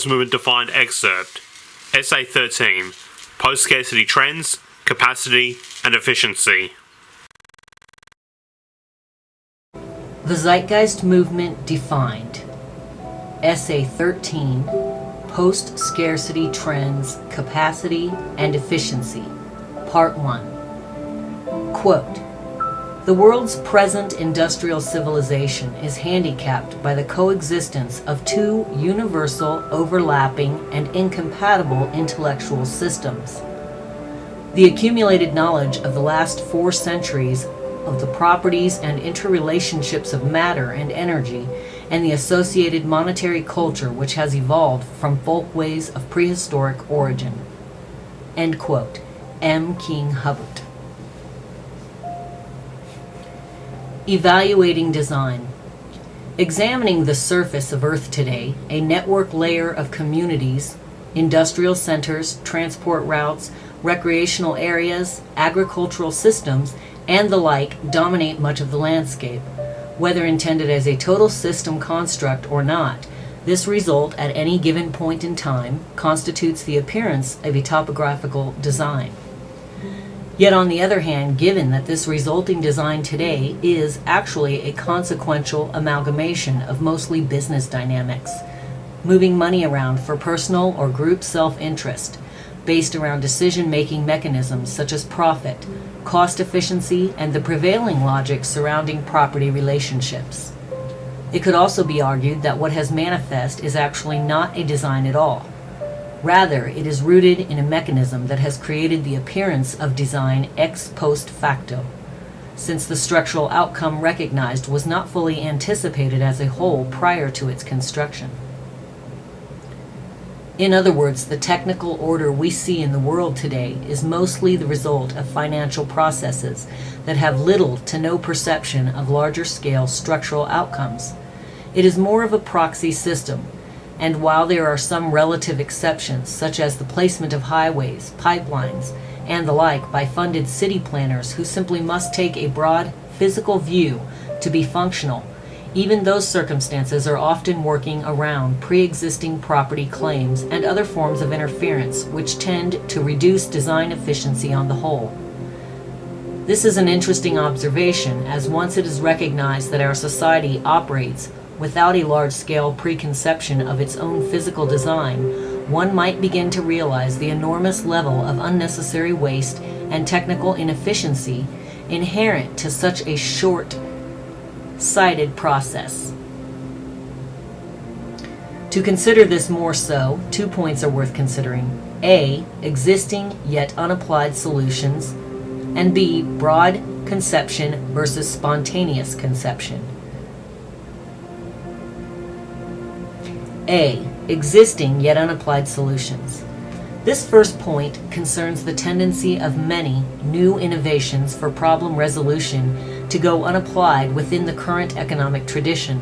Zeitgeist Movement Defined excerpt. Essay 13. Post-scarcity trends, capacity, and efficiency. The Zeitgeist Movement Defined. Essay 13. Post-scarcity trends, capacity, and efficiency. Part 1. Quote, "The world's present industrial civilization is handicapped by the coexistence of two universal, overlapping, and incompatible intellectual systems. The accumulated knowledge of the last 4 centuries of the properties and interrelationships of matter and energy, and the associated monetary culture which has evolved from folkways of prehistoric origin." End quote. M. King Hubbard. Evaluating design. Examining the surface of Earth today, a network layer of communities, industrial centers, transport routes, recreational areas, agricultural systems, and the like dominate much of the landscape. Whether intended as a total system construct or not, this result at any given point in time constitutes the appearance of a topographical design. Yet on the other hand, given that this resulting design today is actually a consequential amalgamation of mostly business dynamics, moving money around for personal or group self-interest, based around decision-making mechanisms such as profit, cost efficiency, and the prevailing logic surrounding property relationships. It could also be argued that what has manifest is actually not a design at all. Rather, it is rooted in a mechanism that has created the appearance of design ex post facto, since the structural outcome recognized was not fully anticipated as a whole prior to its construction. In other words, the technical order we see in the world today is mostly the result of financial processes that have little to no perception of larger scale structural outcomes. It is more of a proxy system, and while there are some relative exceptions, such as the placement of highways, pipelines, and the like by funded city planners who simply must take a broad physical view to be functional, even those circumstances are often working around pre-existing property claims and other forms of interference which tend to reduce design efficiency on the whole. This is an interesting observation, as once it is recognized that our society operates without a large-scale preconception of its own physical design, one might begin to realize the enormous level of unnecessary waste and technical inefficiency inherent to such a short-sighted process. To consider this more so, 2 points are worth considering. A, existing yet unapplied solutions, and B, broad conception versus spontaneous conception. A, existing yet unapplied solutions. This first point concerns the tendency of many new innovations for problem resolution to go unapplied within the current economic tradition.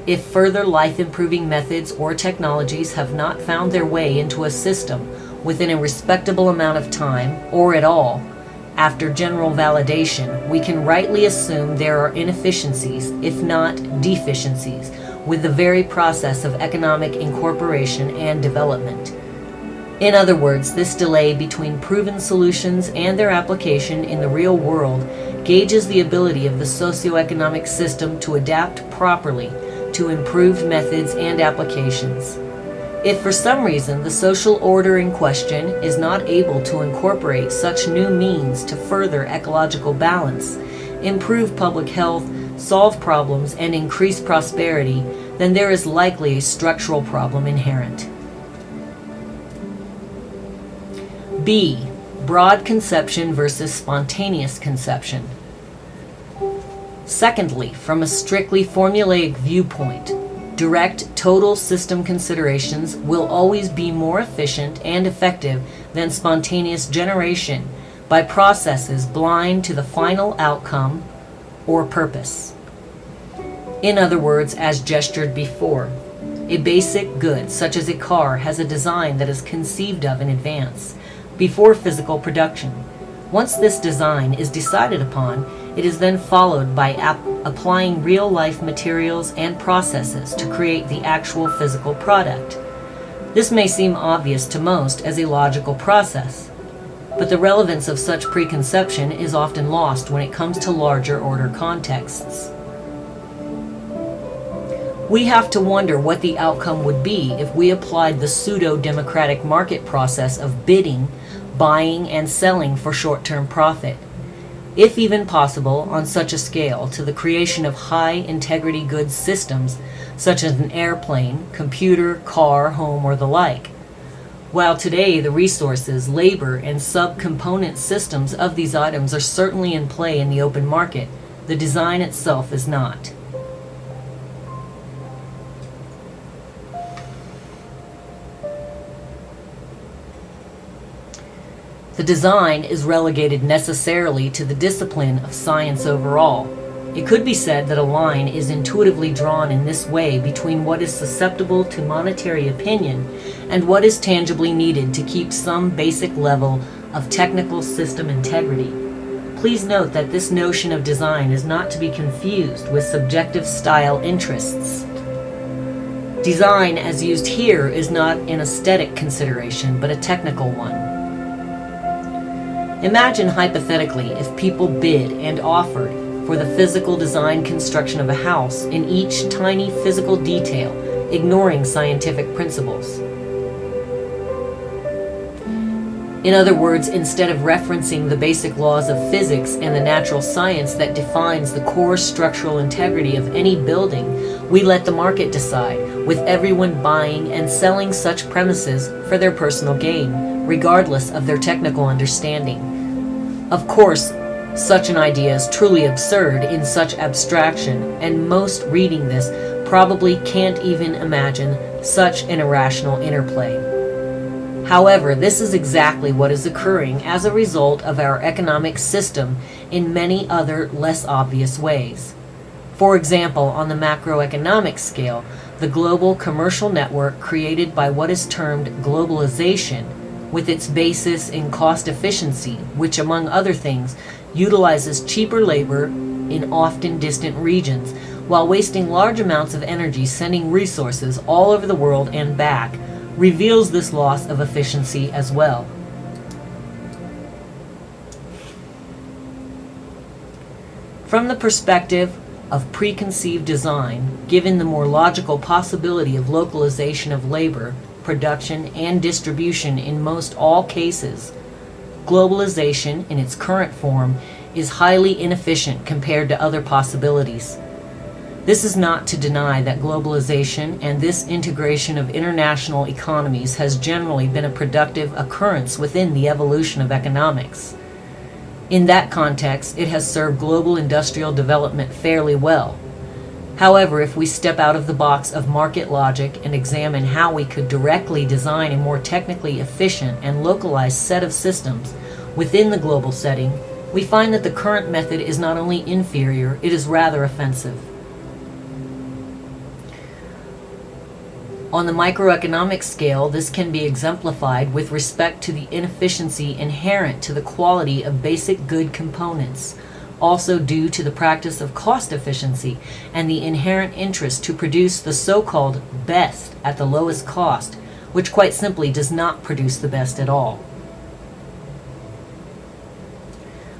If further life-improving methods or technologies have not found their way into a system within a respectable amount of time, or at all, after general validation, we can rightly assume there are inefficiencies, if not deficiencies, with the very process of economic incorporation and development. In other words, this delay between proven solutions and their application in the real world gauges the ability of the socioeconomic system to adapt properly to improved methods and applications. If for some reason the social order in question is not able to incorporate such new means to further ecological balance, improve public health, solve problems, and increase prosperity, then there is likely a structural problem inherent. B, broad conception versus spontaneous conception. Secondly, from a strictly formulaic viewpoint, direct total system considerations will always be more efficient and effective than spontaneous generation by processes blind to the final outcome or purpose. In other words, as gestured before, a basic good, such as a car, has a design that is conceived of in advance, before physical production. Once this design is decided upon, it is then followed by applying real-life materials and processes to create the actual physical product. This may seem obvious to most as a logical process, but the relevance of such preconception is often lost when it comes to larger order contexts. We have to wonder what the outcome would be if we applied the pseudo-democratic market process of bidding, buying, and selling for short-term profit, if even possible on such a scale, to the creation of high-integrity goods systems such as an airplane, computer, car, home, or the like. While today the resources, labor, and subcomponent systems of these items are certainly in play in the open market, the design itself is not. The design is relegated necessarily to the discipline of science overall. It could be said that a line is intuitively drawn in this way between what is susceptible to monetary opinion and what is tangibly needed to keep some basic level of technical system integrity. Please note that this notion of design is not to be confused with subjective style interests. Design, as used here, is not an aesthetic consideration, but a technical one. Imagine hypothetically if people bid and offered for the physical design construction of a house in each tiny physical detail, ignoring scientific principles. In other words, instead of referencing the basic laws of physics and the natural science that defines the core structural integrity of any building, we let the market decide, with everyone buying and selling such premises for their personal gain, regardless of their technical understanding. Of course, such an idea is truly absurd in such abstraction, and most reading this probably can't even imagine such an irrational interplay. However, this is exactly what is occurring as a result of our economic system in many other less obvious ways. For example, on the macroeconomic scale, the global commercial network created by what is termed globalization, with its basis in cost efficiency, which, among other things, utilizes cheaper labor in often distant regions, while wasting large amounts of energy sending resources all over the world and back, reveals this loss of efficiency as well. From the perspective of preconceived design, given the more logical possibility of localization of labor, production, and distribution in most all cases, globalization in its current form is highly inefficient compared to other possibilities. This is not to deny that globalization and this integration of international economies has generally been a productive occurrence within the evolution of economics. In that context, it has served global industrial development fairly well. However, if we step out of the box of market logic and examine how we could directly design a more technically efficient and localized set of systems within the global setting, we find that the current method is not only inferior, it is rather offensive. On the microeconomic scale, this can be exemplified with respect to the inefficiency inherent to the quality of basic good components, also due to the practice of cost efficiency and the inherent interest to produce the so-called best at the lowest cost, which quite simply does not produce the best at all.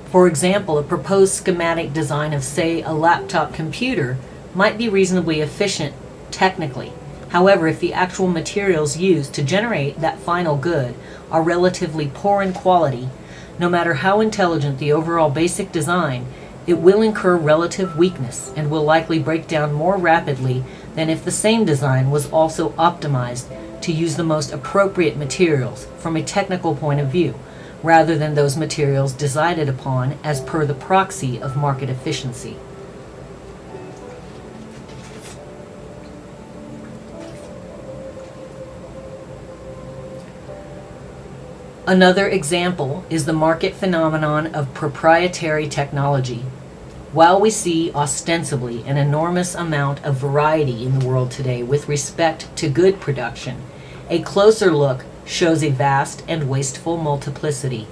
For example, a proposed schematic design of, say, a laptop computer might be reasonably efficient technically. However, if the actual materials used to generate that final good are relatively poor in quality, no matter how intelligent the overall basic design, it will incur relative weakness and will likely break down more rapidly than if the same design was also optimized to use the most appropriate materials from a technical point of view, rather than those materials decided upon as per the proxy of market efficiency. Another example is the market phenomenon of proprietary technology. While we see ostensibly an enormous amount of variety in the world today with respect to good production, a closer look shows a vast and wasteful multiplicity,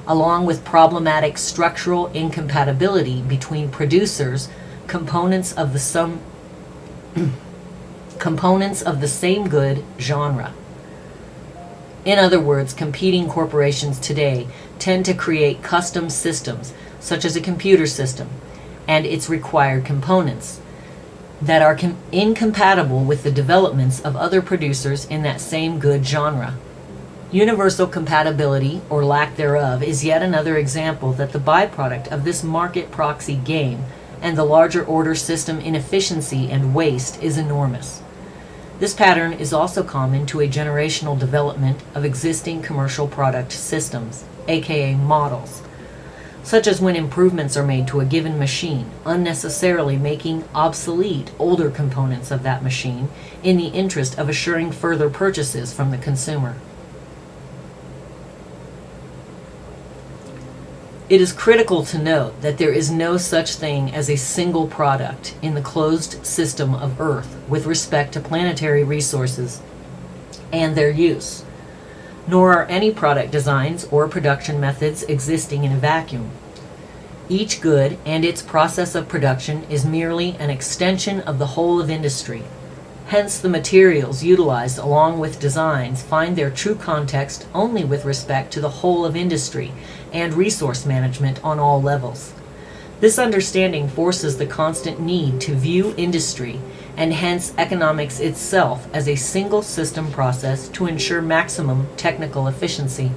along with problematic structural incompatibility between producers, components of the same good genre. In other words, competing corporations today tend to create custom systems, such as a computer system and its required components, that are incompatible with the developments of other producers in that same good genre. Universal compatibility, or lack thereof, is yet another example that the byproduct of this market proxy game and the larger order system inefficiency and waste is enormous. This pattern is also common to a generational development of existing commercial product systems, aka models, such as when improvements are made to a given machine, unnecessarily making obsolete older components of that machine in the interest of assuring further purchases from the consumer. It is critical to note that there is no such thing as a single product in the closed system of Earth with respect to planetary resources and their use, nor are any product designs or production methods existing in a vacuum. Each good and its process of production is merely an extension of the whole of industry. Hence, the materials utilized along with designs find their true context only with respect to the whole of industry and resource management on all levels. This understanding forces the constant need to view industry and hence economics itself as a single system process to ensure maximum technical efficiency.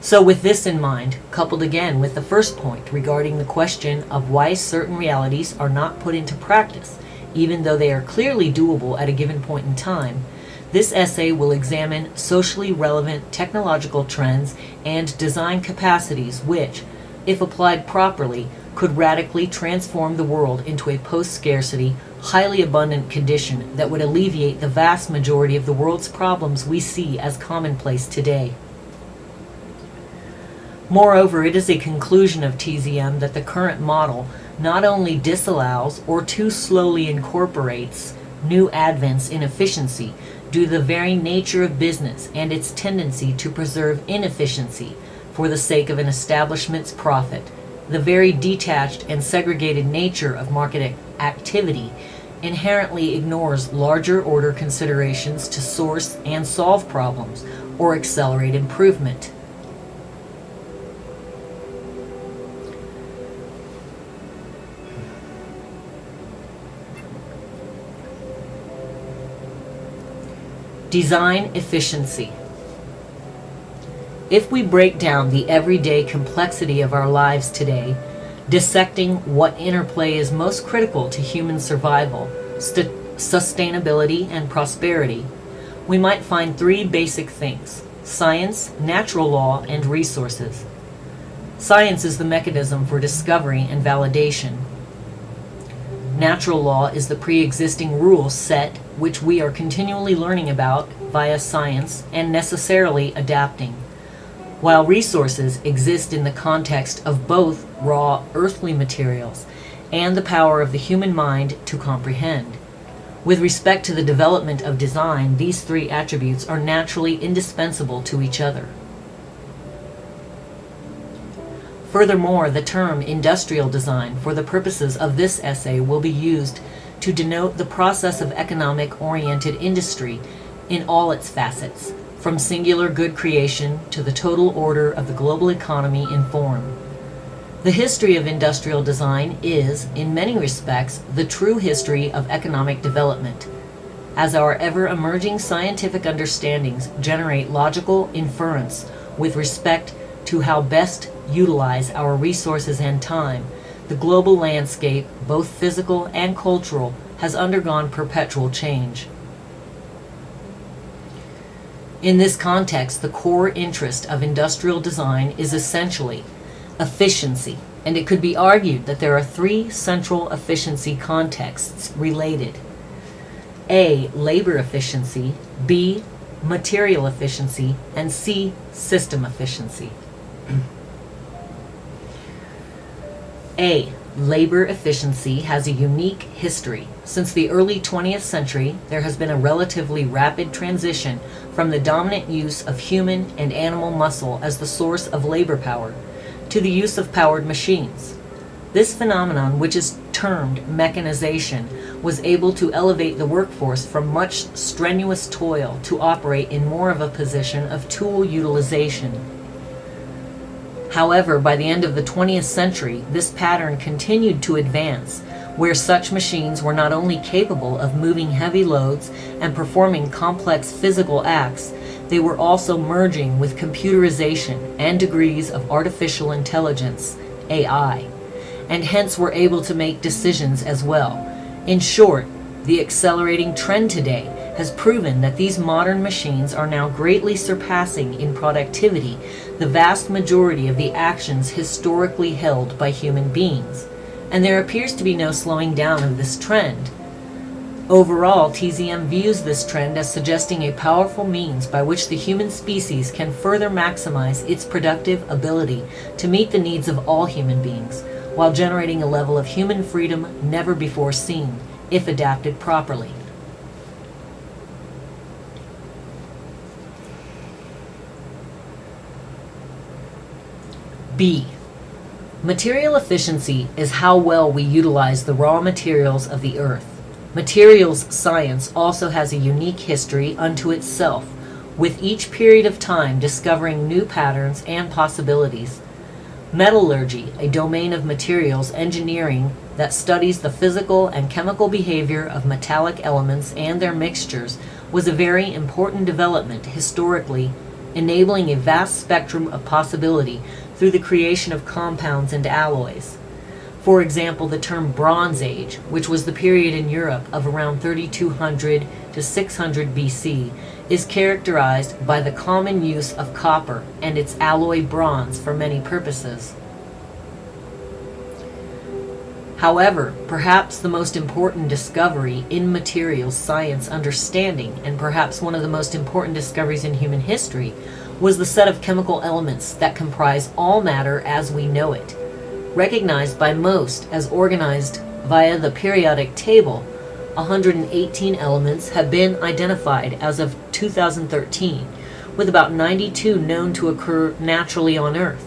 So with this in mind, coupled again with the first point regarding the question of why certain realities are not put into practice, even though they are clearly doable at a given point in time, this essay will examine socially relevant technological trends and design capacities which, if applied properly, could radically transform the world into a post-scarcity, highly abundant condition that would alleviate the vast majority of the world's problems we see as commonplace today. Moreover, it is a conclusion of TZM that the current model not only disallows or too slowly incorporates new advents in efficiency due to the very nature of business and its tendency to preserve inefficiency for the sake of an establishment's profit, the very detached and segregated nature of market activity inherently ignores larger order considerations to source and solve problems or accelerate improvement. Design efficiency. If we break down the everyday complexity of our lives today, dissecting what interplay is most critical to human survival, sustainability, and prosperity, we might find three basic things: science, natural law, and resources. Science is the mechanism for discovery and validation. Natural law is the pre-existing rule set which we are continually learning about via science and necessarily adapting, while resources exist in the context of both raw earthly materials and the power of the human mind to comprehend. With respect to the development of design, these three attributes are naturally indispensable to each other. Furthermore, the term industrial design for the purposes of this essay will be used to denote the process of economic-oriented industry in all its facets, from singular good creation to the total order of the global economy in form. The history of industrial design is, in many respects, the true history of economic development, as our ever-emerging scientific understandings generate logical inference with respect to how best utilize our resources and time. The global landscape, both physical and cultural, has undergone perpetual change. In this context, the core interest of industrial design is essentially efficiency, and it could be argued that there are three central efficiency contexts related: A, labor efficiency; B, material efficiency; and C, system efficiency. A, labor efficiency has a unique history. Since the early 20th century, there has been a relatively rapid transition from the dominant use of human and animal muscle as the source of labor power to the use of powered machines. This phenomenon, which is termed mechanization, was able to elevate the workforce from much strenuous toil to operate in more of a position of tool utilization. However, by the end of the 20th century, this pattern continued to advance, where such machines were not only capable of moving heavy loads and performing complex physical acts, they were also merging with computerization and degrees of artificial intelligence, AI, and hence were able to make decisions as well. In short, the accelerating trend today has proven that these modern machines are now greatly surpassing in productivity the vast majority of the actions historically held by human beings, and there appears to be no slowing down of this trend. Overall, TZM views this trend as suggesting a powerful means by which the human species can further maximize its productive ability to meet the needs of all human beings, while generating a level of human freedom never before seen, if adapted properly. B. Material efficiency is how well we utilize the raw materials of the earth. Materials science also has a unique history unto itself, with each period of time discovering new patterns and possibilities. Metallurgy, a domain of materials engineering that studies the physical and chemical behavior of metallic elements and their mixtures, was a very important development historically, enabling a vast spectrum of possibility through the creation of compounds and alloys. For example, the term Bronze Age, which was the period in Europe of around 3200 to 600 BC, is characterized by the common use of copper and its alloy bronze for many purposes. However, perhaps the most important discovery in materials science understanding, and perhaps one of the most important discoveries in human history, was the set of chemical elements that comprise all matter as we know it. Recognized by most as organized via the periodic table, 118 elements have been identified as of 2013, with about 92 known to occur naturally on Earth.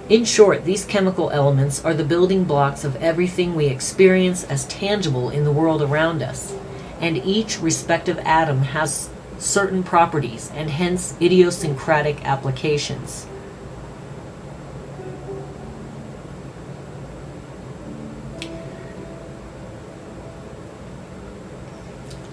In short, these chemical elements are the building blocks of everything we experience as tangible in the world around us, and each respective atom has certain properties and hence idiosyncratic applications.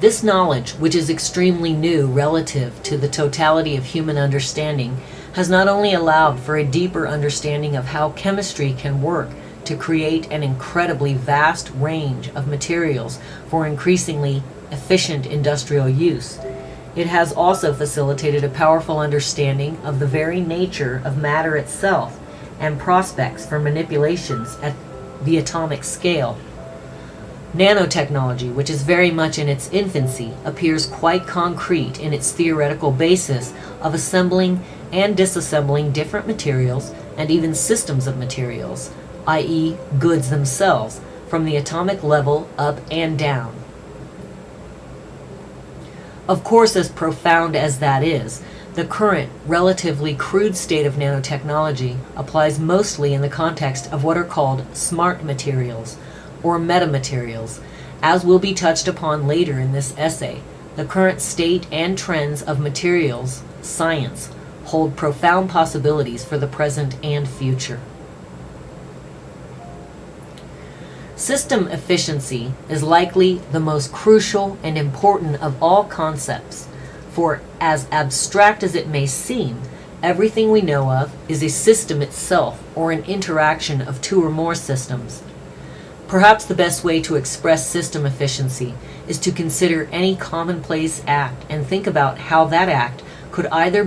This knowledge, which is extremely new relative to the totality of human understanding, has not only allowed for a deeper understanding of how chemistry can work to create an incredibly vast range of materials for increasingly efficient industrial use, it has also facilitated a powerful understanding of the very nature of matter itself and prospects for manipulations at the atomic scale. Nanotechnology, which is very much in its infancy, appears quite concrete in its theoretical basis of assembling and disassembling different materials and even systems of materials, i.e., goods themselves, from the atomic level up and down. Of course, as profound as that is, the current, relatively crude state of nanotechnology applies mostly in the context of what are called smart materials, or metamaterials. As will be touched upon later in this essay, the current state and trends of materials science hold profound possibilities for the present and future. System efficiency is likely the most crucial and important of all concepts, for as abstract as it may seem, everything we know of is a system itself or an interaction of two or more systems. Perhaps the best way to express system efficiency is to consider any commonplace act and think about how that act could either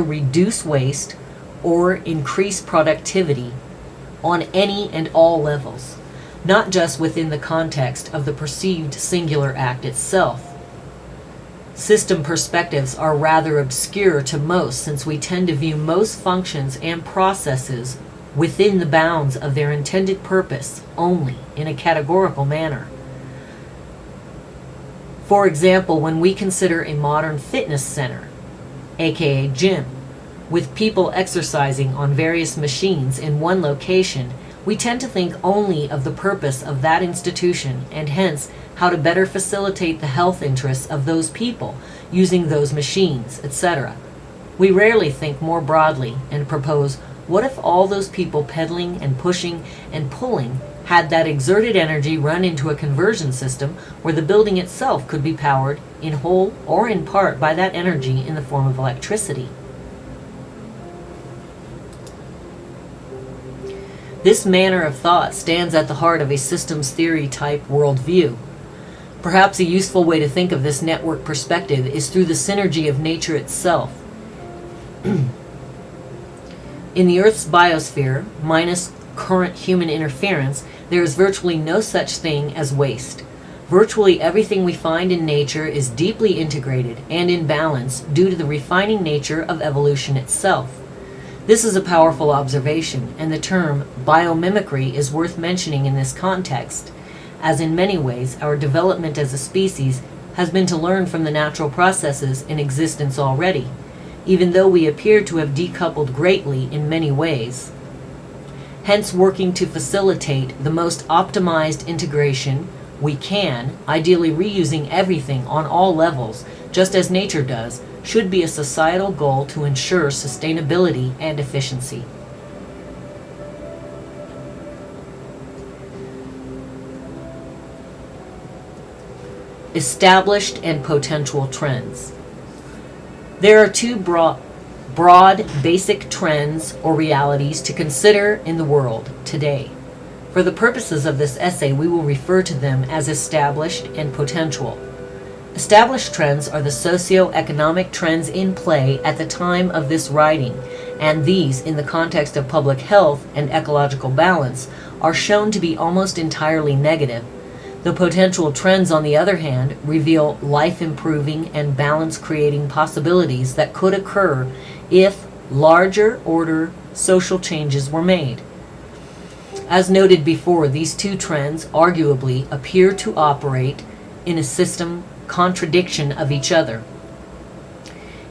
reduce waste or increase productivity on any and all levels, not just within the context of the perceived singular act itself. System perspectives are rather obscure to most, since we tend to view most functions and processes within the bounds of their intended purpose only in a categorical manner. For example, when we consider a modern fitness center, aka gym, with people exercising on various machines in one location, We tend to think only of the purpose of that institution and hence how to better facilitate the health interests of those people using those machines, etc. We rarely think more broadly and propose, what if all those people peddling and pushing and pulling had that exerted energy run into a conversion system where the building itself could be powered in whole or in part by that energy in the form of electricity? This manner of thought stands at the heart of a systems theory type worldview. Perhaps a useful way to think of this network perspective is through the synergy of nature itself. In the Earth's biosphere, minus current human interference, there is virtually no such thing as waste. Virtually everything we find in nature is deeply integrated and in balance due to the refining nature of evolution itself. This is a powerful observation, and the term biomimicry is worth mentioning in this context, as in many ways our development as a species has been to learn from the natural processes in existence already, even though we appear to have decoupled greatly in many ways. Hence, working to facilitate the most optimized integration we can, ideally reusing everything on all levels, just as nature does, should be a societal goal to ensure sustainability and efficiency. Established and potential trends. There are two broad basic trends or realities to consider in the world today. For the purposes of this essay, we will refer to them as established and potential. Established trends are the socio-economic trends in play at the time of this writing, and these, in the context of public health and ecological balance, are shown to be almost entirely negative. The potential trends, on the other hand, reveal life-improving and balance-creating possibilities that could occur if larger order social changes were made. As noted before, these two trends arguably appear to operate in a system contradiction of each other.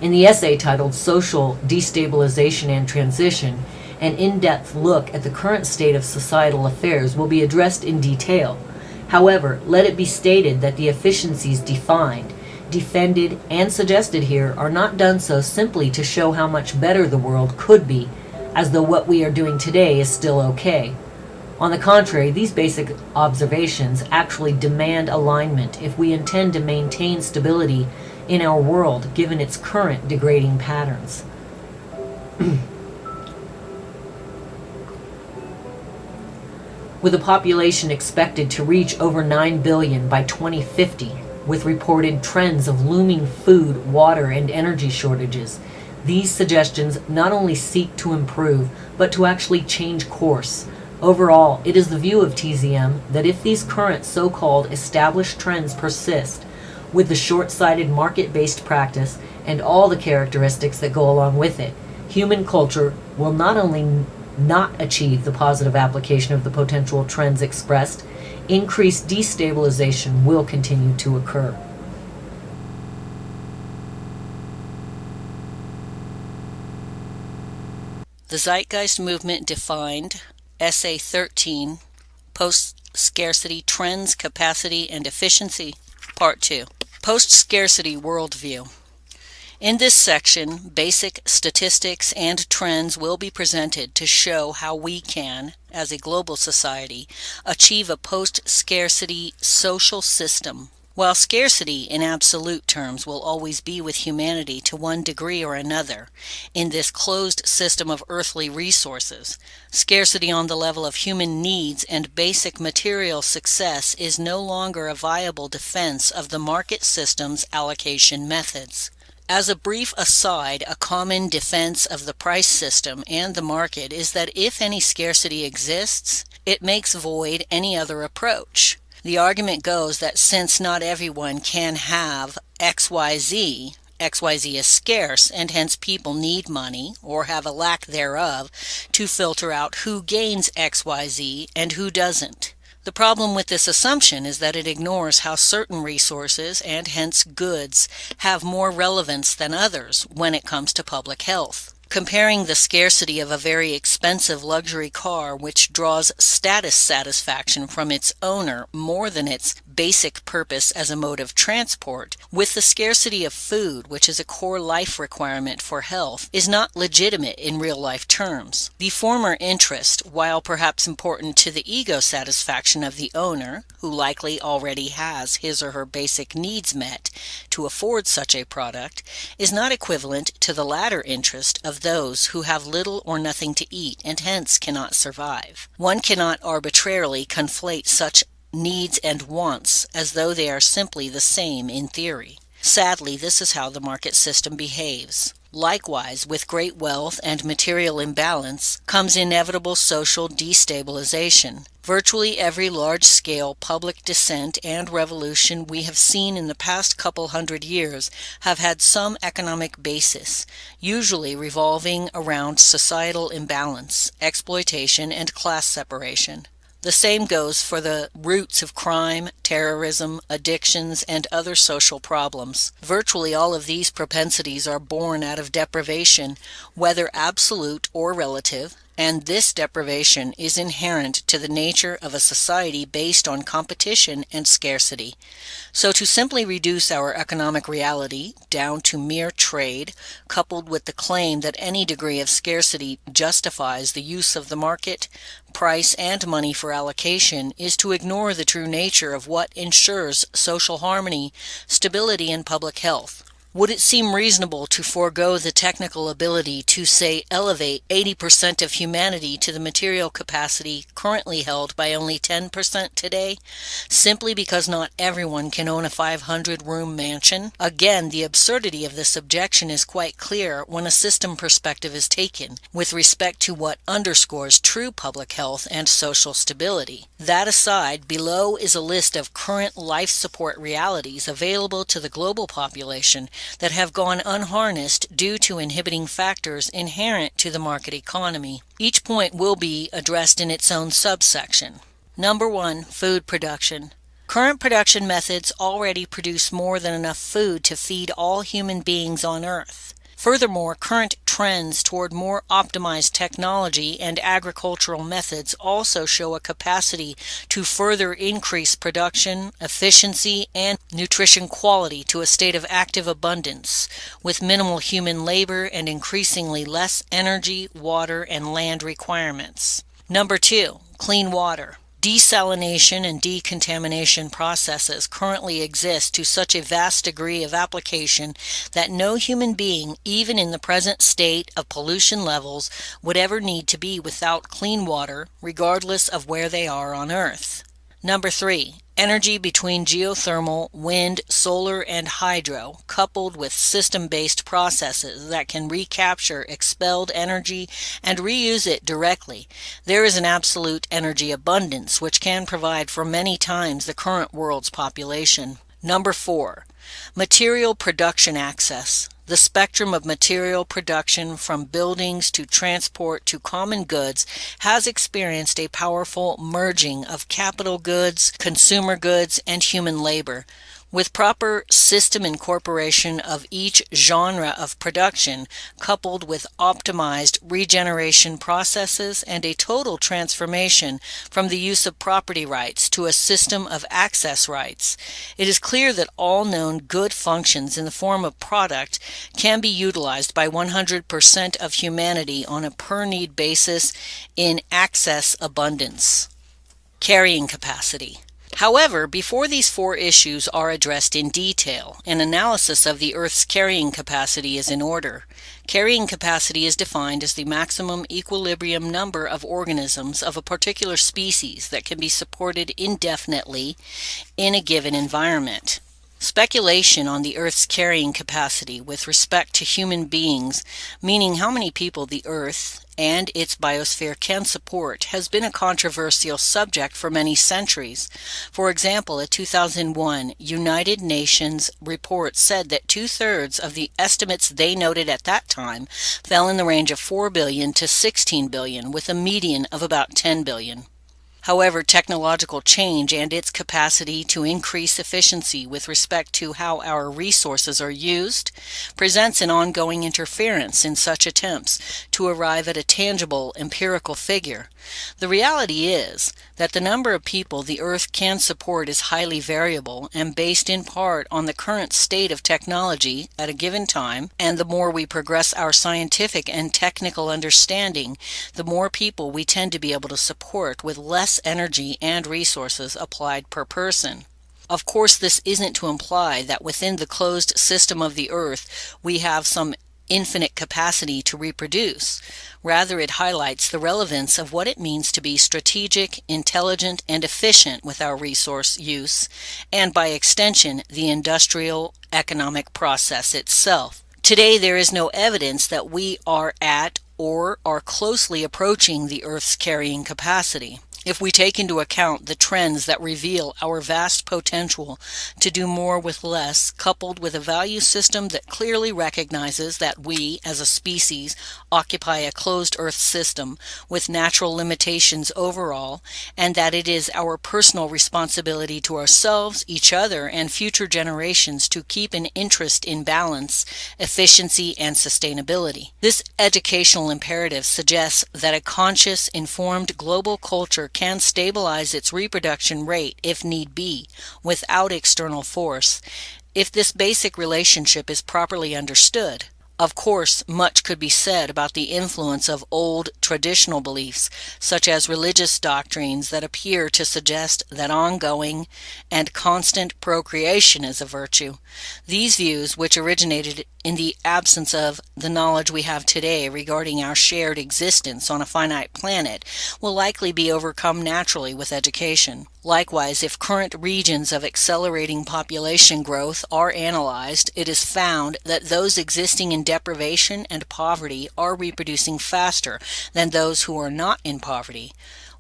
In the essay titled Social Destabilization and Transition, an in-depth look at the current state of societal affairs will be addressed in detail. However, let it be stated that the efficiencies defined, defended, and suggested here are not done so simply to show how much better the world could be, as though what we are doing today is still okay. On the contrary, these basic observations actually demand alignment if we intend to maintain stability in our world given its current degrading patterns. With a population expected to reach over 9 billion by 2050, with reported trends of looming food, water, and energy shortages, these suggestions not only seek to improve, but to actually change course. Overall, it is the view of TZM that if these current so-called established trends persist, with the short-sighted market-based practice and all the characteristics that go along with it, human culture will not only not achieve the positive application of the potential trends expressed, increased destabilization will continue to occur. The Zeitgeist movement defined Essay 13, Post-Scarcity Trends, Capacity, and Efficiency, Part 2. Post-Scarcity Worldview. In this section, basic statistics and trends will be presented to show how we can, as a global society, achieve a post-scarcity social system. While scarcity in absolute terms will always be with humanity to one degree or another in this closed system of earthly resources, scarcity on the level of human needs and basic material success is no longer a viable defense of the market system's allocation methods. As a brief aside, a common defense of the price system and the market is that if any scarcity exists, it makes void any other approach. The argument goes that since not everyone can have XYZ, XYZ is scarce, and hence people need money, or have a lack thereof, to filter out who gains XYZ and who doesn't. The problem with this assumption is that it ignores how certain resources, and hence goods, have more relevance than others when it comes to public health. comparing the scarcity of a very expensive luxury car which draws status satisfaction from its owner more than its basic purpose as a mode of transport, with the scarcity of food, which is a core life requirement for health, is not legitimate in real-life terms. The former interest, while perhaps important to the ego satisfaction of the owner, who likely already has his or her basic needs met to afford such a product, is not equivalent to the latter interest of those who have little or nothing to eat and hence cannot survive. One cannot arbitrarily conflate such needs and wants as though they are simply the same in theory. Sadly, this is how the market system behaves. Likewise, with great wealth and material imbalance comes inevitable social destabilization. Virtually every large-scale public dissent and revolution we have seen in the past couple hundred years have had some economic basis, usually revolving around societal imbalance, exploitation, and class separation. The same goes for the roots of crime, terrorism, addictions, and other social problems. Virtually all of these propensities are born out of deprivation, whether absolute or relative, and this deprivation is inherent to the nature of a society based on competition and scarcity. So to simply reduce our economic reality down to mere trade, coupled with the claim that any degree of scarcity justifies the use of the market, price, and money for allocation, is to ignore the true nature of what ensures social harmony, stability, and public health. Would it seem reasonable to forego the technical ability to, say, elevate 80% of humanity to the material capacity currently held by only 10% today, simply because not everyone can own a 500-room mansion? Again, the absurdity of this objection is quite clear when a system perspective is taken, with respect to what underscores true public health and social stability. That aside, below is a list of current life support realities available to the global population that have gone unharnessed due to inhibiting factors inherent to the market economy. Each point will be addressed in its own subsection. Number 1, food production. Current production methods already produce more than enough food to feed all human beings on Earth. Furthermore, current trends toward more optimized technology and agricultural methods also show a capacity to further increase production, efficiency, and nutrition quality to a state of active abundance, with minimal human labor and increasingly less energy, water, and land requirements. Number 2, clean water. Desalination and decontamination processes currently exist to such a vast degree of application that no human being, even in the present state of pollution levels, would ever need to be without clean water, regardless of where they are on Earth. Number 3, energy between geothermal, wind, solar, and hydro, coupled with system-based processes that can recapture expelled energy and reuse it directly. There is an absolute energy abundance which can provide for many times the current world's population. Number 4, material production access. The spectrum of material production, from buildings to transport to common goods, has experienced a powerful merging of capital goods, consumer goods, and human labor. With proper system incorporation of each genre of production, coupled with optimized regeneration processes and a total transformation from the use of property rights to a system of access rights, it is clear that all known good functions in the form of product can be utilized by 100% of humanity on a per-need basis in access abundance. Carrying capacity. However, before these 4 issues are addressed in detail, an analysis of the Earth's carrying capacity is in order. Carrying capacity is defined as the maximum equilibrium number of organisms of a particular species that can be supported indefinitely in a given environment. Speculation on the Earth's carrying capacity with respect to human beings, meaning how many people the Earth and its biosphere can support, has been a controversial subject for many centuries. For example, a 2001 United Nations report said that 2/3 of the estimates they noted at that time fell in the range of 4 billion to 16 billion, with a median of about 10 billion. However, technological change and its capacity to increase efficiency with respect to how our resources are used presents an ongoing interference in such attempts to arrive at a tangible empirical figure. The reality is that the number of people the Earth can support is highly variable and based in part on the current state of technology at a given time, and the more we progress our scientific and technical understanding, the more people we tend to be able to support with less energy and resources applied per person. Of course, this isn't to imply that within the closed system of the Earth we have some infinite capacity to reproduce. Rather, it highlights the relevance of what it means to be strategic, intelligent, and efficient with our resource use, and by extension, the industrial economic process itself. Today, there is no evidence that we are at or are closely approaching the Earth's carrying capacity. If we take into account the trends that reveal our vast potential to do more with less, coupled with a value system that clearly recognizes that we, as a species, occupy a closed Earth system with natural limitations overall, and that it is our personal responsibility to ourselves, each other, and future generations to keep an interest in balance, efficiency, and sustainability. This educational imperative suggests that a conscious, informed global culture can stabilize its reproduction rate, if need be, without external force, if this basic relationship is properly understood. Of course, much could be said about the influence of old traditional beliefs, such as religious doctrines that appear to suggest that ongoing and constant procreation is a virtue. These views, which originated in the absence of the knowledge we have today regarding our shared existence on a finite planet, will likely be overcome naturally with education. Likewise, if current regions of accelerating population growth are analyzed, it is found that those existing in deprivation and poverty are reproducing faster than those who are not in poverty.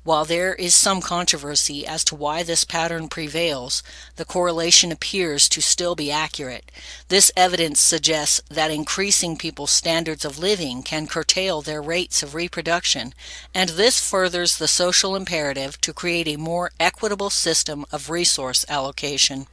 While there is some controversy as to why this pattern prevails, the correlation appears to still be accurate. This evidence suggests that increasing people's standards of living can curtail their rates of reproduction, and this furthers the social imperative to create a more equitable system of resource allocation.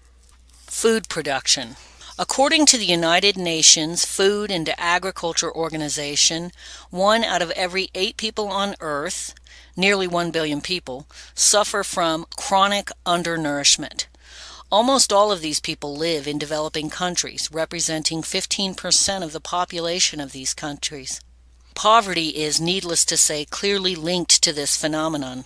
Food production. According to the United Nations Food and Agriculture Organization, 1 out of every 8 people on Earth, nearly 1 billion people, suffer from chronic undernourishment. Almost all of these people live in developing countries, representing 15% of the population of these countries. Poverty is, needless to say, clearly linked to this phenomenon.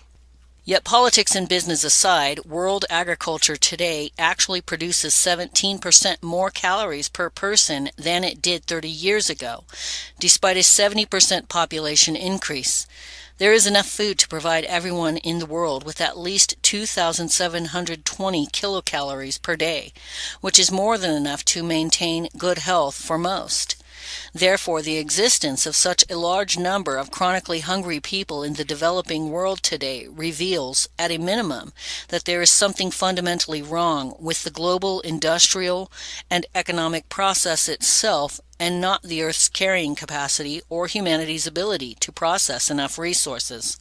Yet politics and business aside, world agriculture today actually produces 17% more calories per person than it did 30 years ago, despite a 70% population increase. There is enough food to provide everyone in the world with at least 2,720 kilocalories per day, which is more than enough to maintain good health for most. Therefore, the existence of such a large number of chronically hungry people in the developing world today reveals, at a minimum, that there is something fundamentally wrong with the global industrial and economic process itself, and not the Earth's carrying capacity or humanity's ability to process enough resources.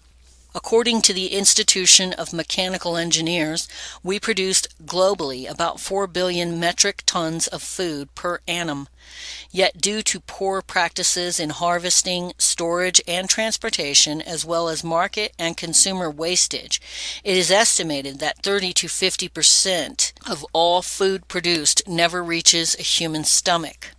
According to the Institution of Mechanical Engineers, we produced globally about 4 billion metric tons of food per annum. Yet due to poor practices in harvesting, storage, and transportation, as well as market and consumer wastage, it is estimated that 30 to 50% of all food produced never reaches a human stomach.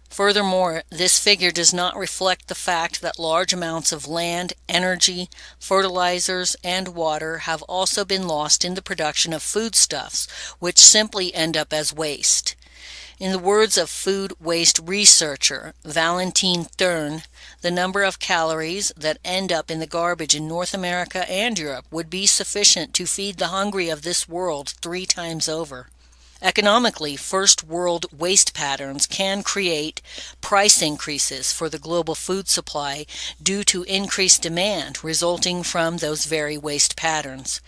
Furthermore, this figure does not reflect the fact that large amounts of land, energy, fertilizers, and water have also been lost in the production of foodstuffs, which simply end up as waste. In the words of food waste researcher Valentine Thurn, the number of calories that end up in the garbage in North America and Europe would be sufficient to feed the hungry of this world 3 times over. Economically, first world waste patterns can create price increases for the global food supply due to increased demand resulting from those very waste patterns.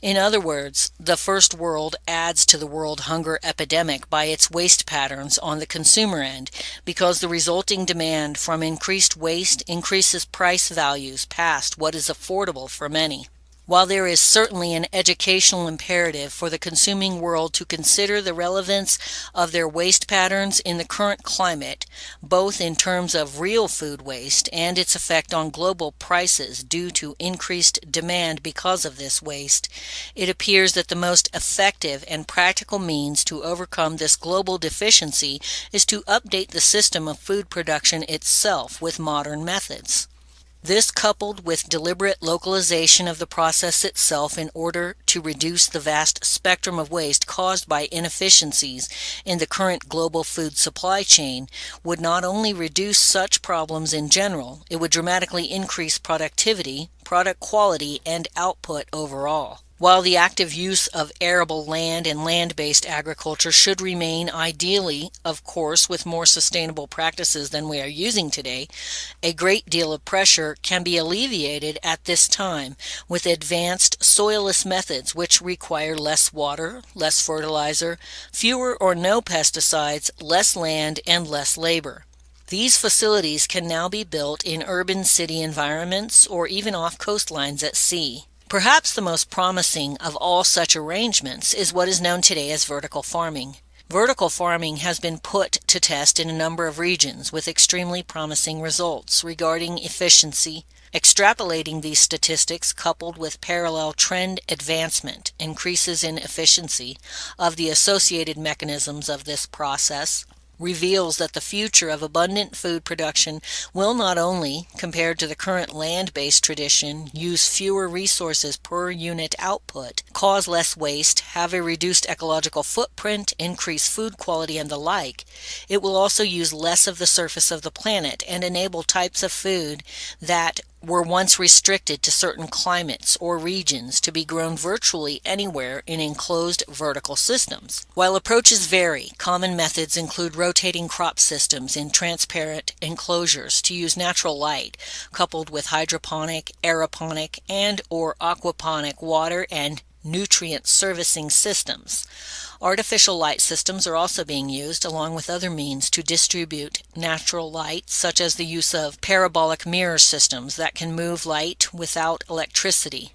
In other words, the first world adds to the world hunger epidemic by its waste patterns on the consumer end, because the resulting demand from increased waste increases price values past what is affordable for many. While there is certainly an educational imperative for the consuming world to consider the relevance of their waste patterns in the current climate, both in terms of real food waste and its effect on global prices due to increased demand because of this waste, it appears that the most effective and practical means to overcome this global deficiency is to update the system of food production itself with modern methods. This, coupled with deliberate localization of the process itself in order to reduce the vast spectrum of waste caused by inefficiencies in the current global food supply chain, would not only reduce such problems in general, it would dramatically increase productivity, product quality, and output overall. While the active use of arable land and land-based agriculture should remain ideally, of course, with more sustainable practices than we are using today, a great deal of pressure can be alleviated at this time with advanced soilless methods which require less water, less fertilizer, fewer or no pesticides, less land, and less labor. These facilities can now be built in urban city environments or even off coastlines at sea. Perhaps the most promising of all such arrangements is what is known today as vertical farming. Vertical farming has been put to test in a number of regions with extremely promising results regarding efficiency. Extrapolating these statistics coupled with parallel trend advancement, increases in efficiency of the associated mechanisms of this process, reveals that the future of abundant food production will not only, compared to the current land-based tradition, use fewer resources per unit output, cause less waste, have a reduced ecological footprint, increase food quality, and the like, it will also use less of the surface of the planet and enable types of food that were once restricted to certain climates or regions to be grown virtually anywhere in enclosed vertical systems. While approaches vary, common methods include rotating crop systems in transparent enclosures to use natural light, coupled with hydroponic, aeroponic, and or aquaponic water and nutrient servicing systems. Artificial light systems are also being used, along with other means to distribute natural light, such as the use of parabolic mirror systems that can move light without electricity.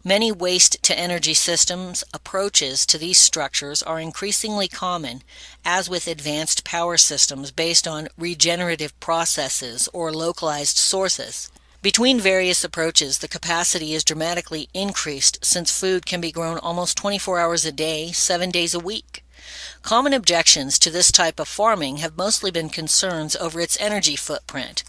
Many waste-to-energy systems approaches to these structures are increasingly common, as with advanced power systems based on regenerative processes or localized sources. Between various approaches, the capacity is dramatically increased since food can be grown almost 24 hours a day, 7 days a week. Common objections to this type of farming have mostly been concerns over its energy footprint,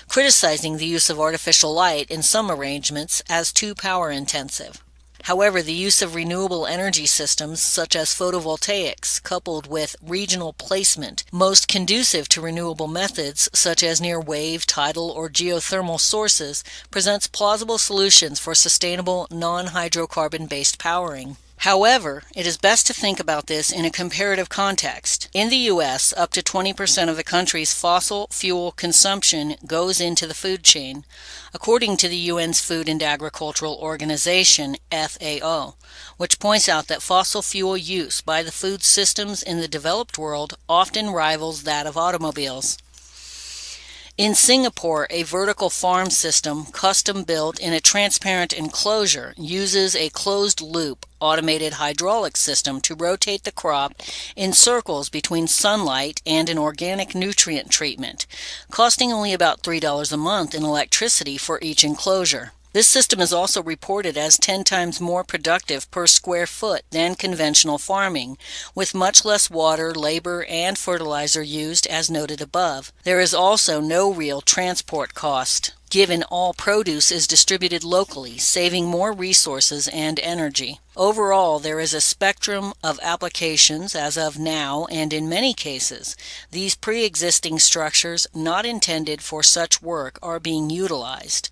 criticizing the use of artificial light in some arrangements as too power-intensive. However, the use of renewable energy systems such as photovoltaics, coupled with regional placement most conducive to renewable methods such as near wave, tidal, or geothermal sources, presents plausible solutions for sustainable non-hydrocarbon-based powering. However, it is best to think about this in a comparative context. In the U.S., up to 20% of the country's fossil fuel consumption goes into the food chain, according to the UN's Food and Agricultural Organization, FAO, which points out that fossil fuel use by the food systems in the developed world often rivals that of automobiles. In Singapore, a vertical farm system, custom-built in a transparent enclosure, uses a closed-loop automated hydraulic system to rotate the crop in circles between sunlight and an organic nutrient treatment, costing only about $3 a month in electricity for each enclosure. This system is also reported as 10 times more productive per square foot than conventional farming, with much less water, labor, and fertilizer used as noted above. There is also no real transport cost, given all produce is distributed locally, saving more resources and energy. Overall, there is a spectrum of applications as of now, and in many cases, these pre-existing structures not intended for such work are being utilized.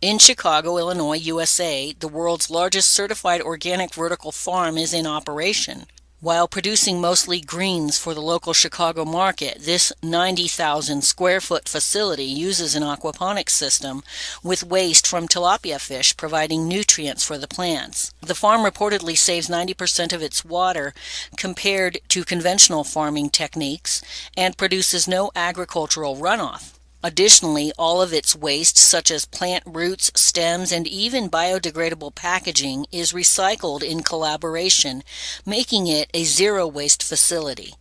In Chicago, Illinois, USA, the world's largest certified organic vertical farm is in operation. While producing mostly greens for the local Chicago market, this 90,000 square foot facility uses an aquaponics system with waste from tilapia fish providing nutrients for the plants. The farm reportedly saves 90% of its water compared to conventional farming techniques and produces no agricultural runoff. Additionally, all of its waste, such as plant roots, stems, and even biodegradable packaging, is recycled in collaboration, making it a zero-waste facility.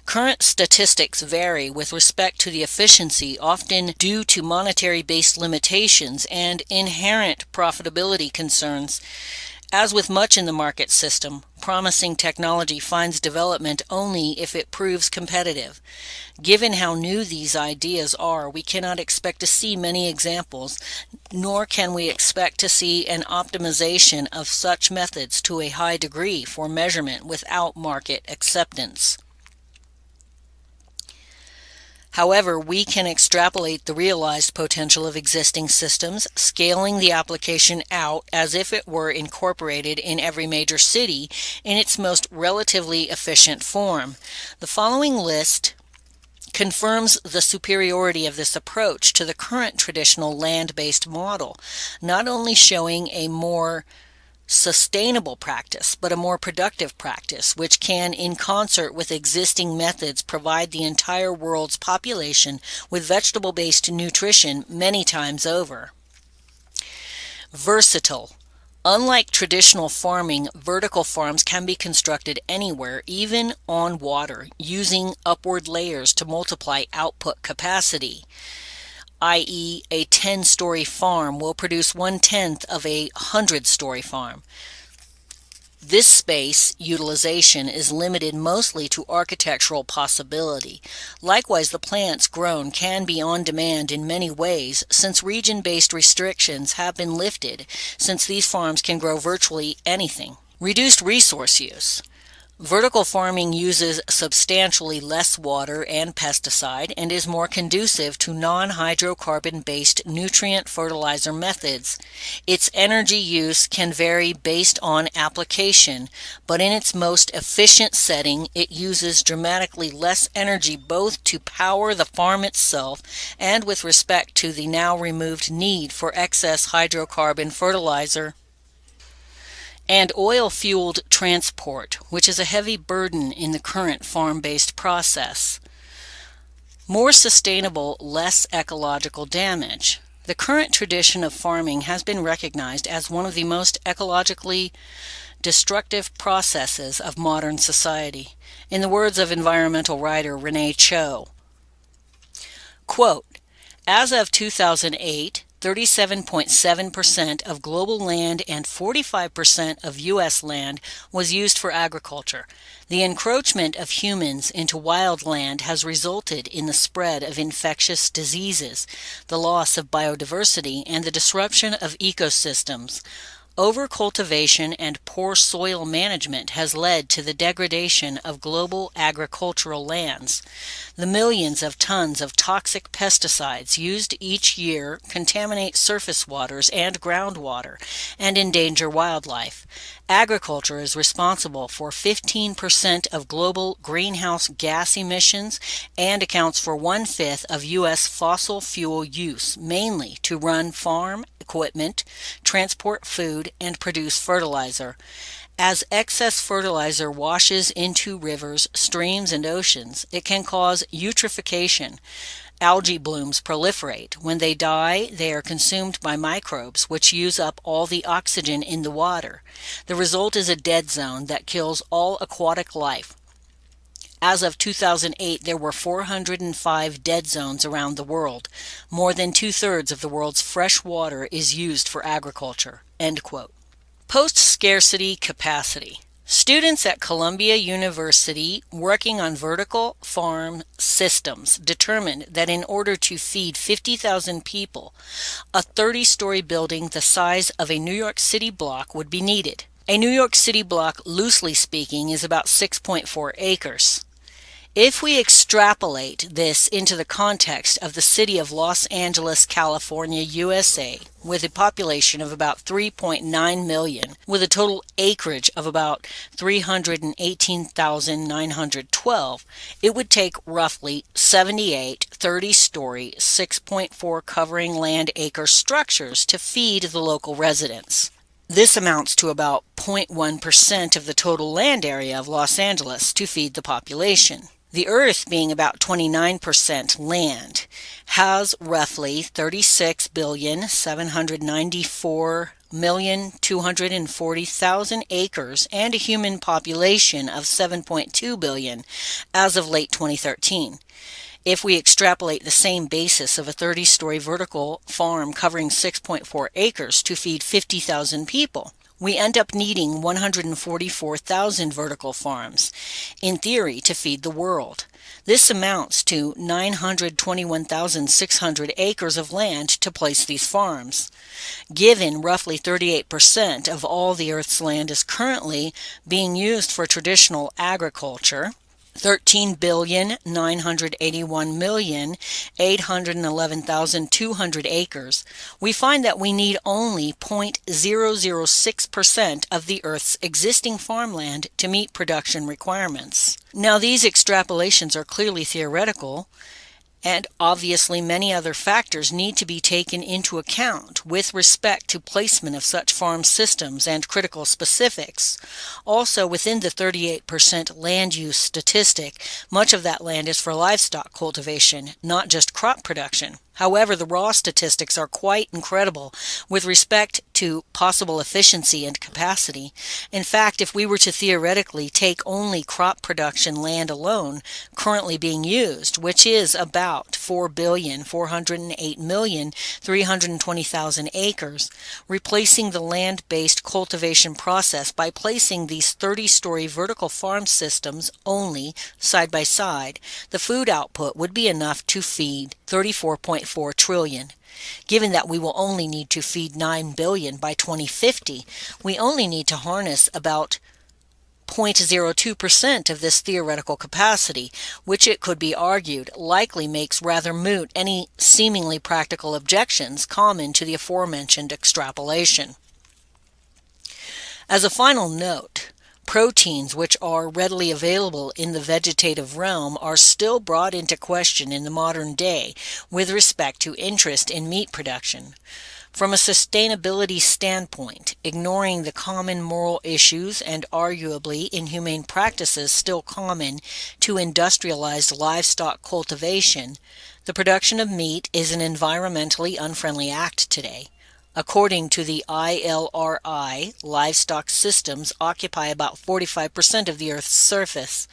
Current statistics vary with respect to the efficiency, often due to monetary-based limitations and inherent profitability concerns. As with much in the market system, promising technology finds development only if it proves competitive. Given how new these ideas are, we cannot expect to see many examples, nor can we expect to see an optimization of such methods to a high degree for measurement without market acceptance. However, we can extrapolate the realized potential of existing systems, scaling the application out as if it were incorporated in every major city in its most relatively efficient form. The following list confirms the superiority of this approach to the current traditional land-based model, not only showing a more sustainable practice, but a more productive practice, which can, in concert with existing methods, provide the entire world's population with vegetable-based nutrition many times over. Versatile. Unlike traditional farming, vertical farms can be constructed anywhere, even on water, using upward layers to multiply output capacity, i.e., a 10-story farm will produce 1/10 of a 100-story farm. This space utilization is limited mostly to architectural possibility. Likewise, the plants grown can be on demand in many ways, since region-based restrictions have been lifted, since these farms can grow virtually anything. Reduced resource use. Vertical farming uses substantially less water and pesticide and is more conducive to non-hydrocarbon-based nutrient fertilizer methods. Its energy use can vary based on application, but in its most efficient setting, it uses dramatically less energy both to power the farm itself and with respect to the now removed need for excess hydrocarbon fertilizer and oil-fueled transport, which is a heavy burden in the current farm-based process. More sustainable, less ecological damage. The current tradition of farming has been recognized as one of the most ecologically destructive processes of modern society. In the words of environmental writer Renee Cho, quote, as of 2008, 37.7% of global land and 45% of U.S. land was used for agriculture. The encroachment of humans into wild land has resulted in the spread of infectious diseases, the loss of biodiversity, and the disruption of ecosystems. Overcultivation and poor soil management has led to the degradation of global agricultural lands. The millions of tons of toxic pesticides used each year contaminate surface waters and groundwater and endanger wildlife. Agriculture is responsible for 15% of global greenhouse gas emissions and accounts for 1/5 of U.S. fossil fuel use, mainly to run farm equipment, transport food, and produce fertilizer. As excess fertilizer washes into rivers, streams, and oceans, it can cause eutrophication. Algae blooms proliferate. When they die, they are consumed by microbes, which use up all the oxygen in the water. The result is a dead zone that kills all aquatic life. As of 2008, there were 405 dead zones around the world. More than 2/3 of the world's fresh water is used for agriculture. End quote. Post-scarcity capacity. Students at Columbia University working on vertical farm systems determined that in order to feed 50,000 people, a 30-story building the size of a New York City block would be needed. A New York City block, loosely speaking, is about 6.4 acres. If we extrapolate this into the context of the city of Los Angeles, California, USA, with a population of about 3.9 million, with a total acreage of about 318,912, it would take roughly 78 30-story, 6.4 covering land acre structures to feed the local residents. This amounts to about 0.1% of the total land area of Los Angeles to feed the population. The Earth, being about 29% land, has roughly 36,794,240,000 acres and a human population of 7.2 billion as of late 2013. If we extrapolate the same basis of a 30-story vertical farm covering 6.4 acres to feed 50,000 people, we end up needing 144,000 vertical farms, in theory, to feed the world. This amounts to 921,600 acres of land to place these farms. Given roughly 38% of all the Earth's land is currently being used for traditional agriculture, 13,981,811,200 acres, we find that we need only 0.006% of the Earth's existing farmland to meet production requirements. Now, these extrapolations are clearly theoretical, and obviously many other factors need to be taken into account with respect to placement of such farm systems and critical specifics. Also, within the 38% land use statistic, much of that land is for livestock cultivation, not just crop production. However, the raw statistics are quite incredible with respect to possible efficiency and capacity. In fact, if we were to theoretically take only crop production land alone currently being used, which is about 4,408,320,000 acres, replacing the land-based cultivation process by placing these 30-story vertical farm systems only side by side, the food output would be enough to feed 34.4 trillion. Given that we will only need to feed 9 billion by 2050, we only need to harness about 0.02% of this theoretical capacity, which it could be argued likely makes rather moot any seemingly practical objections common to the aforementioned extrapolation. As a final note, proteins which are readily available in the vegetative realm are still brought into question in the modern day with respect to interest in meat production. From a sustainability standpoint, ignoring the common moral issues and arguably inhumane practices still common to industrialized livestock cultivation, the production of meat is an environmentally unfriendly act today. According to the ILRI, livestock systems occupy about 45% of the Earth's surface.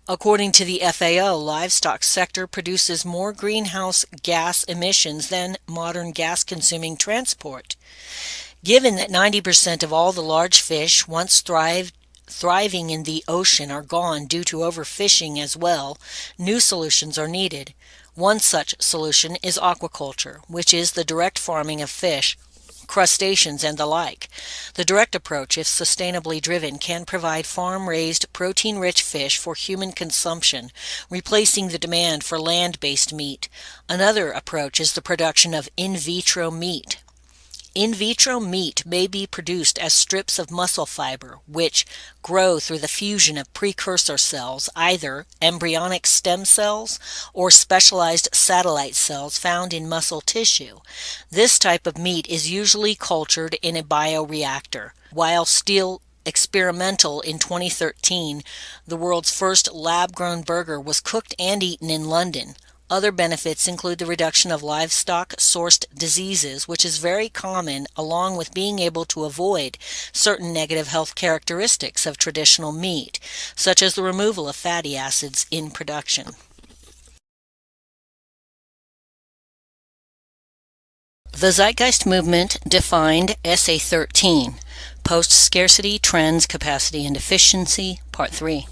According to the FAO, livestock sector produces more greenhouse gas emissions than modern gas-consuming transport. Given that 90% of all the large fish once thriving in the ocean are gone due to overfishing as well, new solutions are needed. One such solution is aquaculture, which is the direct farming of fish, crustaceans, and the like. The direct approach, if sustainably driven, can provide farm-raised, protein-rich fish for human consumption, replacing the demand for land-based meat. Another approach is the production of in vitro meat. In vitro meat may be produced as strips of muscle fiber, which grow through the fusion of precursor cells, either embryonic stem cells or specialized satellite cells found in muscle tissue. This type of meat is usually cultured in a bioreactor. While still experimental in 2013, the world's first lab-grown burger was cooked and eaten in London. Other benefits include the reduction of livestock-sourced diseases, which is very common, along with being able to avoid certain negative health characteristics of traditional meat, such as the removal of fatty acids in production. The Zeitgeist movement defined Essay 13, Post-Scarcity, Trends, Capacity, and Efficiency, Part 3.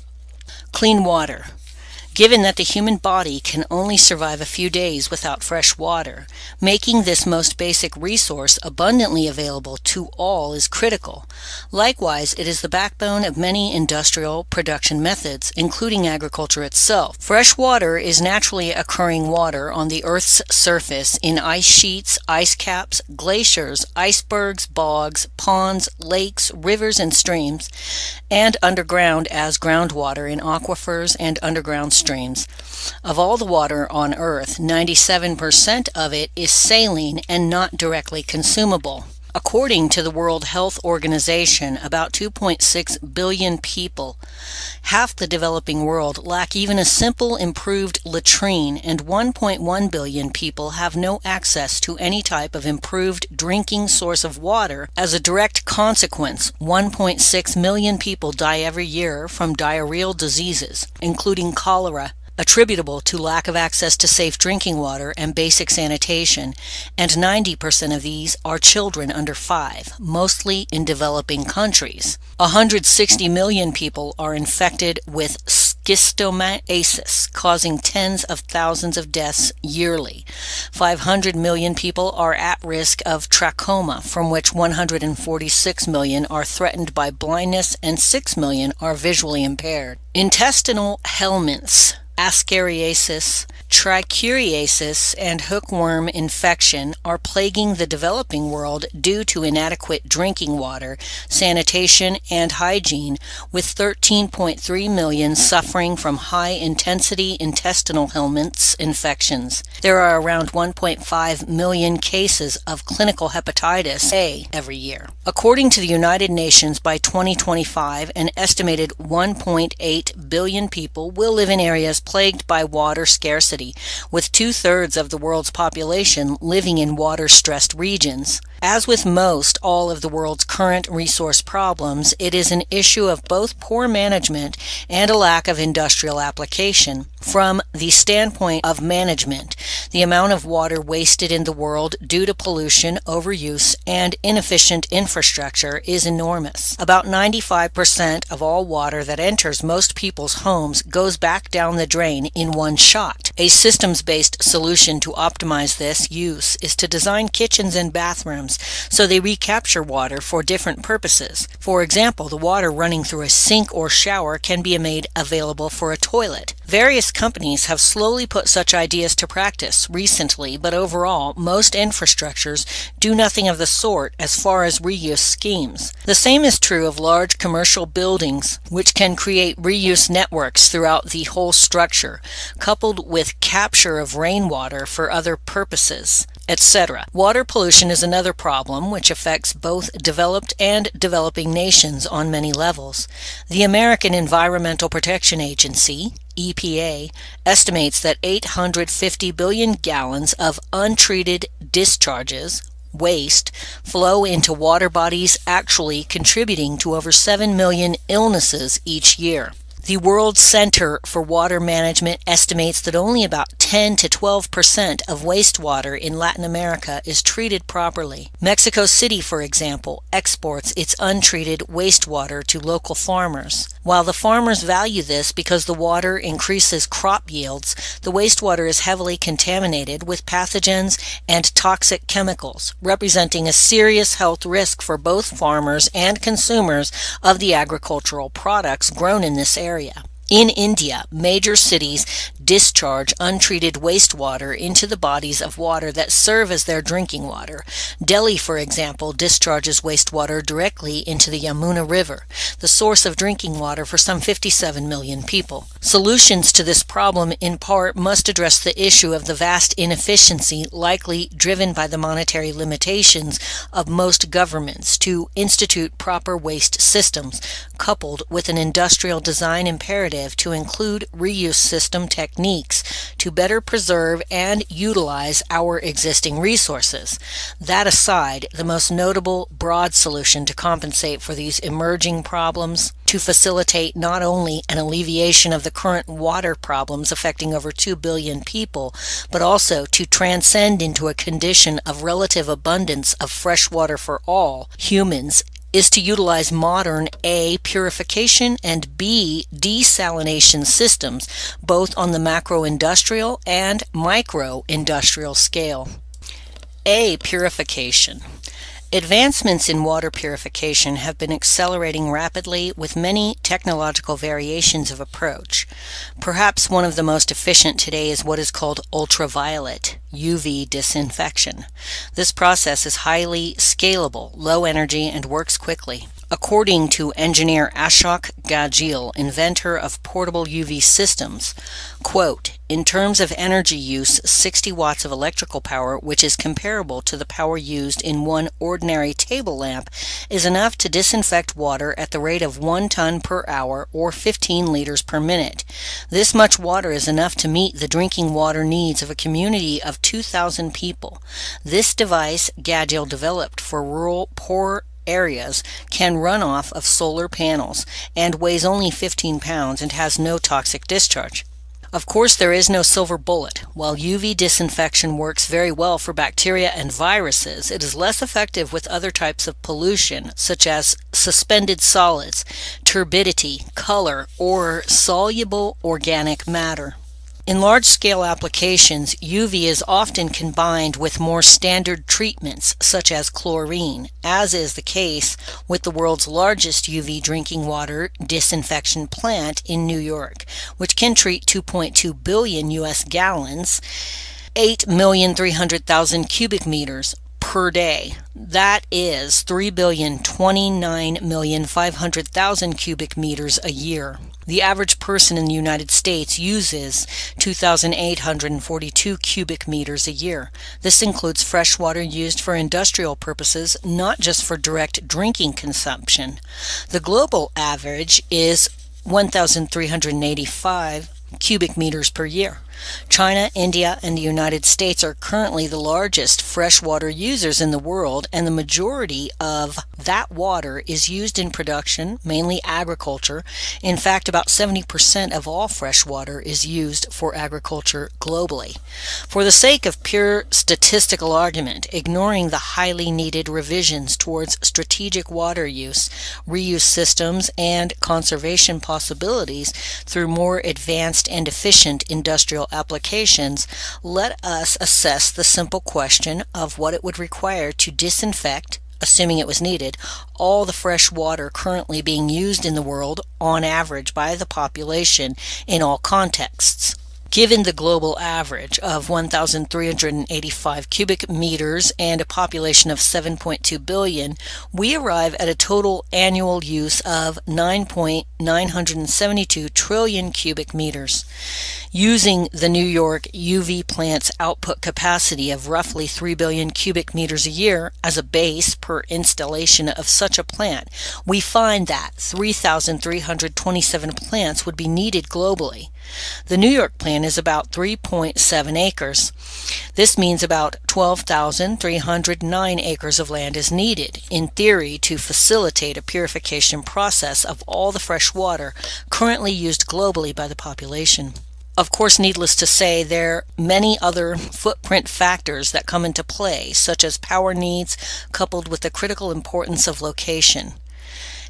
Clean water. Given that the human body can only survive a few days without fresh water, making this most basic resource abundantly available to all is critical. Likewise, it is the backbone of many industrial production methods, including agriculture itself. Fresh water is naturally occurring water on the Earth's surface in ice sheets, ice caps, glaciers, icebergs, bogs, ponds, lakes, rivers, and streams, and underground as groundwater in aquifers and underground streams. Of all the water on Earth, 97% of it is saline and not directly consumable. According to the World Health Organization, about 2.6 billion people, half the developing world, lack even a simple improved latrine, and 1.1 billion people have no access to any type of improved drinking source of water. As a direct consequence, 1.6 million people die every year from diarrheal diseases, including cholera, attributable to lack of access to safe drinking water and basic sanitation, and 90% of these are children under 5, mostly in developing countries. 160 million people are infected with schistosomiasis, causing tens of thousands of deaths yearly. 500 million people are at risk of trachoma, from which 146 million are threatened by blindness and 6 million are visually impaired. Intestinal helminths, ascariasis, trichuriasis, and hookworm infection are plaguing the developing world due to inadequate drinking water, sanitation, and hygiene, with 13.3 million suffering from high-intensity intestinal helminths infections. There are around 1.5 million cases of clinical hepatitis A every year. According to the United Nations, by 2025, an estimated 1.8 billion people will live in areas plagued by water scarcity, with 2/3 of the world's population living in water-stressed regions. As with most all of the world's current resource problems, it is an issue of both poor management and a lack of industrial application. From the standpoint of management, the amount of water wasted in the world due to pollution, overuse, and inefficient infrastructure is enormous. About 95% of all water that enters most people's homes goes back down the drain in one shot. A systems-based solution to optimize this use is to design kitchens and bathrooms so they recapture water for different purposes. For example, the water running through a sink or shower can be made available for a toilet. Various companies have slowly put such ideas to practice recently, but overall, most infrastructures do nothing of the sort as far as reuse schemes. The same is true of large commercial buildings, which can create reuse networks throughout the whole structure, coupled with capture of rainwater for other purposes, etc. Water pollution is another problem which affects both developed and developing nations on many levels. The American Environmental Protection Agency, EPA, estimates that 850 billion gallons of untreated discharges, waste, flow into water bodies, actually contributing to over 7 million illnesses each year. The World Center for Water Management estimates that only about 10 to 12% of wastewater in Latin America is treated properly. Mexico City, for example, exports its untreated wastewater to local farmers. While the farmers value this because the water increases crop yields, the wastewater is heavily contaminated with pathogens and toxic chemicals, representing a serious health risk for both farmers and consumers of the agricultural products grown in this area. In India, major cities discharge untreated wastewater into the bodies of water that serve as their drinking water. Delhi, for example, discharges wastewater directly into the Yamuna River, the source of drinking water for some 57 million people. Solutions to this problem, in part, must address the issue of the vast inefficiency likely driven by the monetary limitations of most governments to institute proper waste systems, coupled with an industrial design imperative to include reuse system techniques to better preserve and utilize our existing resources. That aside, the most notable broad solution to compensate for these emerging problems, to facilitate not only an alleviation of the current water problems affecting over 2 billion people, but also to transcend into a condition of relative abundance of fresh water for all humans, is to utilize modern A, purification, and B, desalination systems, both on the macro-industrial and micro-industrial scale. A, purification. Advancements in water purification have been accelerating rapidly with many technological variations of approach. Perhaps one of the most efficient today is what is called ultraviolet UV disinfection. This process is highly scalable, low energy, and works quickly. According to engineer Ashok Gadgil, inventor of portable UV systems, quote, in terms of energy use, 60 watts of electrical power, which is comparable to the power used in one ordinary table lamp, is enough to disinfect water at the rate of 1 ton per hour or 15 liters per minute. This much water is enough to meet the drinking water needs of a community of 2,000 people. This device Gadgil developed for rural poor areas can run off of solar panels and weighs only 15 pounds and has no toxic discharge. Of course, there is no silver bullet. While UV disinfection works very well for bacteria and viruses, it is less effective with other types of pollution, such as suspended solids, turbidity, color, or soluble organic matter. In large-scale applications, UV is often combined with more standard treatments, such as chlorine, as is the case with the world's largest UV drinking water disinfection plant in New York, which can treat 2.2 billion U.S. gallons, 8,300,000 cubic meters, per day. That is 3,029,500,000 cubic meters a year. The average person in the United States uses 2,842 cubic meters a year. This includes fresh water used for industrial purposes, not just for direct drinking consumption. The global average is 1,385 cubic meters per year. China, India, and the United States are currently the largest freshwater users in the world, and the majority of that water is used in production, mainly agriculture. In fact, about 70% of all fresh water is used for agriculture globally. For the sake of pure statistical argument, ignoring the highly needed revisions towards strategic water use, reuse systems, and conservation possibilities through more advanced and efficient industrial applications, let us assess the simple question of what it would require to disinfect, assuming it was needed, all the fresh water currently being used in the world on average by the population in all contexts. Given the global average of 1,385 cubic meters and a population of 7.2 billion, we arrive at a total annual use of 9.972 trillion cubic meters. Using the New York UV plant's output capacity of roughly 3 billion cubic meters a year as a base per installation of such a plant, we find that 3,327 plants would be needed globally. The New York plant is about 3.7 acres. This means about 12,309 acres of land is needed, in theory, to facilitate a purification process of all the fresh water currently used globally by the population. Of course, needless to say, there are many other footprint factors that come into play, such as power needs coupled with the critical importance of location.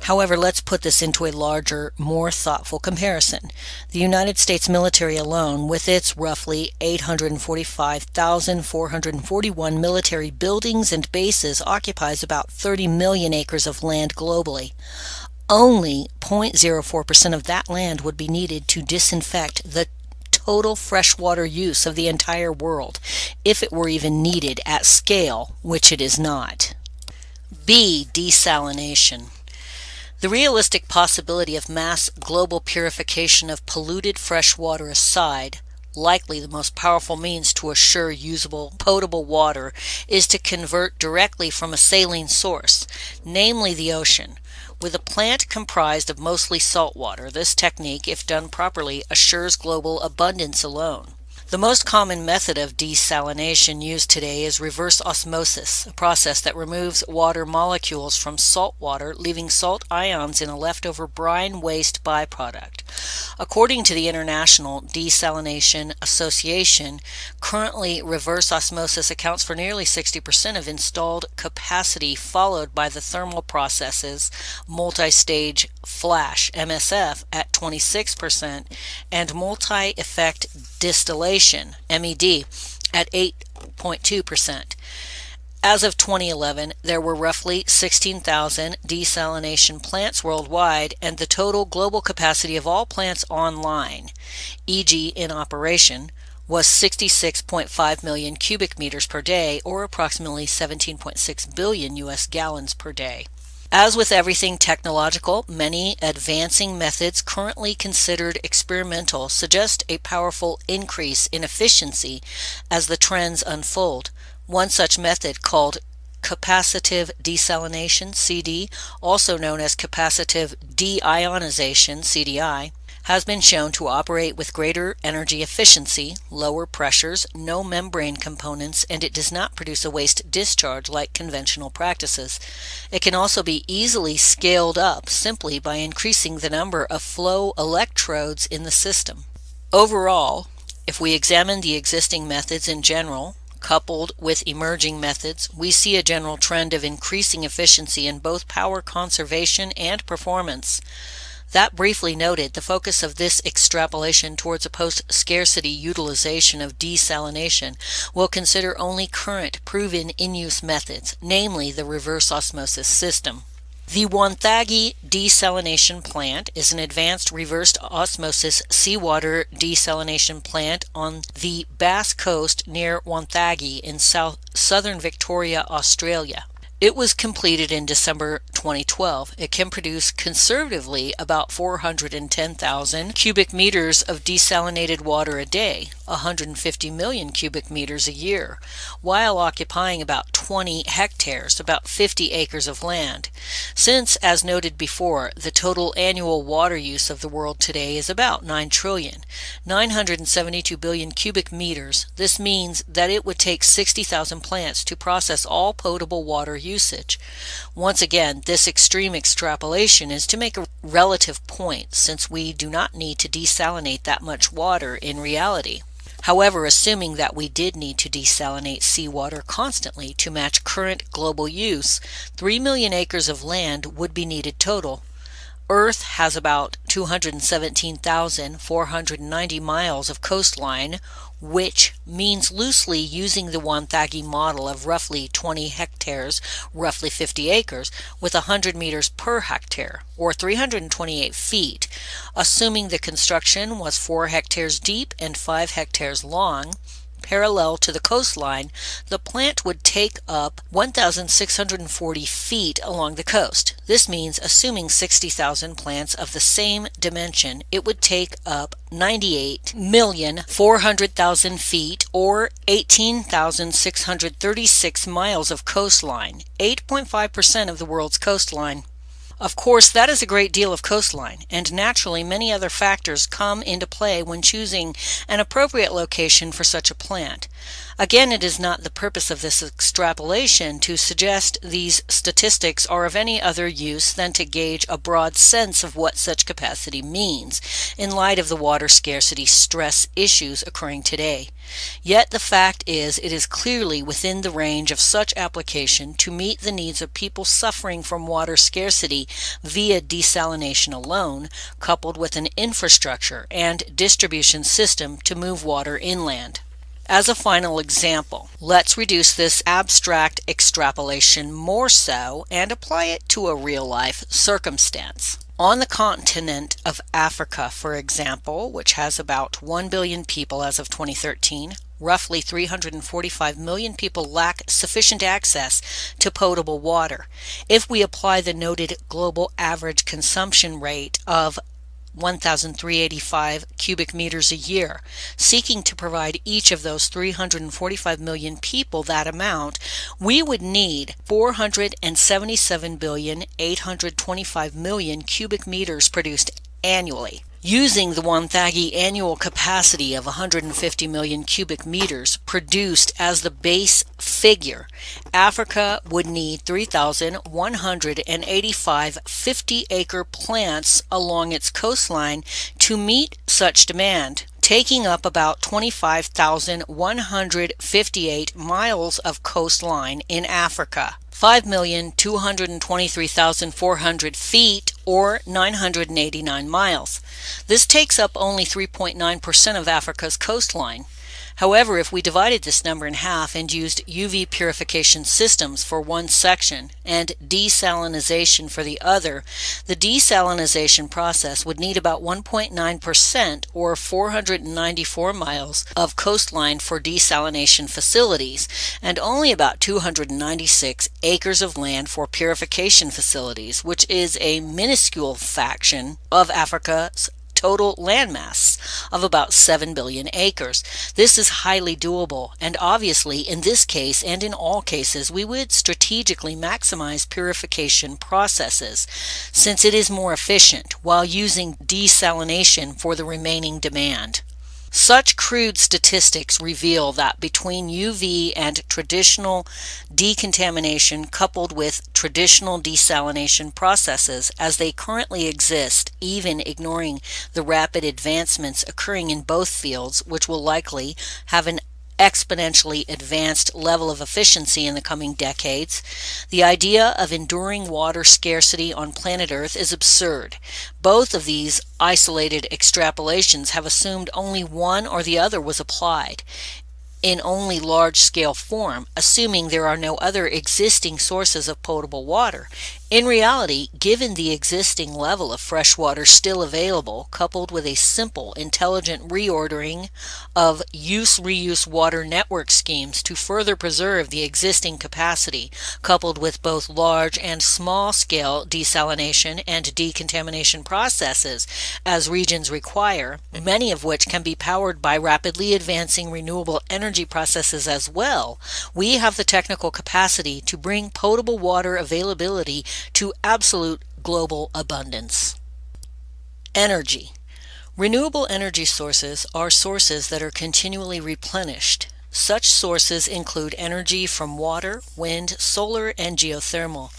However, let's put this into a larger, more thoughtful comparison. The United States military alone, with its roughly 845,441 military buildings and bases, occupies about 30 million acres of land globally. Only 0.04% of that land would be needed to disinfect the total freshwater use of the entire world, if it were even needed at scale, which it is not. B. Desalination. The realistic possibility of mass global purification of polluted fresh water aside, likely the most powerful means to assure usable, potable water is to convert directly from a saline source, namely the ocean. With a plant comprised of mostly salt water, this technique, if done properly, assures global abundance alone. The most common method of desalination used today is reverse osmosis, a process that removes water molecules from salt water, leaving salt ions in a leftover brine waste byproduct. According to the International Desalination Association, currently reverse osmosis accounts for nearly 60% of installed capacity, followed by the thermal processes, multi-stage flash, MSF, at 26%, and multi-effect distillation, MED, at 8.2%. As of 2011, there were roughly 16,000 desalination plants worldwide, and the total global capacity of all plants online, e.g. in operation, was 66.5 million cubic meters per day, or approximately 17.6 billion US gallons per day. As with everything technological, many advancing methods currently considered experimental suggest a powerful increase in efficiency as the trends unfold. One such method, called capacitive desalination, CD, also known as capacitive deionization, CDI, has been shown to operate with greater energy efficiency, lower pressures, no membrane components, and it does not produce a waste discharge like conventional practices. It can also be easily scaled up simply by increasing the number of flow electrodes in the system. Overall, if we examine the existing methods in general, coupled with emerging methods, we see a general trend of increasing efficiency in both power conservation and performance. That briefly noted, the focus of this extrapolation towards a post-scarcity utilization of desalination will consider only current proven in-use methods, namely the reverse osmosis system. The Wonthaggi desalination plant is an advanced reversed osmosis seawater desalination plant on the Bass Coast near Wonthaggi in southern Victoria, Australia. It was completed in December 2012. It can produce conservatively about 410,000 cubic meters of desalinated water a day, 150 million cubic meters a year, while occupying about 20 hectares, about 50 acres of land. Since, as noted before, the total annual water use of the world today is about 9,972 billion cubic meters, this means that it would take 60,000 plants to process all potable water usage. Once again, this extreme extrapolation is to make a relative point, since we do not need to desalinate that much water in reality. However, assuming that we did need to desalinate seawater constantly to match current global use, 3 million acres of land would be needed total. Earth has about 217,490 miles of coastline, which means, loosely using the Wonthaggi model of roughly 20 hectares, roughly 50 acres, with 100 meters per hectare, or 328 feet, assuming the construction was 4 hectares deep and 5 hectares long. Parallel to the coastline, the plant would take up 1,640 feet along the coast. This means, assuming 60,000 plants of the same dimension, it would take up 98,400,000 feet, or 18,636 miles of coastline, 8.5% of the world's coastline. Of course, that is a great deal of coastline, and naturally many other factors come into play when choosing an appropriate location for such a plant. Again, it is not the purpose of this extrapolation to suggest these statistics are of any other use than to gauge a broad sense of what such capacity means, in light of the water scarcity stress issues occurring today. Yet the fact is, it is clearly within the range of such application to meet the needs of people suffering from water scarcity via desalination alone, coupled with an infrastructure and distribution system to move water inland. As a final example, let's reduce this abstract extrapolation more so and apply it to a real-life circumstance. On the continent of Africa, for example, which has about 1 billion people as of 2013, roughly 345 million people lack sufficient access to potable water. If we apply the noted global average consumption rate of 1,385 cubic meters a year, seeking to provide each of those 345 million people that amount, we would need 477,825 million cubic meters produced annually. Using the Wonthaggi annual capacity of 150 million cubic meters produced as the base figure, Africa would need 3,185 50-acre plants along its coastline to meet such demand, taking up about 25,158 miles of coastline in Africa. 5,223,400 feet, or 989 miles. This takes up only 3.9% of Africa's coastline. However, if we divided this number in half and used UV purification systems for one section and desalinization for the other, the desalinization process would need about 1.9% or 494 miles of coastline for desalination facilities and only about 296 acres of land for purification facilities, which is a minuscule fraction of Africa's total landmass of about 7 billion acres. This is highly doable, and obviously in this case and in all cases we would strategically maximize purification processes since it is more efficient while using desalination for the remaining demand. Such crude statistics reveal that between UV and traditional decontamination coupled with traditional desalination processes as they currently exist, even ignoring the rapid advancements occurring in both fields, which will likely have an exponentially advanced level of efficiency in the coming decades, the idea of enduring water scarcity on planet Earth is absurd. Both of these isolated extrapolations have assumed only one or the other was applied in only large-scale form, assuming there are no other existing sources of potable water. In reality, given the existing level of fresh water still available, coupled with a simple, intelligent reordering of use-reuse water network schemes to further preserve the existing capacity, coupled with both large and small-scale desalination and decontamination processes as regions require, many of which can be powered by rapidly advancing renewable energy processes as well, we have the technical capacity to bring potable water availability to absolute global abundance. Energy. Renewable energy sources are sources that are continually replenished. Such sources include energy from water, wind, solar, and geothermal.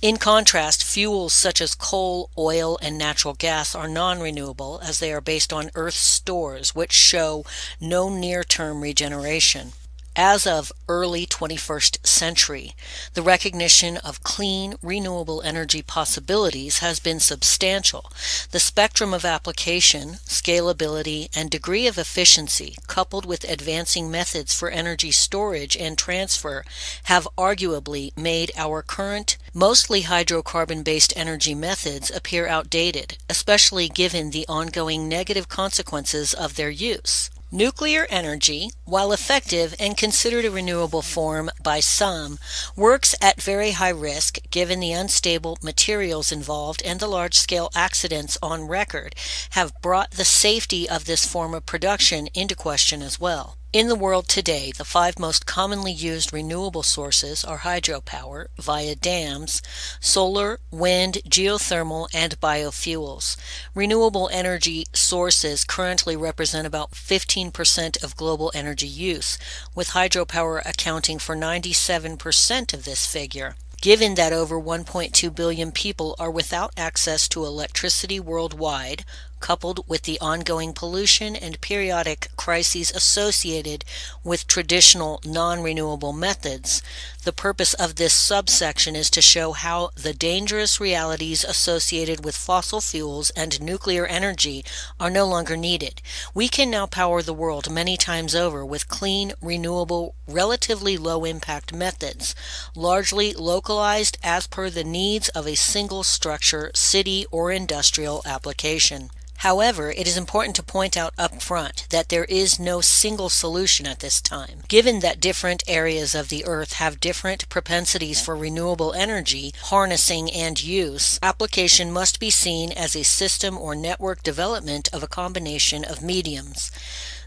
In contrast, fuels such as coal, oil, and natural gas are non-renewable as they are based on Earth's stores, which show no near-term regeneration. As of early 21st century, the recognition of clean, renewable energy possibilities has been substantial. The spectrum of application, scalability, and degree of efficiency, coupled with advancing methods for energy storage and transfer, have arguably made our current, mostly hydrocarbon-based energy methods appear outdated, especially given the ongoing negative consequences of their use. Nuclear energy, while effective and considered a renewable form by some, works at very high risk given the unstable materials involved and the large-scale accidents on record have brought the safety of this form of production into question as well. In the world today, the 5 most commonly used renewable sources are hydropower via dams, solar, wind, geothermal, and biofuels. Renewable energy sources currently represent about 15% of global energy use, with hydropower accounting for 97% of this figure. Given that over 1.2 billion people are without access to electricity worldwide, coupled with the ongoing pollution and periodic crises associated with traditional non-renewable methods, the purpose of this subsection is to show how the dangerous realities associated with fossil fuels and nuclear energy are no longer needed. We can now power the world many times over with clean, renewable, relatively low-impact methods, largely localized as per the needs of a single structure, city, or industrial application. However, it is important to point out up front that there is no single solution at this time. Given that different areas of the Earth have different propensities for renewable energy, harnessing and use, application must be seen as a system or network development of a combination of mediums.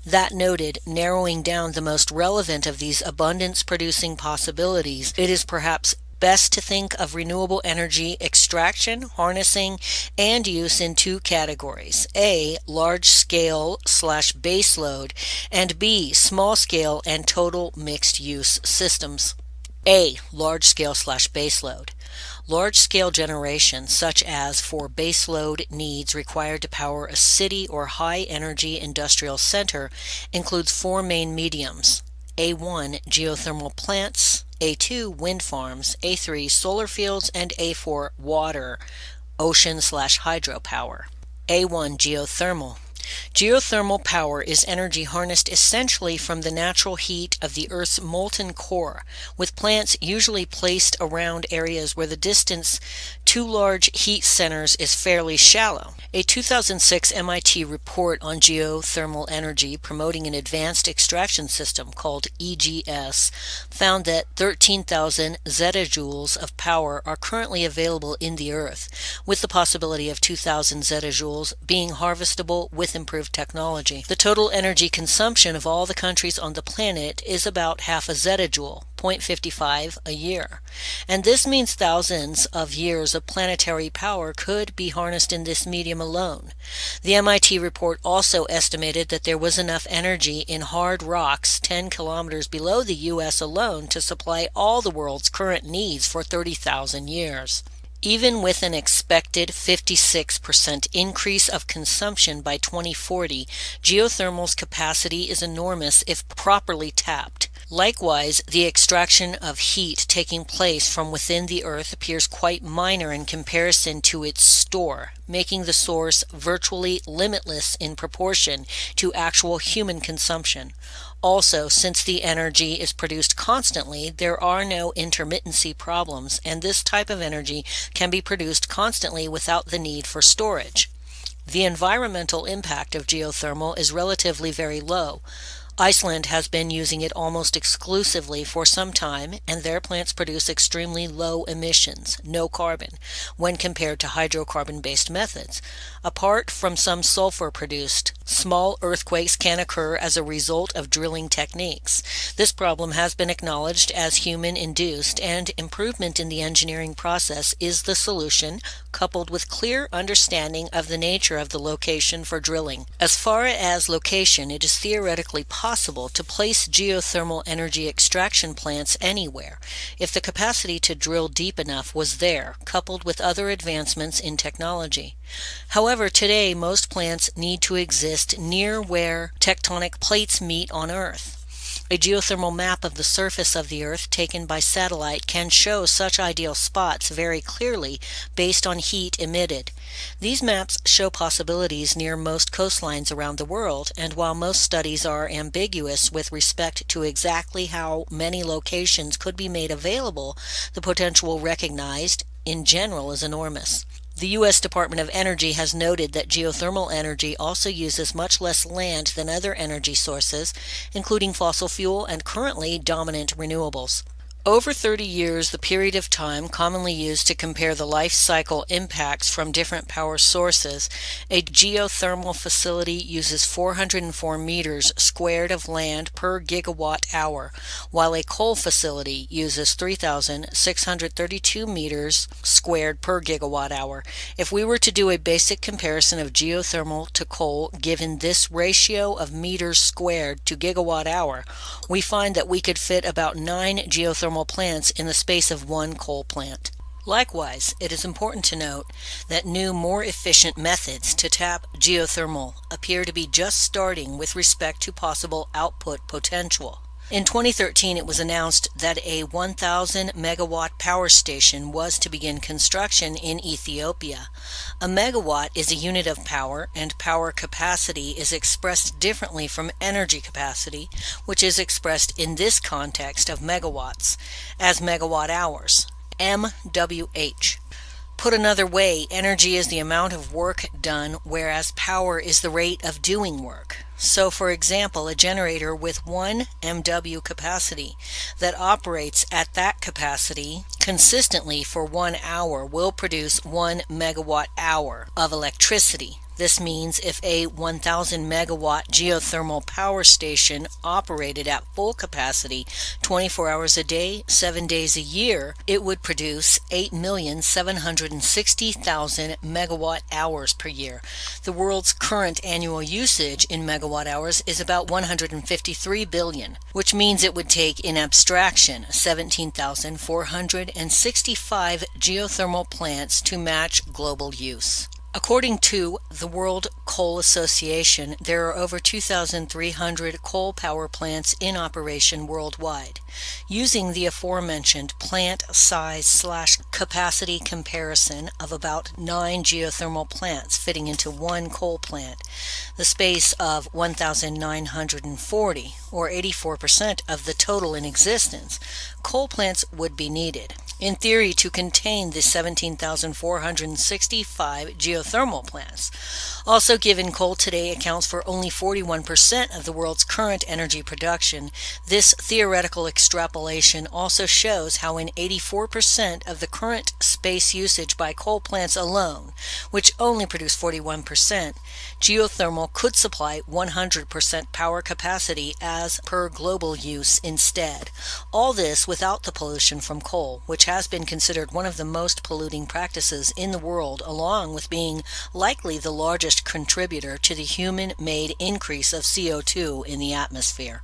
That noted, narrowing down the most relevant of these abundance-producing possibilities, it is perhaps best to think of renewable energy extraction, harnessing, and use in 2 categories. A, large-scale/baseload, and B, small-scale and total mixed-use systems. A, large-scale/baseload. Large-scale generation, such as for baseload needs required to power a city or high-energy industrial center, includes 4 main mediums. A1, geothermal plants, A2, wind farms, A3, solar fields, and A4, water, ocean/hydropower. A1, geothermal. Geothermal power is energy harnessed essentially from the natural heat of the Earth's molten core, with plants usually placed around areas where the distance to large heat centers is fairly shallow. A 2006 MIT report on geothermal energy promoting an advanced extraction system called EGS found that 13,000 zettajoules of power are currently available in the Earth, with the possibility of 2,000 zettajoules being harvestable with improved technology. The total energy consumption of all the countries on the planet is about half a zettajoule, 0.55 a year. And this means thousands of years of planetary power could be harnessed in this medium alone. The MIT report also estimated that there was enough energy in hard rocks 10 kilometers below the U.S. alone to supply all the world's current needs for 30,000 years. Even with an expected 56% increase of consumption by 2040, geothermal's capacity is enormous if properly tapped. Likewise, the extraction of heat taking place from within the Earth appears quite minor in comparison to its store, making the source virtually limitless in proportion to actual human consumption. Also, since the energy is produced constantly, there are no intermittency problems, and this type of energy can be produced constantly without the need for storage. The environmental impact of geothermal is relatively very low. Iceland has been using it almost exclusively for some time, and their plants produce extremely low emissions, no carbon, when compared to hydrocarbon-based methods. Apart from some sulfur produced, small earthquakes can occur as a result of drilling techniques. This problem has been acknowledged as human-induced, and improvement in the engineering process is the solution, coupled with clear understanding of the nature of the location for drilling. As far as location, it is theoretically possible to place geothermal energy extraction plants anywhere, if the capacity to drill deep enough was there, coupled with other advancements in technology. However, today most plants need to exist near where tectonic plates meet on Earth. A geothermal map of the surface of the Earth taken by satellite can show such ideal spots very clearly based on heat emitted. These maps show possibilities near most coastlines around the world, and while most studies are ambiguous with respect to exactly how many locations could be made available, the potential recognized in general is enormous. The U.S. Department of Energy has noted that geothermal energy also uses much less land than other energy sources, including fossil fuel and currently dominant renewables. Over 30 years, the period of time commonly used to compare the life cycle impacts from different power sources, a geothermal facility uses 404 meters squared of land per gigawatt hour, while a coal facility uses 3,632 meters squared per gigawatt hour. If we were to do a basic comparison of geothermal to coal given this ratio of meters squared to gigawatt hour, we find that we could fit about 9 geothermal plants in the space of one coal plant. Likewise, it is important to note that new, more efficient methods to tap geothermal appear to be just starting with respect to possible output potential. In 2013, it was announced that a 1,000 megawatt power station was to begin construction in Ethiopia. A megawatt is a unit of power, and power capacity is expressed differently from energy capacity, which is expressed in this context of megawatts as megawatt hours, MWH. Put another way, energy is the amount of work done, whereas power is the rate of doing work. So, for example, a generator with 1 MW capacity that operates at that capacity consistently for 1 hour will produce 1 megawatt hour of electricity. This means if a 1,000 megawatt geothermal power station operated at full capacity 24 hours a day, 7 days a year, it would produce 8,760,000 megawatt hours per year. The world's current annual usage in megawatt hours is about 153 billion, which means it would take, in abstraction, 17,465 geothermal plants to match global use. According to the World Coal Association, there are over 2,300 coal power plants in operation worldwide. Using the aforementioned plant size/capacity comparison of about 9 geothermal plants fitting into one coal plant, the space of 1,940, or 84% of the total in existence, coal plants would be needed, in theory, to contain the 17,465 geothermal plants. Also, given coal today accounts for only 41% of the world's current energy production, this theoretical extrapolation also shows how in 84% of the current space usage by coal plants alone, which only produce 41%, geothermal could supply 100% power capacity as per global use instead. All this without the pollution from coal, which has been considered one of the most polluting practices in the world, along with being likely the largest contributor to the human-made increase of CO2 in the atmosphere.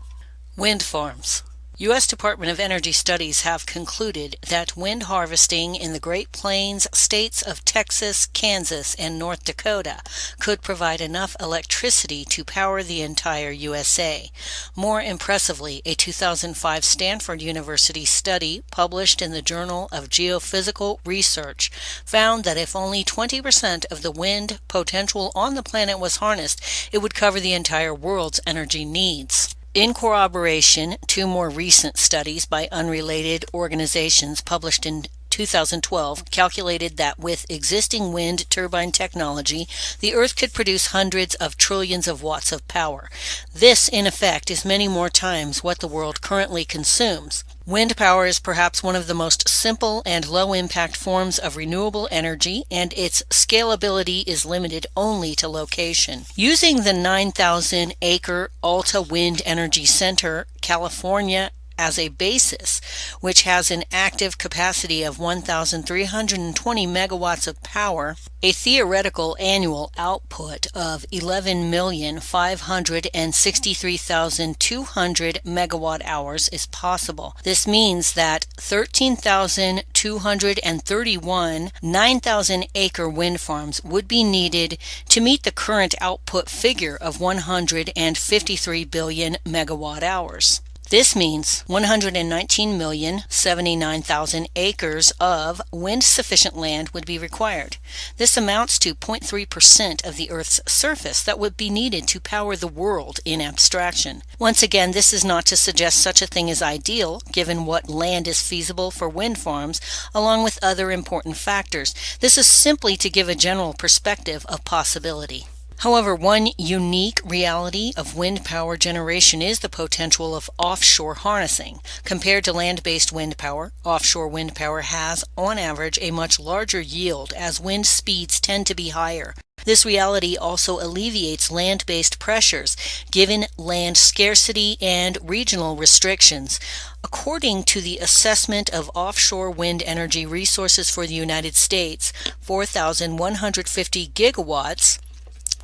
Wind farms. U.S. Department of Energy studies have concluded that wind harvesting in the Great Plains states of Texas, Kansas, and North Dakota could provide enough electricity to power the entire USA. More impressively, a 2005 Stanford University study published in the Journal of Geophysical Research found that if only 20% of the wind potential on the planet was harnessed, it would cover the entire world's energy needs. In corroboration, two more recent studies by unrelated organizations published in 2012 calculated that with existing wind turbine technology, the Earth could produce hundreds of trillions of watts of power. This, in effect, is many more times what the world currently consumes. Wind power is perhaps one of the most simple and low-impact forms of renewable energy, and its scalability is limited only to location. Using the 9,000-acre Alta Wind Energy Center, California, as a basis, which has an active capacity of 1,320 megawatts of power, a theoretical annual output of 11,563,200 megawatt hours is possible. This means that 13,231 9,000-acre wind farms would be needed to meet the current output figure of 153 billion megawatt hours. This means 119,079,000 acres of wind-sufficient land would be required. This amounts to 0.3% of the Earth's surface that would be needed to power the world in abstraction. Once again, this is not to suggest such a thing is ideal, given what land is feasible for wind farms, along with other important factors. This is simply to give a general perspective of possibility. However, one unique reality of wind power generation is the potential of offshore harnessing. Compared to land-based wind power, offshore wind power has, on average, a much larger yield as wind speeds tend to be higher. This reality also alleviates land-based pressures, given land scarcity and regional restrictions. According to the Assessment of Offshore Wind Energy Resources for the United States, 4,150 gigawatts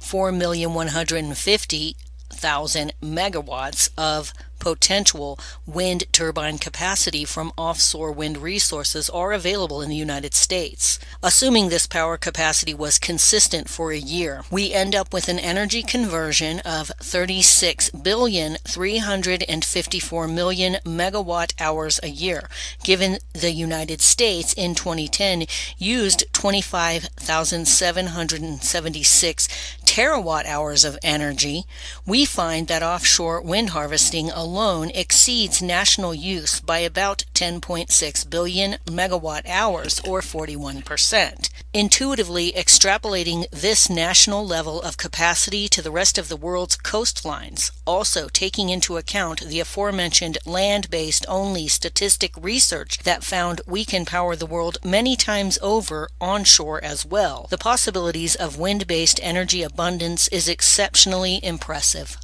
4,150,000 megawatts of potential wind turbine capacity from offshore wind resources are available in the United States. Assuming this power capacity was consistent for a year, we end up with an energy conversion of 36,354,000,000 megawatt hours a year. Given the United States in 2010 used 25,776 terawatt hours of energy, we find that offshore wind harvesting alone exceeds national use by about 10.6 billion megawatt hours, or 41%. Intuitively extrapolating this national level of capacity to the rest of the world's coastlines, also taking into account the aforementioned land-based only statistic research that found we can power the world many times over onshore as well, the possibilities of wind-based energy abundance is exceptionally impressive.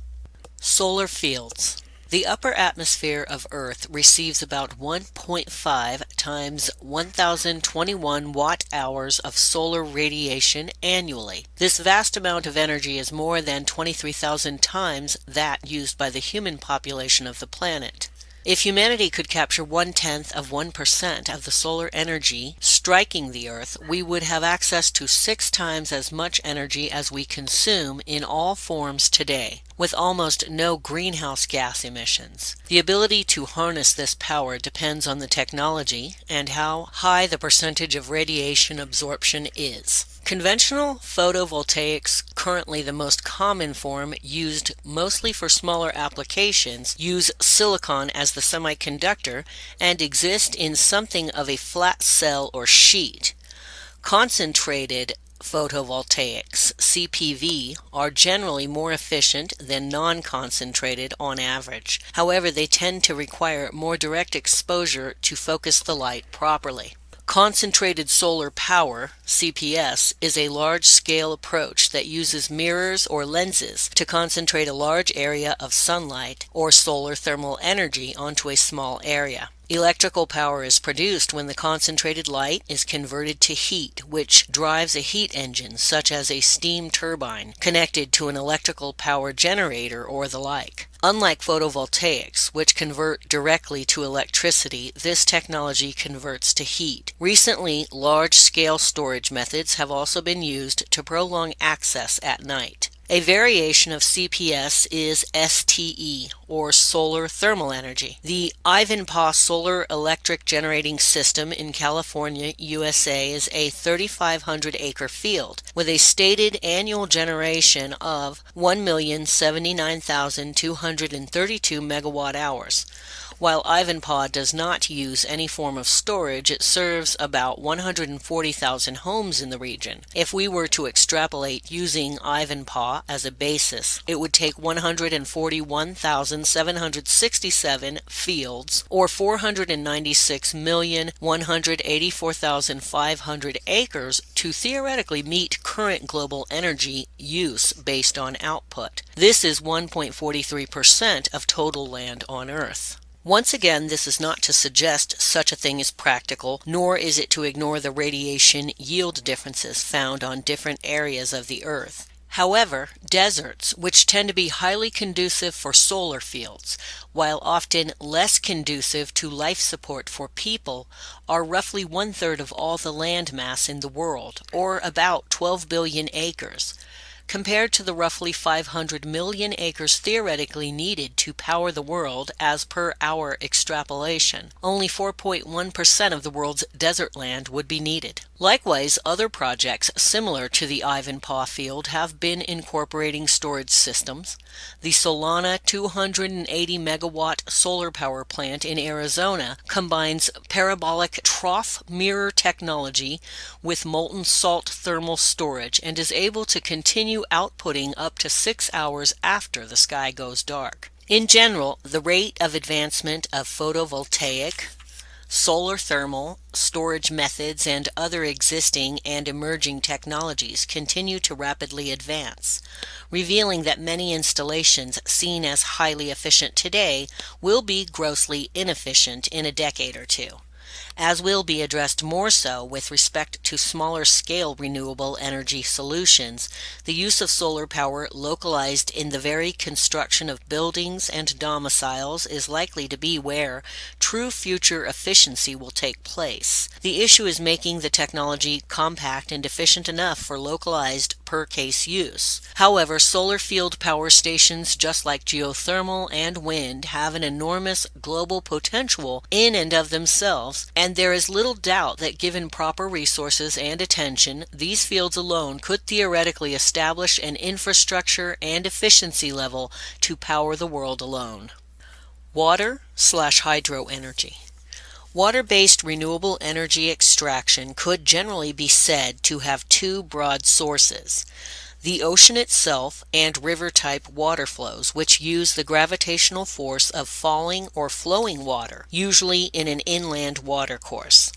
Solar fields. The upper atmosphere of Earth receives about 1.5 times 1021 watt-hours of solar radiation annually. This vast amount of energy is more than 23,000 times that used by the human population of the planet. If humanity could capture 1/10 of the solar energy striking the Earth, we would have access to 6 times as much energy as we consume in all forms today, with almost no greenhouse gas emissions. The ability to harness this power depends on the technology and how high the percentage of radiation absorption is. Conventional photovoltaics, currently the most common form used mostly for smaller applications, use silicon as the semiconductor and exist in something of a flat cell or sheet. Concentrated photovoltaics, CPV, are generally more efficient than non-concentrated on average. However, they tend to require more direct exposure to focus the light properly. Concentrated solar power, CPS, is a large-scale approach that uses mirrors or lenses to concentrate a large area of sunlight or solar thermal energy onto a small area. Electrical power is produced when the concentrated light is converted to heat, which drives a heat engine, such as a steam turbine, connected to an electrical power generator or the like. Unlike photovoltaics, which convert directly to electricity, this technology converts to heat. Recently, large-scale storage methods have also been used to prolong access at night. A variation of CPS is STE, or solar thermal energy. The Ivanpah Solar Electric Generating System in California, USA is a 3,500-acre field with a stated annual generation of 1,079,232 megawatt hours. While Ivanpah does not use any form of storage, it serves about 140,000 homes in the region. If we were to extrapolate using Ivanpah as a basis, it would take 141,767 fields, or 496,184,500 acres, to theoretically meet current global energy use based on output. This is 1.43% of total land on Earth. Once again, this is not to suggest such a thing is practical, nor is it to ignore the radiation yield differences found on different areas of the Earth. However, deserts, which tend to be highly conducive for solar fields, while often less conducive to life support for people, are roughly 1/3 of all the land mass in the world, or about 12 billion acres. Compared to the roughly 500 million acres theoretically needed to power the world as per our extrapolation, only 4.1% of the world's desert land would be needed. Likewise, other projects similar to the Ivanpah field have been incorporating storage systems. The Solana 280 megawatt solar power plant in Arizona combines parabolic trough mirror technology with molten salt thermal storage and is able to continue outputting up to 6 hours after the sky goes dark. In general, the rate of advancement of photovoltaic, solar thermal, storage methods, and other existing and emerging technologies continue to rapidly advance, revealing that many installations seen as highly efficient today will be grossly inefficient in a decade or two, as will be addressed more so with respect to smaller scale renewable energy solutions. The use of solar power localized in the very construction of buildings and domiciles is likely to be where true future efficiency will take place. The issue is making the technology compact and efficient enough for localized per-case use. However, solar field power stations, just like geothermal and wind, have an enormous global potential in and of themselves, and there is little doubt that given proper resources and attention, these fields alone could theoretically establish an infrastructure and efficiency level to power the world alone. Water/hydro energy. Water-based renewable energy extraction could generally be said to have two broad sources: the ocean itself and river-type water flows, which use the gravitational force of falling or flowing water, usually in an inland watercourse.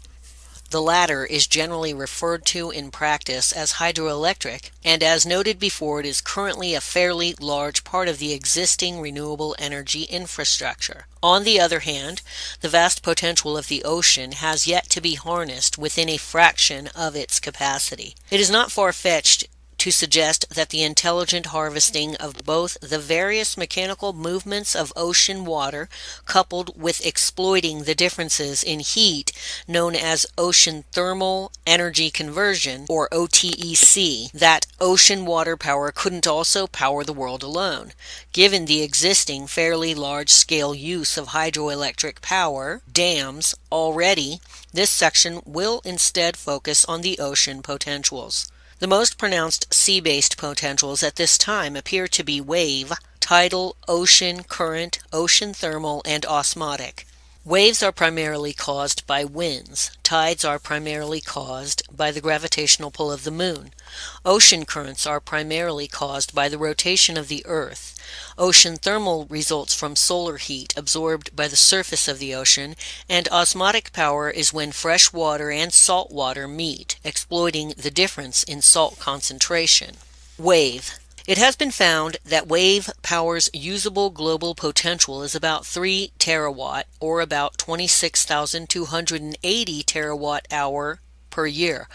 The latter is generally referred to in practice as hydroelectric, and as noted before, it is currently a fairly large part of the existing renewable energy infrastructure. On the other hand, the vast potential of the ocean has yet to be harnessed within a fraction of its capacity. It is not far-fetched to suggest that the intelligent harvesting of both the various mechanical movements of ocean water, coupled with exploiting the differences in heat known as ocean thermal energy conversion, or OTEC, that ocean water power couldn't also power the world alone. Given the existing fairly large-scale use of hydroelectric power, dams, already, this section will instead focus on the ocean potentials. The most pronounced sea-based potentials at this time appear to be wave, tidal, ocean current, ocean thermal, and osmotic. Waves are primarily caused by winds. Tides are primarily caused by the gravitational pull of the moon. Ocean currents are primarily caused by the rotation of the Earth. Ocean thermal results from solar heat absorbed by the surface of the ocean, and osmotic power is when fresh water and salt water meet, exploiting the difference in salt concentration. Wave. It has been found that wave power's usable global potential is about 3 terawatt, or about 26,280 terawatt hour per year,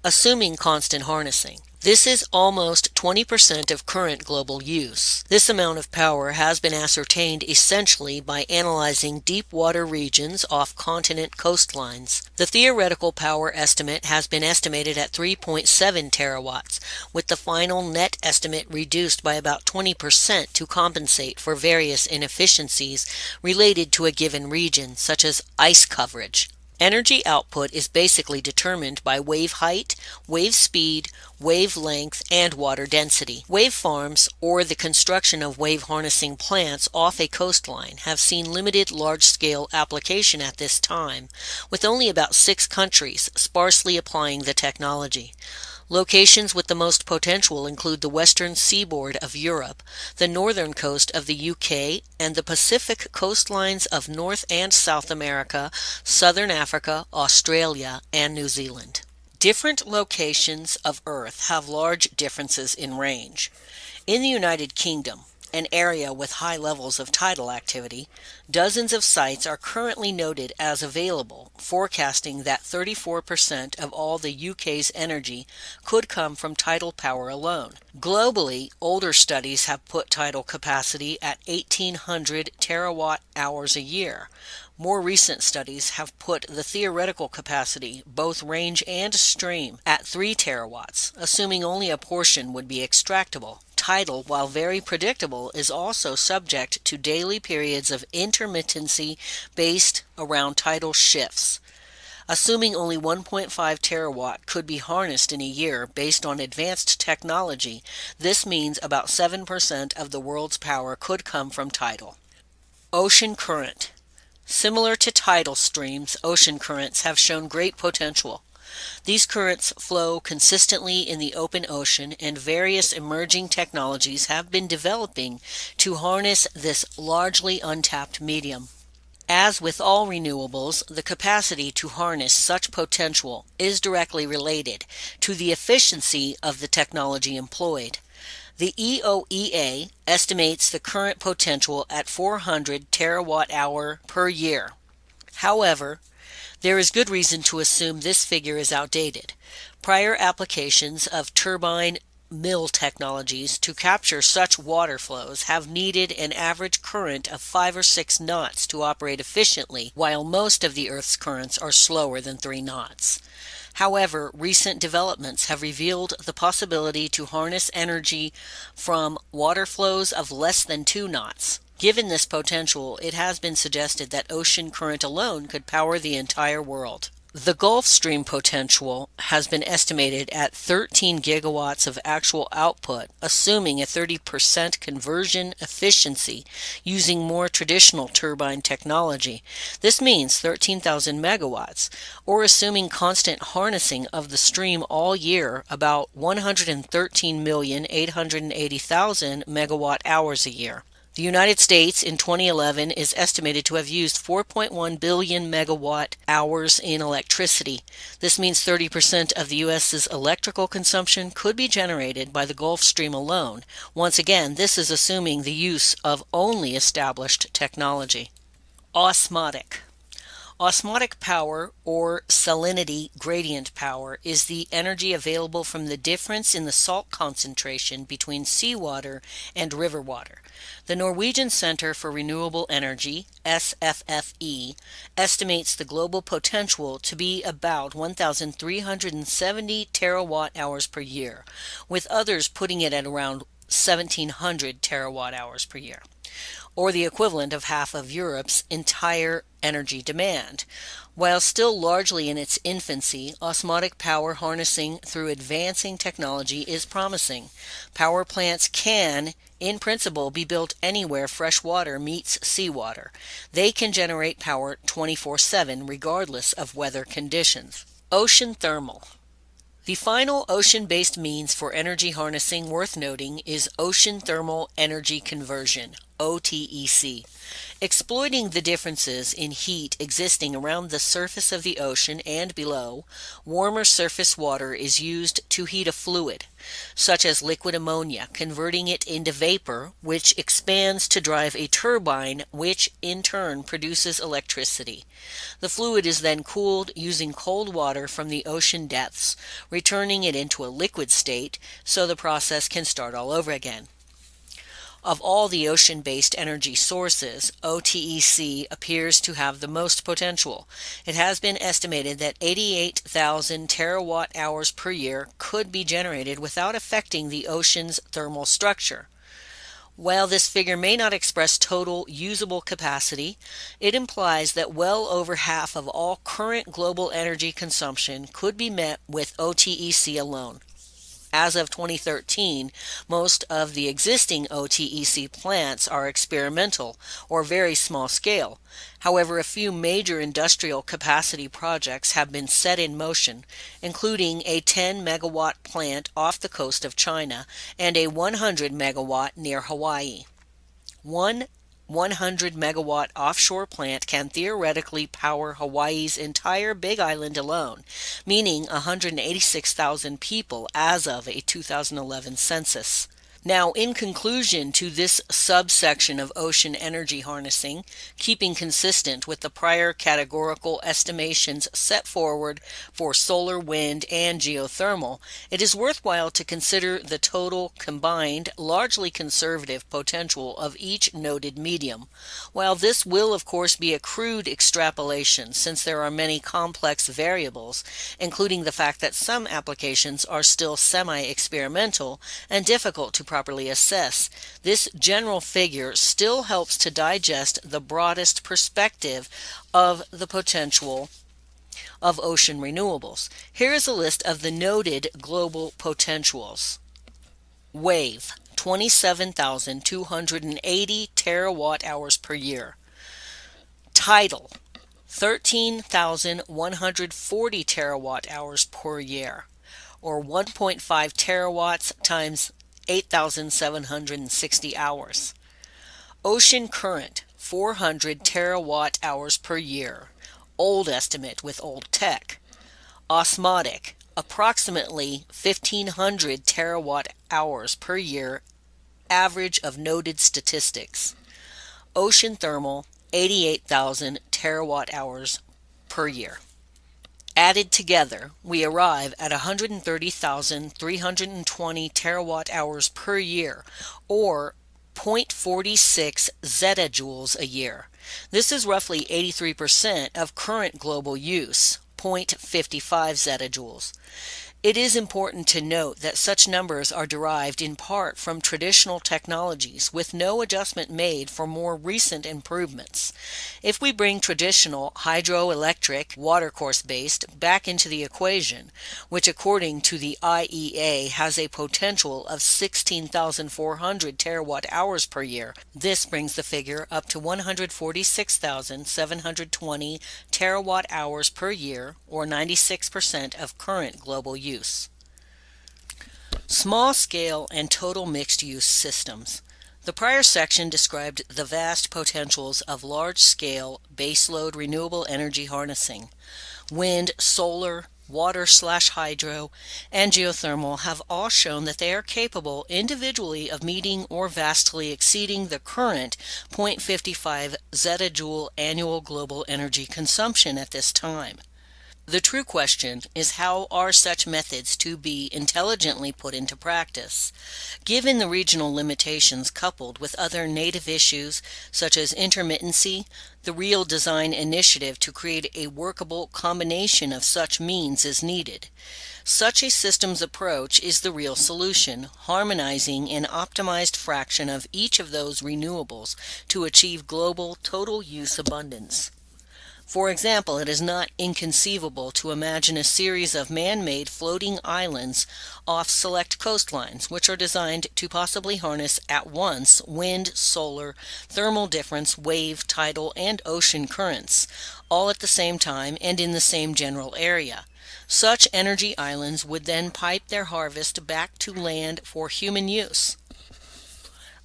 assuming constant harnessing. This is almost 20% of current global use. This amount of power has been ascertained essentially by analyzing deep water regions off continent coastlines. The theoretical power estimate has been estimated at 3.7 terawatts, with the final net estimate reduced by about 20% to compensate for various inefficiencies related to a given region, such as ice coverage. Energy output is basically determined by wave height, wave speed, wavelength, and water density. Wave farms, or the construction of wave harnessing plants off a coastline, have seen limited large-scale application at this time, with only about 6 countries sparsely applying the technology. Locations with the most potential include the western seaboard of Europe, the northern coast of the UK, and the Pacific coastlines of North and South America, Southern Africa, Australia, and New Zealand. Different locations of Earth have large differences in range. In the United Kingdom, an area with high levels of tidal activity, dozens of sites are currently noted as available, forecasting that 34% of all the UK's energy could come from tidal power alone. Globally, older studies have put tidal capacity at 1,800 terawatt hours a year. More recent studies have put the theoretical capacity, both range and stream, at 3 terawatts, assuming only a portion would be extractable. Tidal, while very predictable, is also subject to daily periods of intermittency based around tidal shifts. Assuming only 1.5 terawatt could be harnessed in a year based on advanced technology, this means about 7% of the world's power could come from tidal. Ocean current. Similar to tidal streams, ocean currents have shown great potential. These currents flow consistently in the open ocean, and various emerging technologies have been developing to harness this largely untapped medium. As with all renewables, the capacity to harness such potential is directly related to the efficiency of the technology employed. The EOEA estimates the current potential at 400 terawatt hour per year. However, there is good reason to assume this figure is outdated. Prior applications of turbine mill technologies to capture such water flows have needed an average current of 5 or 6 knots to operate efficiently, while most of the Earth's currents are slower than 3 knots. However, recent developments have revealed the possibility to harness energy from water flows of less than 2 knots. Given this potential, it has been suggested that ocean current alone could power the entire world. The Gulf Stream potential has been estimated at 13 gigawatts of actual output, assuming a 30% conversion efficiency using more traditional turbine technology. This means 13,000 megawatts, or assuming constant harnessing of the stream all year, about 113,880,000 megawatt hours a year. The United States in 2011 is estimated to have used 4.1 billion megawatt hours in electricity. This means 30% of the U.S.'s electrical consumption could be generated by the Gulf Stream alone. Once again, this is assuming the use of only established technology. Osmotic. Osmotic power, or salinity gradient power, is the energy available from the difference in the salt concentration between seawater and river water. The Norwegian Center for Renewable Energy, SFFE, estimates the global potential to be about 1,370 terawatt hours per year, with others putting it at around 1,700 terawatt hours per year, or the equivalent of half of Europe's entire energy demand. While still largely in its infancy, osmotic power harnessing through advancing technology is promising. Power plants can, in principle, be built anywhere fresh water meets seawater. They can generate power 24/7 regardless of weather conditions. Ocean thermal. The final ocean-based means for energy harnessing worth noting is ocean thermal energy conversion, OTEC. Exploiting the differences in heat existing around the surface of the ocean and below, warmer surface water is used to heat a fluid, such as liquid ammonia, converting it into vapor, which expands to drive a turbine, which in turn produces electricity. The fluid is then cooled using cold water from the ocean depths, returning it into a liquid state so the process can start all over again. Of all the ocean-based energy sources, OTEC appears to have the most potential. It has been estimated that 88,000 terawatt hours per year could be generated without affecting the ocean's thermal structure. While this figure may not express total usable capacity, it implies that well over half of all current global energy consumption could be met with OTEC alone. As of 2013, most of the existing OTEC plants are experimental or very small scale. However, a few major industrial capacity projects have been set in motion, including a 10 megawatt plant off the coast of China and a 100 megawatt near Hawaii. One 100 megawatt offshore plant can theoretically power Hawaii's entire Big Island alone, meaning 186,000 people as of a 2011 census. Now, in conclusion to this subsection of ocean energy harnessing, keeping consistent with the prior categorical estimations set forward for solar, wind, and geothermal, it is worthwhile to consider the total combined, largely conservative potential of each noted medium. While this will, of course, be a crude extrapolation, since there are many complex variables, including the fact that some applications are still semi-experimental and difficult to properly assess, this general figure still helps to digest the broadest perspective of the potential of ocean renewables. Here is a list of the noted global potentials. Wave, 27,280 terawatt hours per year. Tidal, 13,140 terawatt hours per year, or 1.5 terawatts times 8,760 hours. Ocean current, 400 terawatt hours per year, old estimate with old tech. Osmotic, approximately 1,500 terawatt hours per year, average of noted statistics. Ocean thermal, 88,000 terawatt hours per year. Added together, we arrive at 130,320 terawatt hours per year, or 0.46 zettajoules a year. This is roughly 83% of current global use, 0.55 zettajoules. It is important to note that such numbers are derived in part from traditional technologies with no adjustment made for more recent improvements. If we bring traditional hydroelectric, watercourse-based, back into the equation, which according to the IEA has a potential of 16,400 terawatt hours per year, this brings the figure up to 146,720 terawatt hours per year, or 96% of current global use. Small-scale and total mixed-use systems. The prior section described the vast potentials of large-scale baseload renewable energy harnessing. Wind, solar, water/hydro, and geothermal have all shown that they are capable individually of meeting or vastly exceeding the current 0.55 zettajoule annual global energy consumption at this time. The true question is, how are such methods to be intelligently put into practice? Given the regional limitations coupled with other native issues such as intermittency, the real design initiative to create a workable combination of such means is needed. Such a systems approach is the real solution, harmonizing an optimized fraction of each of those renewables to achieve global total use abundance. For example, it is not inconceivable to imagine a series of man-made floating islands off select coastlines, which are designed to possibly harness at once wind, solar, thermal difference, wave, tidal, and ocean currents, all at the same time and in the same general area. Such energy islands would then pipe their harvest back to land for human use.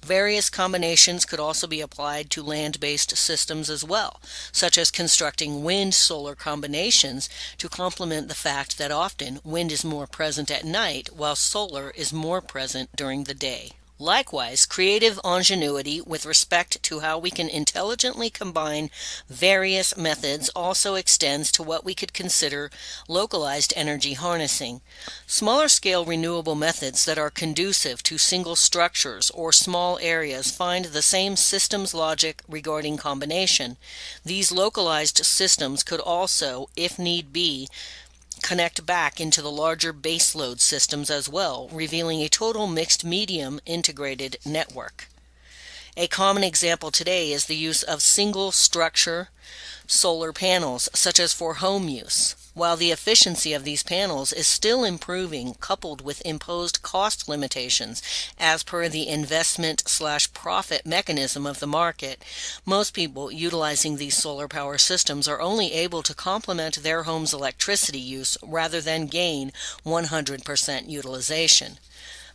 Various combinations could also be applied to land-based systems as well, such as constructing wind-solar combinations to complement the fact that often wind is more present at night while solar is more present during the day. Likewise, creative ingenuity with respect to how we can intelligently combine various methods also extends to what we could consider localized energy harnessing. Smaller scale renewable methods that are conducive to single structures or small areas find the same systems logic regarding combination. These localized systems could also, if need be, connect back into the larger baseload systems as well, revealing a total mixed medium integrated network. A common example today is the use of single structure solar panels, such as for home use. While the efficiency of these panels is still improving, coupled with imposed cost limitations as per the investment/profit mechanism of the market, most people utilizing these solar power systems are only able to complement their home's electricity use rather than gain 100% utilization.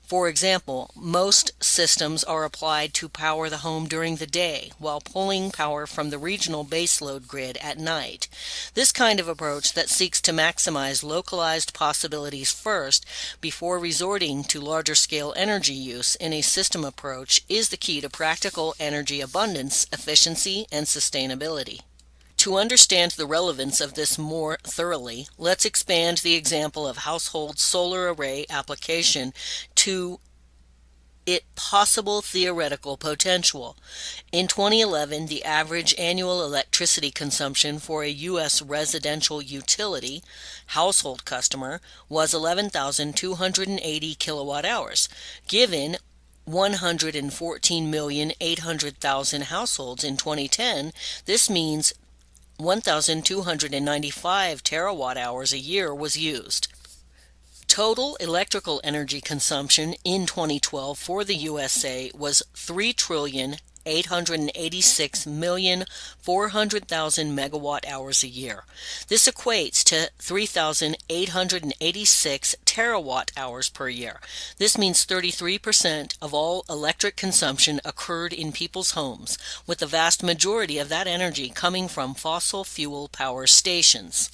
For example, most systems are applied to power the home during the day while pulling power from the regional baseload grid at night. This kind of approach that seeks to maximize localized possibilities first before resorting to larger scale energy use in a system approach is the key to practical energy abundance, efficiency, and sustainability. To understand the relevance of this more thoroughly, let's expand the example of household solar array application to its possible theoretical potential. In 2011, the average annual electricity consumption for a U.S. residential utility household customer was 11,280 kilowatt hours. Given 114,800,000 households in 2010, this means 1,295 terawatt hours a year was used. Total electrical energy consumption in 2012 for the USA was 3,886,400,000 megawatt hours a year. This equates to 3,886 terawatt hours per year. This means 33% of all electric consumption occurred in people's homes, with the vast majority of that energy coming from fossil fuel power stations.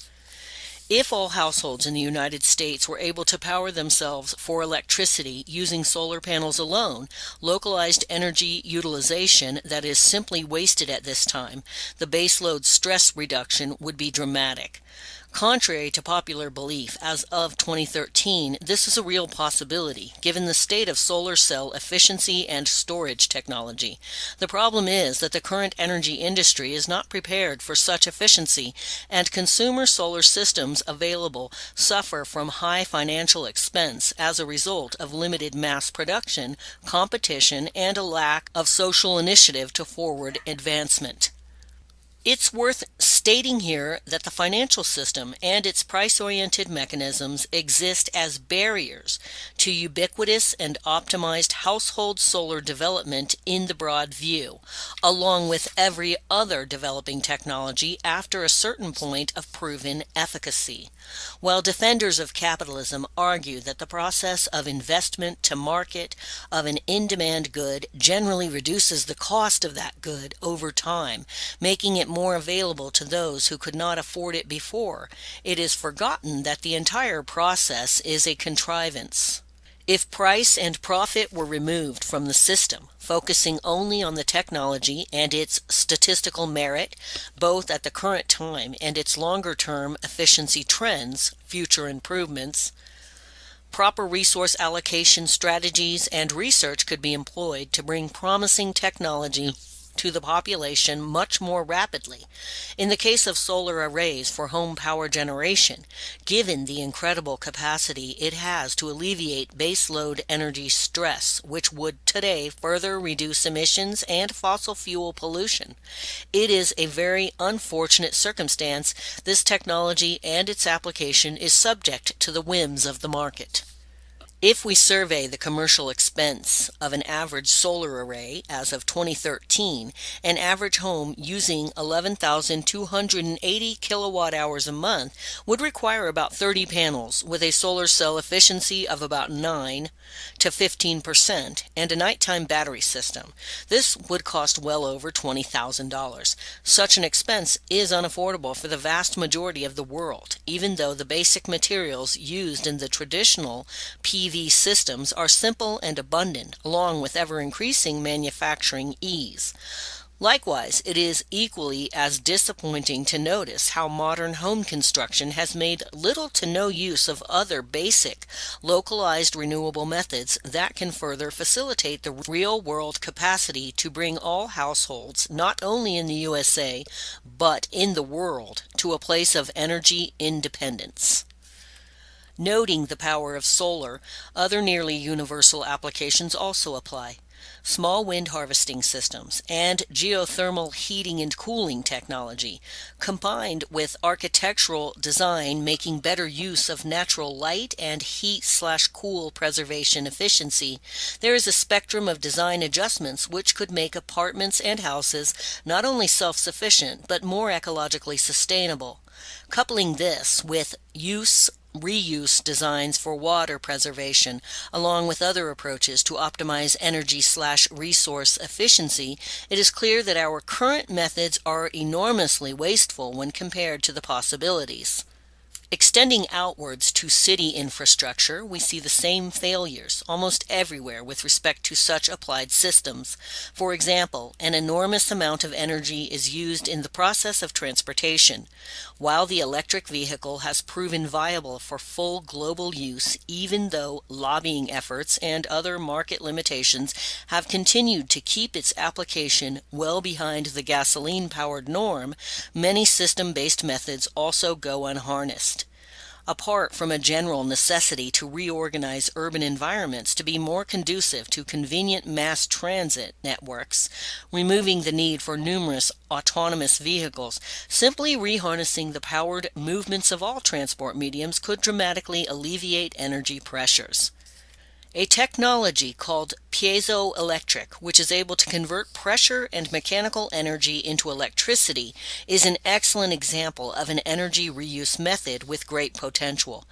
If all households in the United States were able to power themselves for electricity using solar panels alone, localized energy utilization that is simply wasted at this time, the baseload stress reduction would be dramatic. Contrary to popular belief, as of 2013, this is a real possibility, given the state of solar cell efficiency and storage technology. The problem is that the current energy industry is not prepared for such efficiency, and consumer solar systems available suffer from high financial expense as a result of limited mass production, competition, and a lack of social initiative to forward advancement. It's worth stating here that the financial system and its price-oriented mechanisms exist as barriers to ubiquitous and optimized household solar development in the broad view, along with every other developing technology after a certain point of proven efficacy. While defenders of capitalism argue that the process of investment to market of an in-demand good generally reduces the cost of that good over time, making it more available to those who could not afford it before, it is forgotten that the entire process is a contrivance. If price and profit were removed from the system, focusing only on the technology and its statistical merit, both at the current time and its longer-term efficiency trends, future improvements, proper resource allocation strategies and research could be employed to bring promising technology to the population much more rapidly. In the case of solar arrays for home power generation, given the incredible capacity it has to alleviate baseload energy stress, which would today further reduce emissions and fossil fuel pollution, it is a very unfortunate circumstance this technology and its application is subject to the whims of the market. If we survey the commercial expense of an average solar array as of 2013, an average home using 11,280 kilowatt hours a month would require about 30 panels with a solar cell efficiency of about 9 to 15% and a nighttime battery system. This would cost well over $20,000. Such an expense is unaffordable for the vast majority of the world, even though the basic materials used in the traditional PV systems are simple and abundant, along with ever-increasing manufacturing ease. Likewise, it is equally as disappointing to notice how modern home construction has made little to no use of other basic, localized renewable methods that can further facilitate the real-world capacity to bring all households, not only in the USA, but in the world, to a place of energy independence. Noting the power of solar, other nearly universal applications also apply. Small wind harvesting systems and geothermal heating and cooling technology, combined with architectural design making better use of natural light and heat/cool preservation efficiency, there is a spectrum of design adjustments which could make apartments and houses not only self-sufficient but more ecologically sustainable. Coupling this with reuse designs for water preservation, along with other approaches to optimize energy/resource efficiency, it is clear that our current methods are enormously wasteful when compared to the possibilities. Extending outwards to city infrastructure, we see the same failures almost everywhere with respect to such applied systems. For example, an enormous amount of energy is used in the process of transportation. While the electric vehicle has proven viable for full global use, even though lobbying efforts and other market limitations have continued to keep its application well behind the gasoline-powered norm, many system-based methods also go unharnessed. Apart from a general necessity to reorganize urban environments to be more conducive to convenient mass transit networks, removing the need for numerous autonomous vehicles, simply reharnessing the powered movements of all transport mediums could dramatically alleviate energy pressures. A technology called piezoelectric, which is able to convert pressure and mechanical energy into electricity, is an excellent example of an energy reuse method with great potential.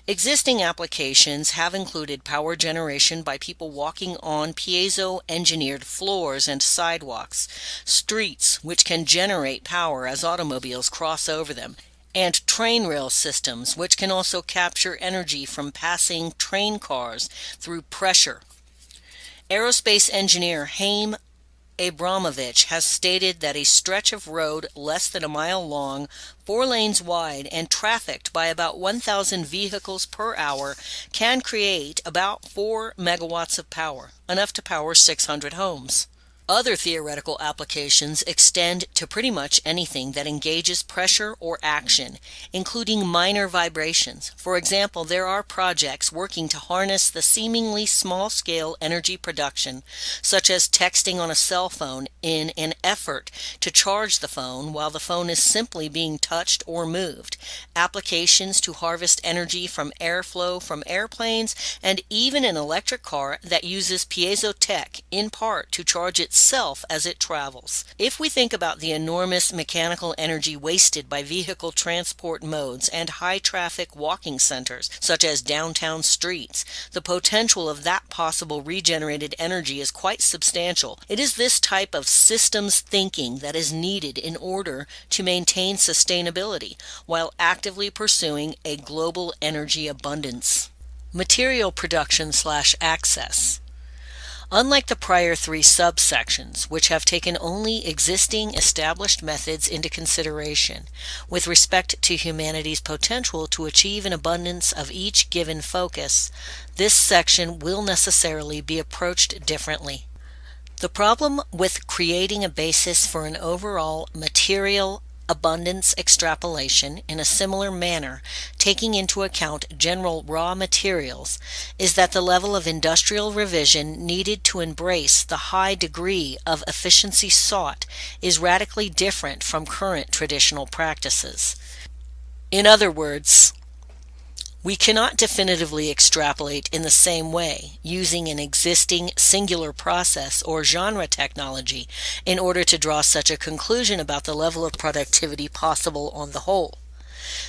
Existing applications have included power generation by people walking on piezo-engineered floors and sidewalks, streets which can generate power as automobiles cross over them, and train rail systems which can also capture energy from passing train cars through pressure. Aerospace engineer Haim Abramovich has stated that a stretch of road less than a mile long, 4 lanes wide, and trafficked by about 1,000 vehicles per hour can create about 4 megawatts of power, enough to power 600 homes. Other theoretical applications extend to pretty much anything that engages pressure or action, including minor vibrations. For example, there are projects working to harness the seemingly small-scale energy production, such as texting on a cell phone in an effort to charge the phone while the phone is simply being touched or moved, applications to harvest energy from airflow from airplanes, and even an electric car that uses piezo tech in part to charge its itself as it travels. If we think about the enormous mechanical energy wasted by vehicle transport modes and high-traffic walking centers, such as downtown streets, the potential of that possible regenerated energy is quite substantial. It is this type of systems thinking that is needed in order to maintain sustainability while actively pursuing a global energy abundance. Material production/access. Unlike the prior three subsections, which have taken only existing established methods into consideration with respect to humanity's potential to achieve an abundance of each given focus, this section will necessarily be approached differently. The problem with creating a basis for an overall material abundance extrapolation in a similar manner, taking into account general raw materials, is that the level of industrial revision needed to embrace the high degree of efficiency sought is radically different from current traditional practices. In other words, we cannot definitively extrapolate in the same way, using an existing singular process or genre technology in order to draw such a conclusion about the level of productivity possible on the whole.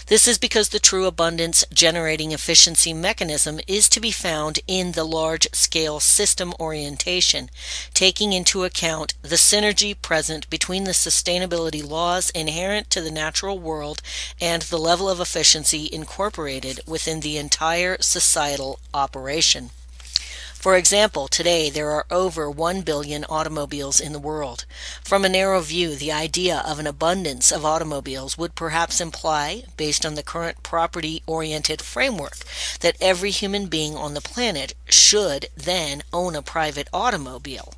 This is because the true abundance generating efficiency mechanism is to be found in the large-scale system orientation, taking into account the synergy present between the sustainability laws inherent to the natural world and the level of efficiency incorporated within the entire societal operation. For example, today there are over 1 billion automobiles in the world. From a narrow view, the idea of an abundance of automobiles would perhaps imply, based on the current property-oriented framework, that every human being on the planet should then own a private automobile.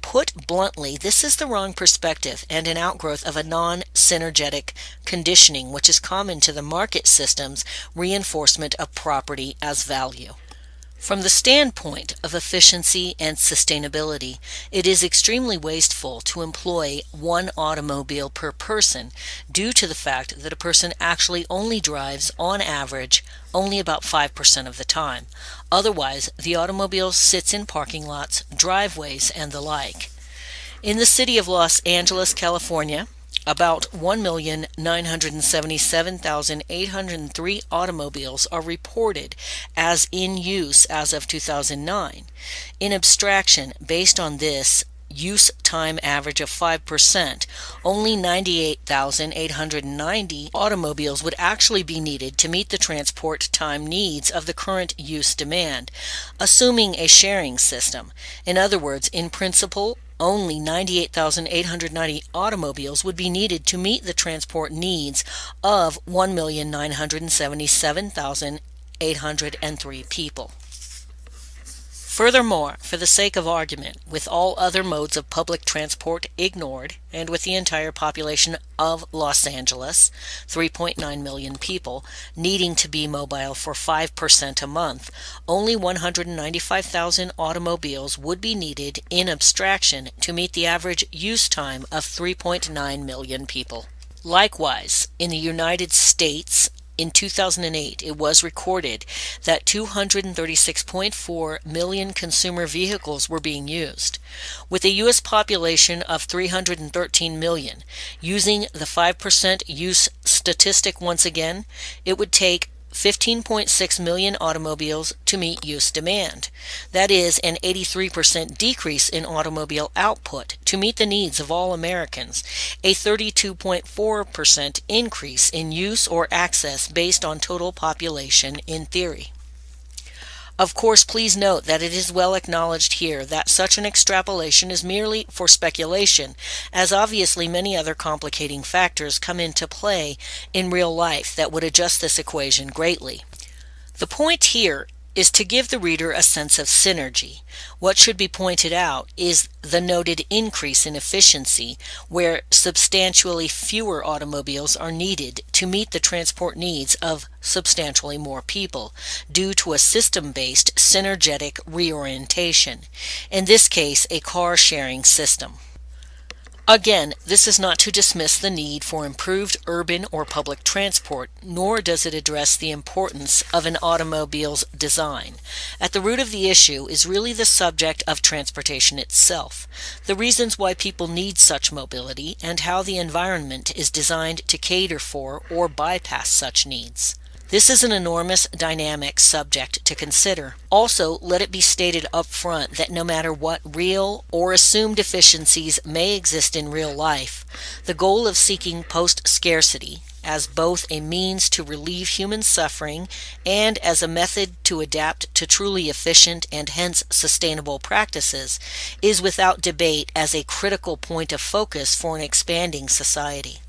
Put bluntly, this is the wrong perspective and an outgrowth of a non-synergetic conditioning which is common to the market system's reinforcement of property as value. From the standpoint of efficiency and sustainability, it is extremely wasteful to employ one automobile per person due to the fact that a person actually only drives, on average, only about 5% of the time. Otherwise, the automobile sits in parking lots, driveways, and the like. In the city of Los Angeles, California, about 1,977,803 automobiles are reported as in use as of 2009. In abstraction, based on this use time average of 5%, only 98,890 automobiles would actually be needed to meet the transport time needs of the current use demand, assuming a sharing system. In other words, in principle, only 98,890 automobiles would be needed to meet the transport needs of 1,977,803 people. Furthermore, for the sake of argument, with all other modes of public transport ignored, and with the entire population of Los Angeles, 3.9 million people, needing to be mobile for 5% a month, only 195,000 automobiles would be needed in abstraction to meet the average use time of 3.9 million people. Likewise, in the United States, in 2008, it was recorded that 236.4 million consumer vehicles were being used. With a U.S. population of 313 million, using the 5% use statistic once again, it would take 15.6 million automobiles to meet use demand. That is an 83% decrease in automobile output to meet the needs of all Americans, a 32.4% increase in use or access based on total population in theory. Of course, please note that it is well acknowledged here that such an extrapolation is merely for speculation, as obviously many other complicating factors come into play in real life that would adjust this equation greatly. The point here is to give the reader a sense of synergy. What should be pointed out is the noted increase in efficiency, where substantially fewer automobiles are needed to meet the transport needs of substantially more people, due to a system-based synergetic reorientation, in this case a car-sharing system. Again, this is not to dismiss the need for improved urban or public transport, nor does it address the importance of an automobile's design. At the root of the issue is really the subject of transportation itself, the reasons why people need such mobility, and how the environment is designed to cater for or bypass such needs. This is an enormous dynamic subject to consider. Also, let it be stated up front that no matter what real or assumed deficiencies may exist in real life, the goal of seeking post-scarcity, as both a means to relieve human suffering and as a method to adapt to truly efficient and hence sustainable practices, is without debate as a critical point of focus for an expanding society.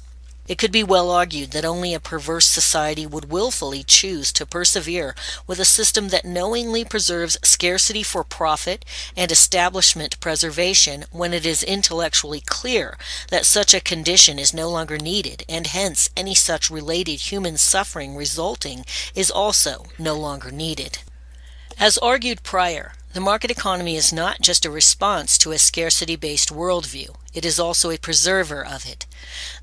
It could be well argued that only a perverse society would willfully choose to persevere with a system that knowingly preserves scarcity for profit and establishment preservation when it is intellectually clear that such a condition is no longer needed, and hence any such related human suffering resulting is also no longer needed. As argued prior, the market economy is not just a response to a scarcity-based worldview, it is also a preserver of it.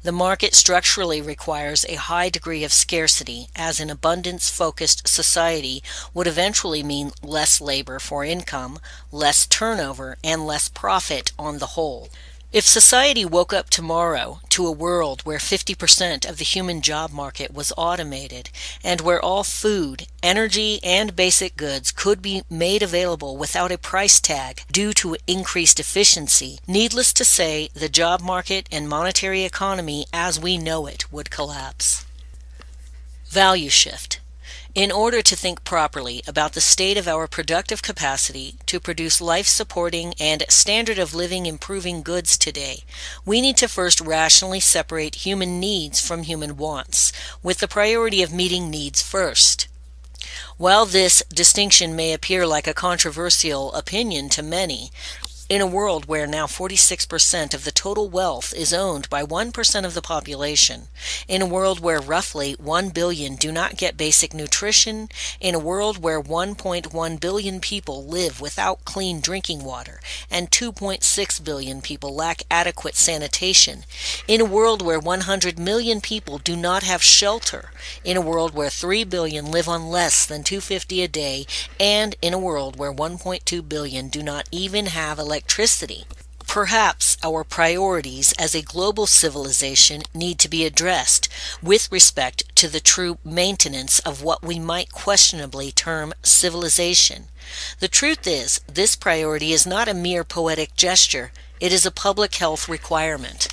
The market structurally requires a high degree of scarcity, as an abundance-focused society would eventually mean less labor for income, less turnover, and less profit on the whole. If society woke up tomorrow to a world where 50% of the human job market was automated, and where all food, energy, and basic goods could be made available without a price tag due to increased efficiency, needless to say, the job market and monetary economy as we know it would collapse. Value shift. In order to think properly about the state of our productive capacity to produce life-supporting and standard of living improving goods today, we need to first rationally separate human needs from human wants, with the priority of meeting needs first. While this distinction may appear like a controversial opinion to many, in a world where now 46% of the total wealth is owned by 1% of the population, in a world where roughly 1 billion do not get basic nutrition, in a world where 1.1 billion people live without clean drinking water, and 2.6 billion people lack adequate sanitation, in a world where 100 million people do not have shelter, in a world where 3 billion live on less than $2.50 a day, and in a world where 1.2 billion do not even have electricity. Perhaps our priorities as a global civilization need to be addressed with respect to the true maintenance of what we might questionably term civilization. The truth is, this priority is not a mere poetic gesture, it is a public health requirement.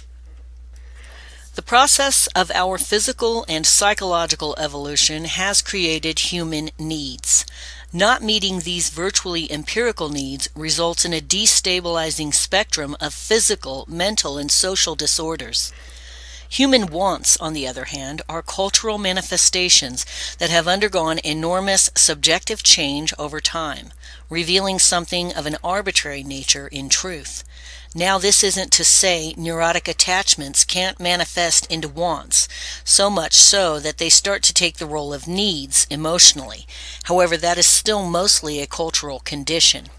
The process of our physical and psychological evolution has created human needs. Not meeting these virtually empirical needs results in a destabilizing spectrum of physical, mental, and social disorders. Human wants, on the other hand, are cultural manifestations that have undergone enormous subjective change over time, revealing something of an arbitrary nature in truth. Now, this isn't to say neurotic attachments can't manifest into wants, so much so that they start to take the role of needs emotionally. However, that is still mostly a cultural condition.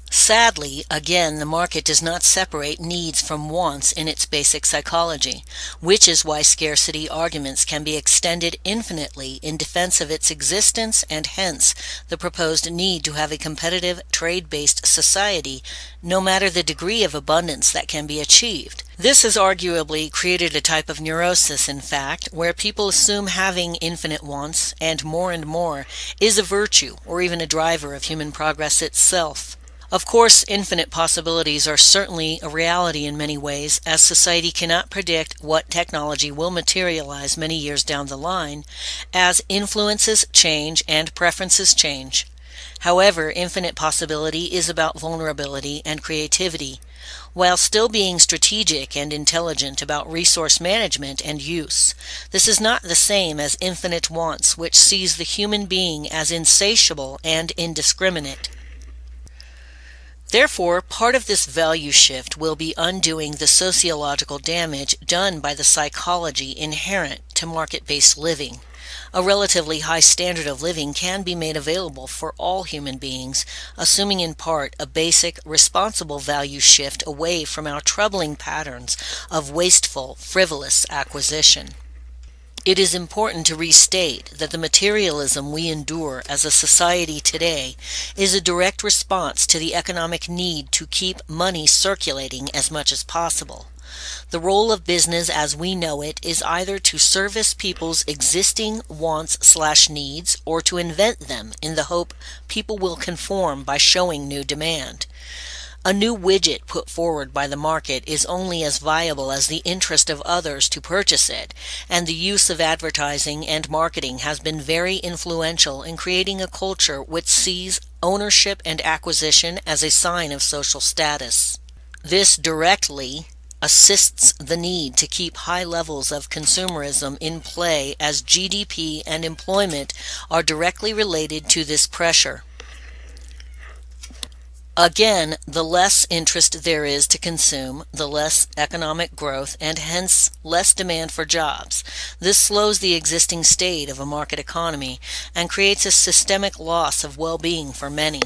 Sadly, again, the market does not separate needs from wants in its basic psychology, which is why scarcity arguments can be extended infinitely in defense of its existence and hence the proposed need to have a competitive trade-based society, no matter the degree of abundance that can be achieved. This has arguably created a type of neurosis, in fact, where people assume having infinite wants and more is a virtue or even a driver of human progress itself. Of course, infinite possibilities are certainly a reality in many ways, as society cannot predict what technology will materialize many years down the line, as influences change and preferences change. However, infinite possibility is about vulnerability and creativity, while still being strategic and intelligent about resource management and use. This is not the same as infinite wants, which sees the human being as insatiable and indiscriminate. Therefore, part of this value shift will be undoing the sociological damage done by the psychology inherent to market-based living. A relatively high standard of living can be made available for all human beings, assuming in part a basic, responsible value shift away from our troubling patterns of wasteful, frivolous acquisition. It is important to restate that the materialism we endure as a society today is a direct response to the economic need to keep money circulating as much as possible. The role of business as we know it is either to service people's existing wants/needs or to invent them in the hope people will conform by showing new demand. A new widget put forward by the market is only as viable as the interest of others to purchase it, and the use of advertising and marketing has been very influential in creating a culture which sees ownership and acquisition as a sign of social status. This directly assists the need to keep high levels of consumerism in play, as GDP and employment are directly related to this pressure. Again, the less interest there is to consume, the less economic growth and hence less demand for jobs. This slows the existing state of a market economy and creates a systemic loss of well-being for many.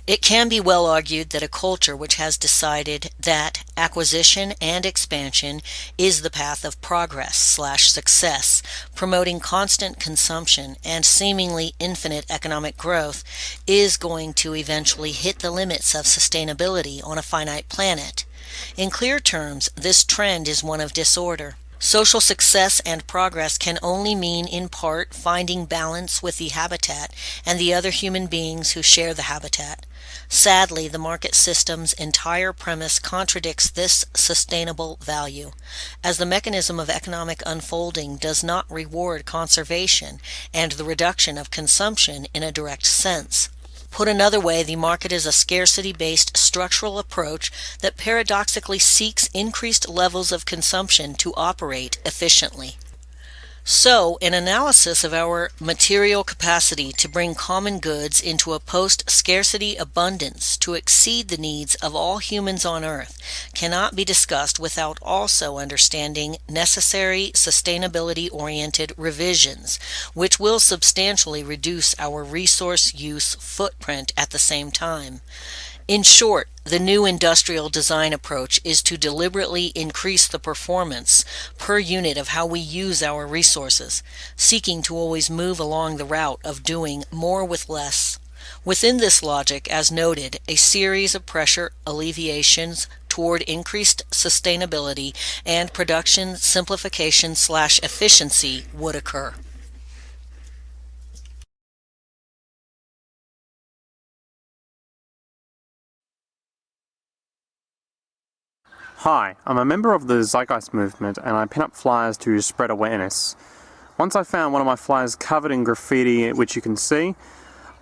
It can be well argued that a culture which has decided that acquisition and expansion is the path of progress/success, promoting constant consumption and seemingly infinite economic growth, is going to eventually hit the limits of sustainability on a finite planet. In clear terms, this trend is one of disorder. Social success and progress can only mean, in part, finding balance with the habitat and the other human beings who share the habitat. Sadly, the market system's entire premise contradicts this sustainable value, as the mechanism of economic unfolding does not reward conservation and the reduction of consumption in a direct sense. Put another way, the market is a scarcity-based structural approach that paradoxically seeks increased levels of consumption to operate efficiently. So, an analysis of our material capacity to bring common goods into a post-scarcity abundance to exceed the needs of all humans on Earth cannot be discussed without also understanding necessary sustainability-oriented revisions, which will substantially reduce our resource use footprint at the same time. In short, the new industrial design approach is to deliberately increase the performance per unit of how we use our resources, seeking to always move along the route of doing more with less. Within this logic, as noted, a series of pressure alleviations toward increased sustainability and production simplification/efficiency would occur. Hi, I'm a member of the Zeitgeist movement and I pin up flyers to spread awareness. Once I found one of my flyers covered in graffiti, which you can see.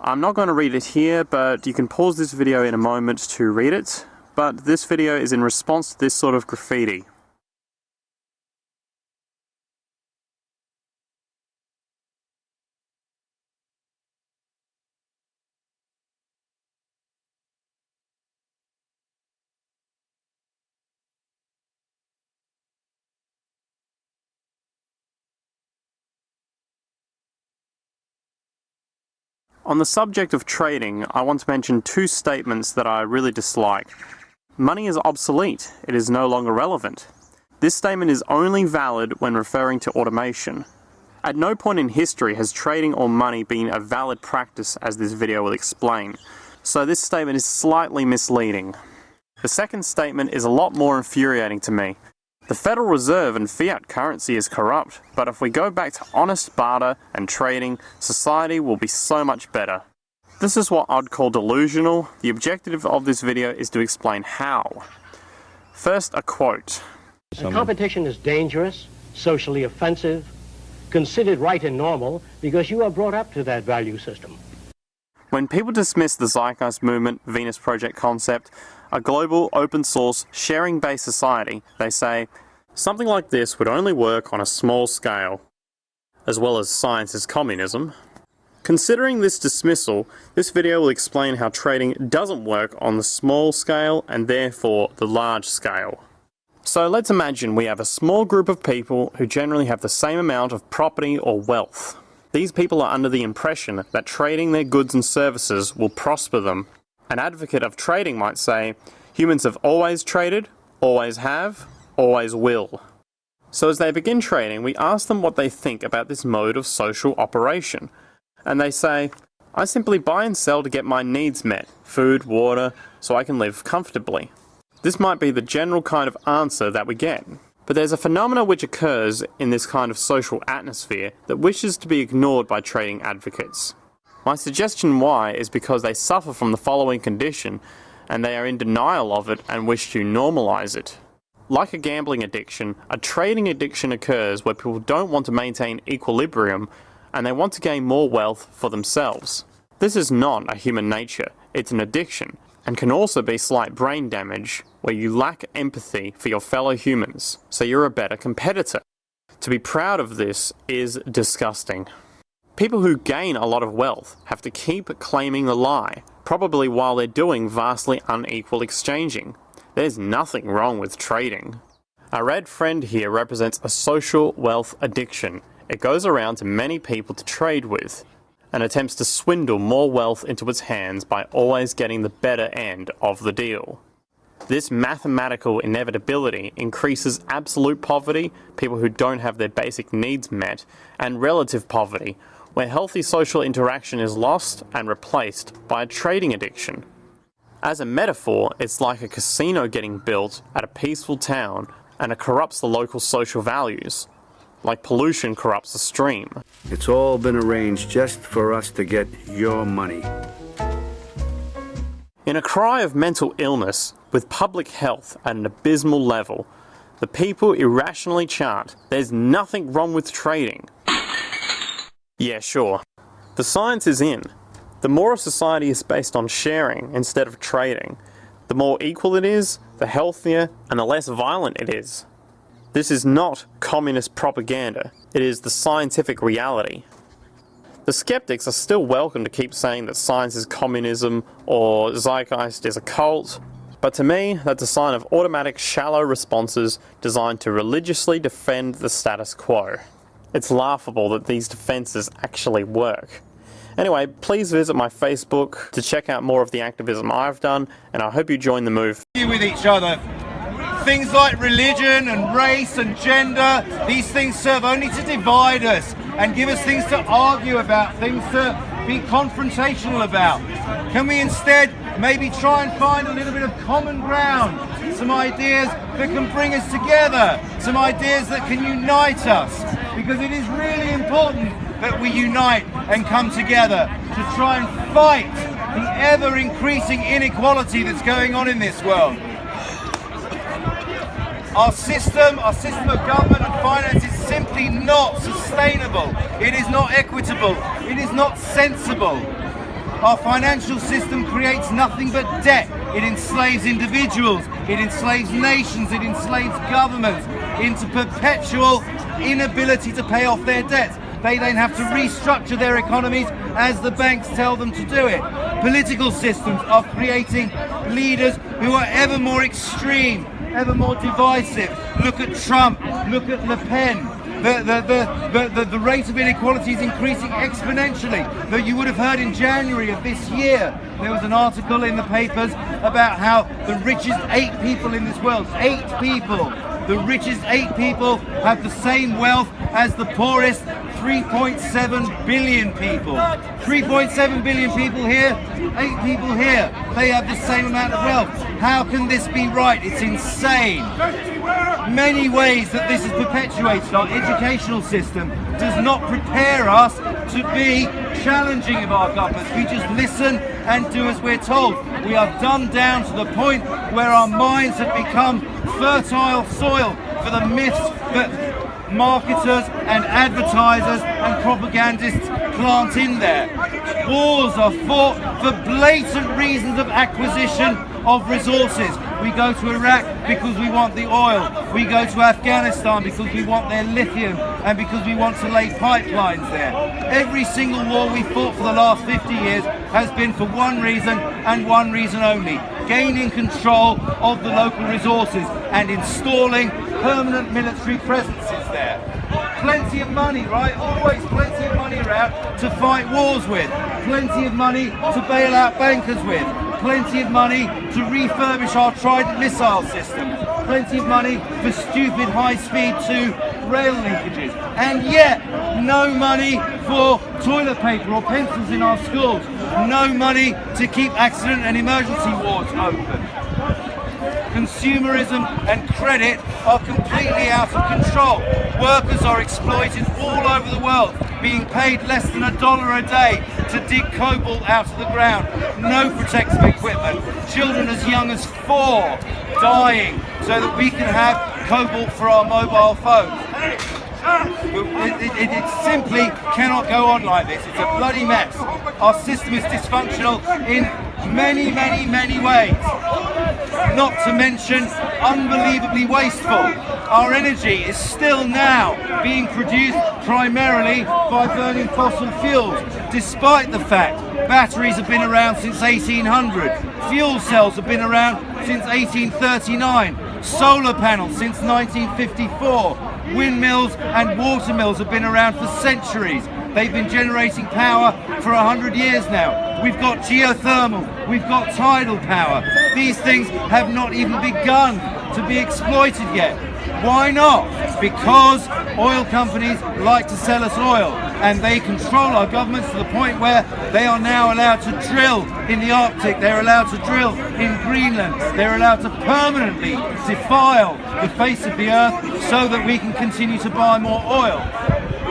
I'm not going to read it here, but you can pause this video in a moment to read it. But this video is in response to this sort of graffiti. On the subject of trading, I want to mention two statements that I really dislike. Money is obsolete. It is no longer relevant. This statement is only valid when referring to automation. At no point in history has trading or money been a valid practice, as this video will explain. So this statement is slightly misleading. The second statement is a lot more infuriating to me. The Federal Reserve and fiat currency is corrupt, but if we go back to honest barter and trading, society will be so much better. This is what I'd call delusional. The objective of this video is to explain how. First, a quote. Competition is dangerous, socially offensive, considered right and normal because you are brought up to that value system. When people dismiss the Zeitgeist movement, Venus Project concept, a global, open-source, sharing-based society, they say, something like this would only work on a small scale, as well as science is communism. Considering this dismissal, this video will explain how trading doesn't work on the small scale and therefore the large scale. So let's imagine we have a small group of people who generally have the same amount of property or wealth. These people are under the impression that trading their goods and services will prosper them. An advocate of trading might say, humans have always traded, always have, always will. So as they begin trading, we ask them what they think about this mode of social operation. And they say, I simply buy and sell to get my needs met, food, water, so I can live comfortably. This might be the general kind of answer that we get. But there's a phenomena which occurs in this kind of social atmosphere that wishes to be ignored by trading advocates. My suggestion why is because they suffer from the following condition, and they are in denial of it and wish to normalize it. Like a gambling addiction, a trading addiction occurs where people don't want to maintain equilibrium and they want to gain more wealth for themselves. This is not a human nature, it's an addiction, and can also be slight brain damage where you lack empathy for your fellow humans, so you're a better competitor. To be proud of this is disgusting. People who gain a lot of wealth have to keep claiming the lie, probably while they're doing vastly unequal exchanging. There's nothing wrong with trading. Our red friend here represents a social wealth addiction. It goes around to many people to trade with, and attempts to swindle more wealth into its hands by always getting the better end of the deal. This mathematical inevitability increases absolute poverty, people who don't have their basic needs met, and relative poverty, where healthy social interaction is lost and replaced by a trading addiction. As a metaphor, it's like a casino getting built at a peaceful town, and it corrupts the local social values, like pollution corrupts a stream. It's all been arranged just for us to get your money. In a cry of mental illness, with public health at an abysmal level, the people irrationally chant, there's nothing wrong with trading. Yeah, sure. The science is in. The more a society is based on sharing instead of trading, the more equal it is, the healthier, and the less violent it is. This is not communist propaganda, it is the scientific reality. The skeptics are still welcome to keep saying that science is communism or Zeitgeist is a cult, but to me, that's a sign of automatic shallow responses designed to religiously defend the status quo. It's laughable that these defences actually work. Anyway, please visit my Facebook to check out more of the activism I've done, and I hope you join the move. With each other. Things like religion and race and gender, these things serve only to divide us and give us things to argue about, things to be confrontational about. Can we instead maybe try and find a little bit of common ground, some ideas that can bring us together, some ideas that can unite us? Because it is really important that we unite and come together to try and fight the ever-increasing inequality that's going on in this world. Our system of government and finance is simply not sustainable. It is not equitable. It is not sensible. Our financial system creates nothing but debt. It enslaves individuals. It enslaves nations. It enslaves governments into perpetual inability to pay off their debts. They then have to restructure their economies as the banks tell them to do it. Political systems are creating leaders who are ever more extreme, ever more divisive. Look at Trump, look at Le Pen. The rate of inequality is increasing exponentially. Though you would have heard in January of this year, there was an article in the papers about how the richest 8 people in this world, 8 people, the richest 8 people have the same wealth as the poorest 3.7 billion people. 3.7 billion people here, 8 people here. They have the same amount of wealth. How can this be right? It's insane. Many ways that this is perpetuated. Our educational system does not prepare us to be challenging of our governments. We just listen and do as we're told. We are dumbed down to the point where our minds have become fertile soil for the myths that marketers and advertisers and propagandists plant in there. Wars are fought for blatant reasons of acquisition of resources. We go to Iraq because we want the oil. We go to Afghanistan because we want their lithium and because we want to lay pipelines there. Every single war we fought for the last 50 years has been for one reason and one reason only: gaining control of the local resources and installing permanent military presences there. plenty of money, right? Always plenty of money around to fight wars with. Plenty of money to bail out bankers with. Plenty of money to refurbish our Trident missile systems. Plenty of money for stupid high-speed 2 rail linkages. And yet, no money for toilet paper or pencils in our schools. No money to keep accident and emergency wards open. Consumerism and credit are completely out of control. Workers are exploited all over the world, being paid less than $1 a day to dig cobalt out of the ground. No protective equipment. Children as young as 4 dying so that we can have cobalt for our mobile phones. It simply cannot go on like this. It's a bloody mess. Our system is dysfunctional in many, many, many ways. Not to mention unbelievably wasteful. Our energy is still now being produced primarily by burning fossil fuels, despite the fact batteries have been around since 1800, fuel cells have been around since 1839, solar panels since 1954, windmills and water mills have been around for centuries. They've been generating power for 100 years now. We've got geothermal, we've got tidal power. These things have not even begun to be exploited yet. Why not? Because oil companies like to sell us oil, and they control our governments to the point where they are now allowed to drill in the Arctic, they're allowed to drill in Greenland, they're allowed to permanently defile the face of the earth so that we can continue to buy more oil.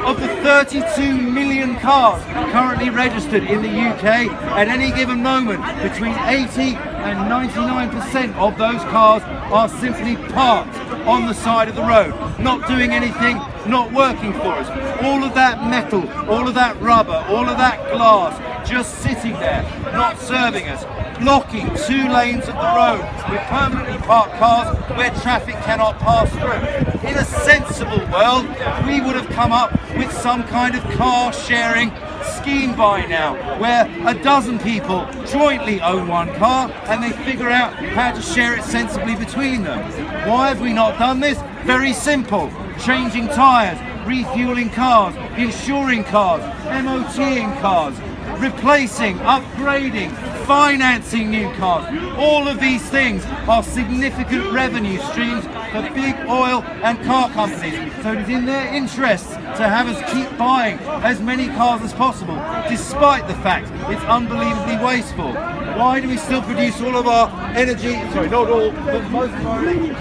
Of the 32 million cars currently registered in the UK, at any given moment, between 80 and 99% of those cars are simply parked on the side of the road, not doing anything, not working for us. All of that metal, all of that rubber, all of that glass, just sitting there, not serving us, blocking 2 lanes of the road with permanently parked cars where traffic cannot pass through. In a sensible world, we would have come up with some kind of car sharing scheme by now, where a dozen people jointly own one car and they figure out how to share it sensibly between them. Why have we not done this? Very simple. Changing tyres, refueling cars, insuring cars, MOTing cars, replacing, upgrading, financing new cars. All of these things are significant revenue streams for big oil and car companies. So it is in their interests to have us keep buying as many cars as possible, despite the fact it's unbelievably wasteful. Why do we still produce all of our energy, sorry, not all, but most of our energy?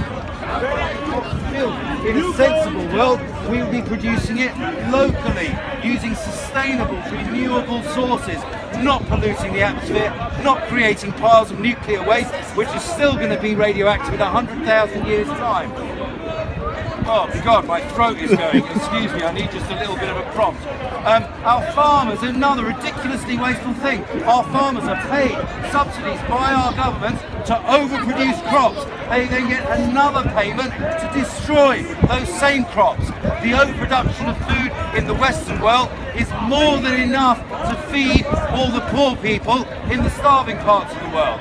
In a sensible world, we will be producing it locally, using sustainable, renewable sources, not polluting the atmosphere, not creating piles of nuclear waste, which is still going to be radioactive in 100,000 years' time. Oh God, my throat is going. Excuse me, I need just a little bit of a prompt. Our farmers, another ridiculously wasteful thing. Our farmers are paid subsidies by our government to overproduce crops. They then get another payment to destroy those same crops. The overproduction of food in the Western world is more than enough to feed all the poor people in the starving parts of the world.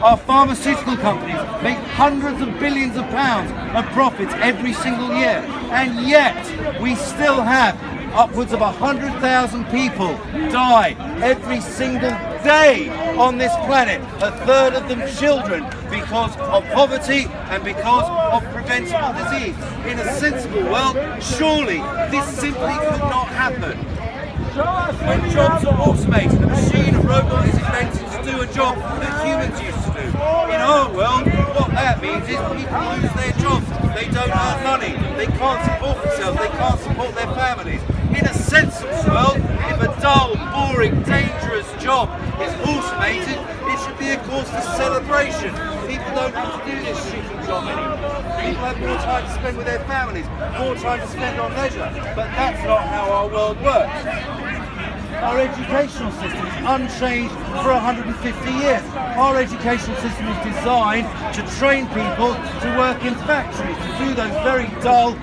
Our pharmaceutical companies make hundreds of billions of pounds of profits every single year, and yet we still have upwards of 100,000 people die every single day on this planet, a third of them children, because of poverty and because of preventable disease. In a sensible world, surely this simply could not happen. When jobs are automated, a machine, a robot is invented to do a job that humans used to do. In our world, what that means is people lose their jobs, they don't earn money, they can't support themselves, they can't support their families. In a sensible world, if a dull, boring, dangerous job is automated, it should be a cause for celebration. People don't have to do this shitty job anymore. People have more time to spend with their families, more time to spend on leisure. But that's not how our world works. Our educational system is unchanged for 150 years. Our educational system is designed to train people to work in factories, to do those very dull,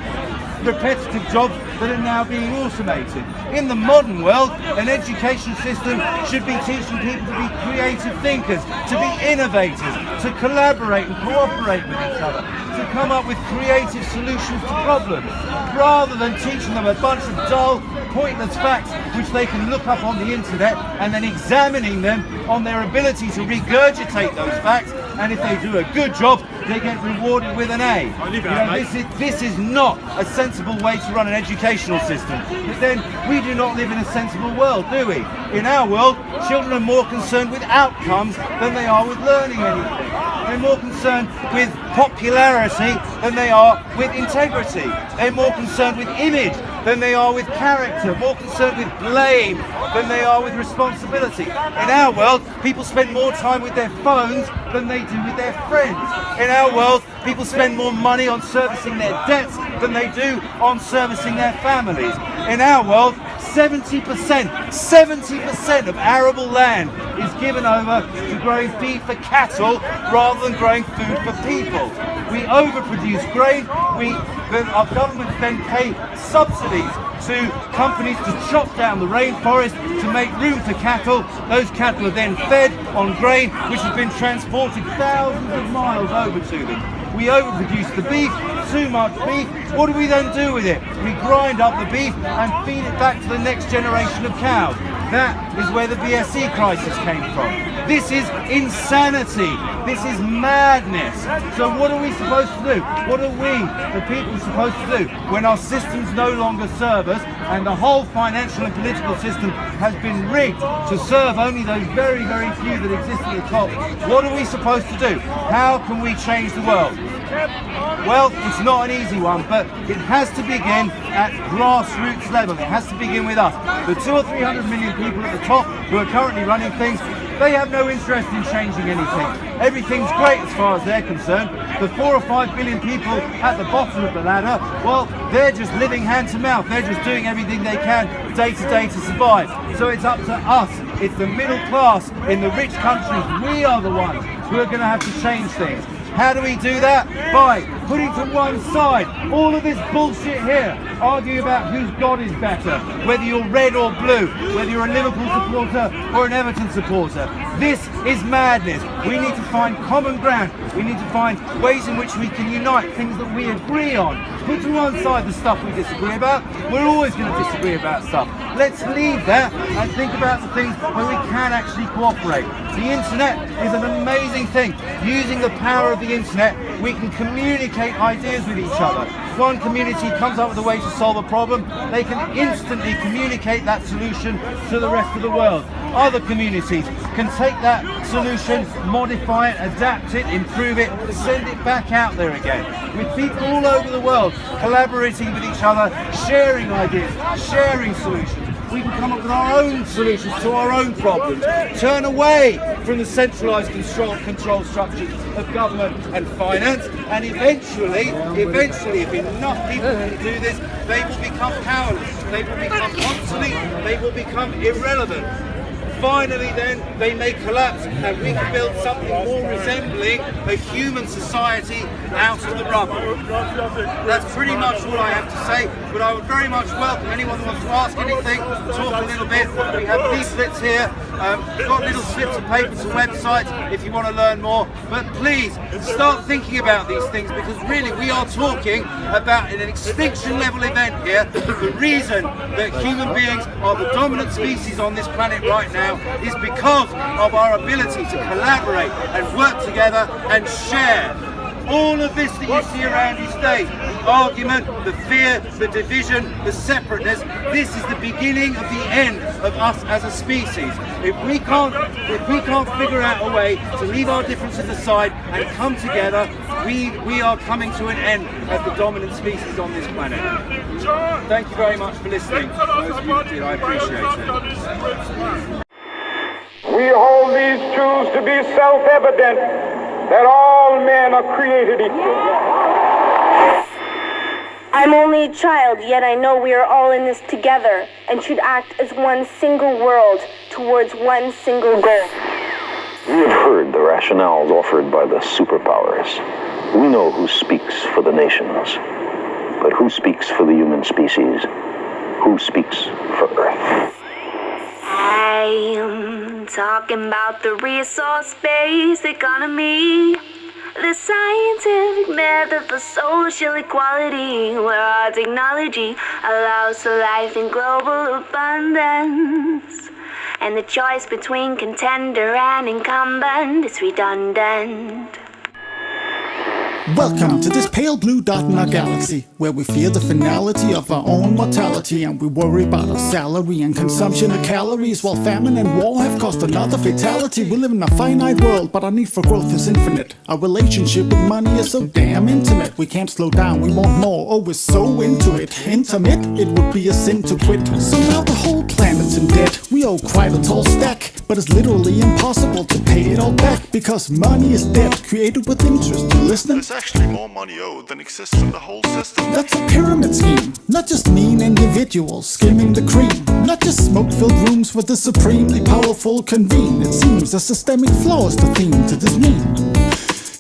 repetitive jobs that are now being automated. In the modern world, an education system should be teaching people to be creative thinkers, to be innovators, to collaborate and cooperate with each other, to come up with creative solutions to problems, rather than teaching them a bunch of dull, pointless facts which they can look up on the internet and then examining them on their ability to regurgitate those facts, and if they do a good job, they get rewarded with an A. This is not a sensible way to run an educational system. But then we do not live in a sensible world, do we? In our world, children are more concerned with outcomes than they are with learning anything. They're more concerned with popularity than they are with integrity. They're more concerned with image than they are with character, more concerned with blame than they are with responsibility. In our world, people spend more time with their phones than they do with their friends. In our world, people spend more money on servicing their debts than they do on servicing their families. In our world, 70% of arable land is given over to growing feed for cattle rather than growing food for people. We overproduce grain, our government then pay subsidies to companies to chop down the rainforest to make room for cattle. Those cattle are then fed on grain which has been transported thousands of miles over to them. We overproduce the beef, too much beef. What do we then do with it? We grind up the beef and feed it back to the next generation of cows. That is where the BSE crisis came from. This is insanity. This is madness. So what are we supposed to do? What are we, the people, supposed to do when our systems no longer serve us and the whole financial and political system has been rigged to serve only those very, very few that exist at the top? What are we supposed to do? How can we change the world? Well, it's not an easy one, but it has to begin at grassroots level. It has to begin with us. The 200 or 300 million people at the top who are currently running things, they have no interest in changing anything. Everything's great as far as they're concerned. The 4 or 5 billion people at the bottom of the ladder, well, they're just living hand to mouth. They're just doing everything they can day to day to survive. So it's up to us. It's the middle class in the rich countries. We are the ones who are going to have to change things. How do we do that? By putting to one side all of this bullshit here. Argue about whose God is better, whether you're red or blue, whether you're a Liverpool supporter or an Everton supporter. This is madness. We need to find common ground. We need to find ways in which we can unite, things that we agree on. Put to one side the stuff we disagree about. We're always going to disagree about stuff. Let's leave that and think about the things where we can actually cooperate. The internet is an amazing thing. Using the power of the internet, we can communicate ideas with each other. If one community comes up with a way to solve a problem, they can instantly communicate that solution to the rest of the world. Other communities can take that solution, modify it, adapt it, improve it, send it back out there again. With people all over the world collaborating with each other, sharing ideas, sharing solutions. We can come up with our own solutions to our own problems. Turn away from the centralised control structures of government and finance, and eventually, if enough people can do this, they will become powerless, they will become obsolete, they will become irrelevant. Finally then, they may collapse and we can build something more resembling a human society out of the rubble. That's pretty much all I have to say, but I would very much welcome anyone who wants to ask anything, talk a little bit. We have leaflets here, we've got little slips of paper to websites if you want to learn more, but please start thinking about these things, because really we are talking about an extinction level event here. The reason that human beings are the dominant species on this planet right now is because of our ability to collaborate and work together and share. All of this that you see around you today, the argument, the fear, the division, the separateness, this is the beginning of the end of us as a species. If we can't figure out a way to leave our differences aside and come together, we are coming to an end as the dominant species on this planet. Thank you very much for listening. Those of you who did, I appreciate it. We hold these truths to be self-evident, that all men are created equal. I'm only a child, yet I know we are all in this together and should act as one single world towards one single goal. We have heard the rationales offered by the superpowers. We know who speaks for the nations. But who speaks for the human species? Who speaks for Earth? I'm talking about the resource-based economy, the scientific method for social equality, where our technology allows for life in global abundance, and the choice between contender and incumbent is redundant. Welcome to this pale blue dot in our galaxy, where we fear the finality of our own mortality, and we worry about our salary and consumption of calories, while famine and war have caused another fatality. We live in a finite world, but our need for growth is infinite. Our relationship with money is so damn intimate. We can't slow down, we want more, oh we're so into it. Intermit, it would be a sin to quit. So now the whole planet's in debt. We owe quite a tall stack, but it's literally impossible to pay it all back, because money is debt created with interest. You listening? There's actually more money owed than exists in the whole system. That's a pyramid scheme, not just mean individuals skimming the cream, not just smoke-filled rooms where the supremely powerful convene. It seems a systemic flaw is the theme to this meme.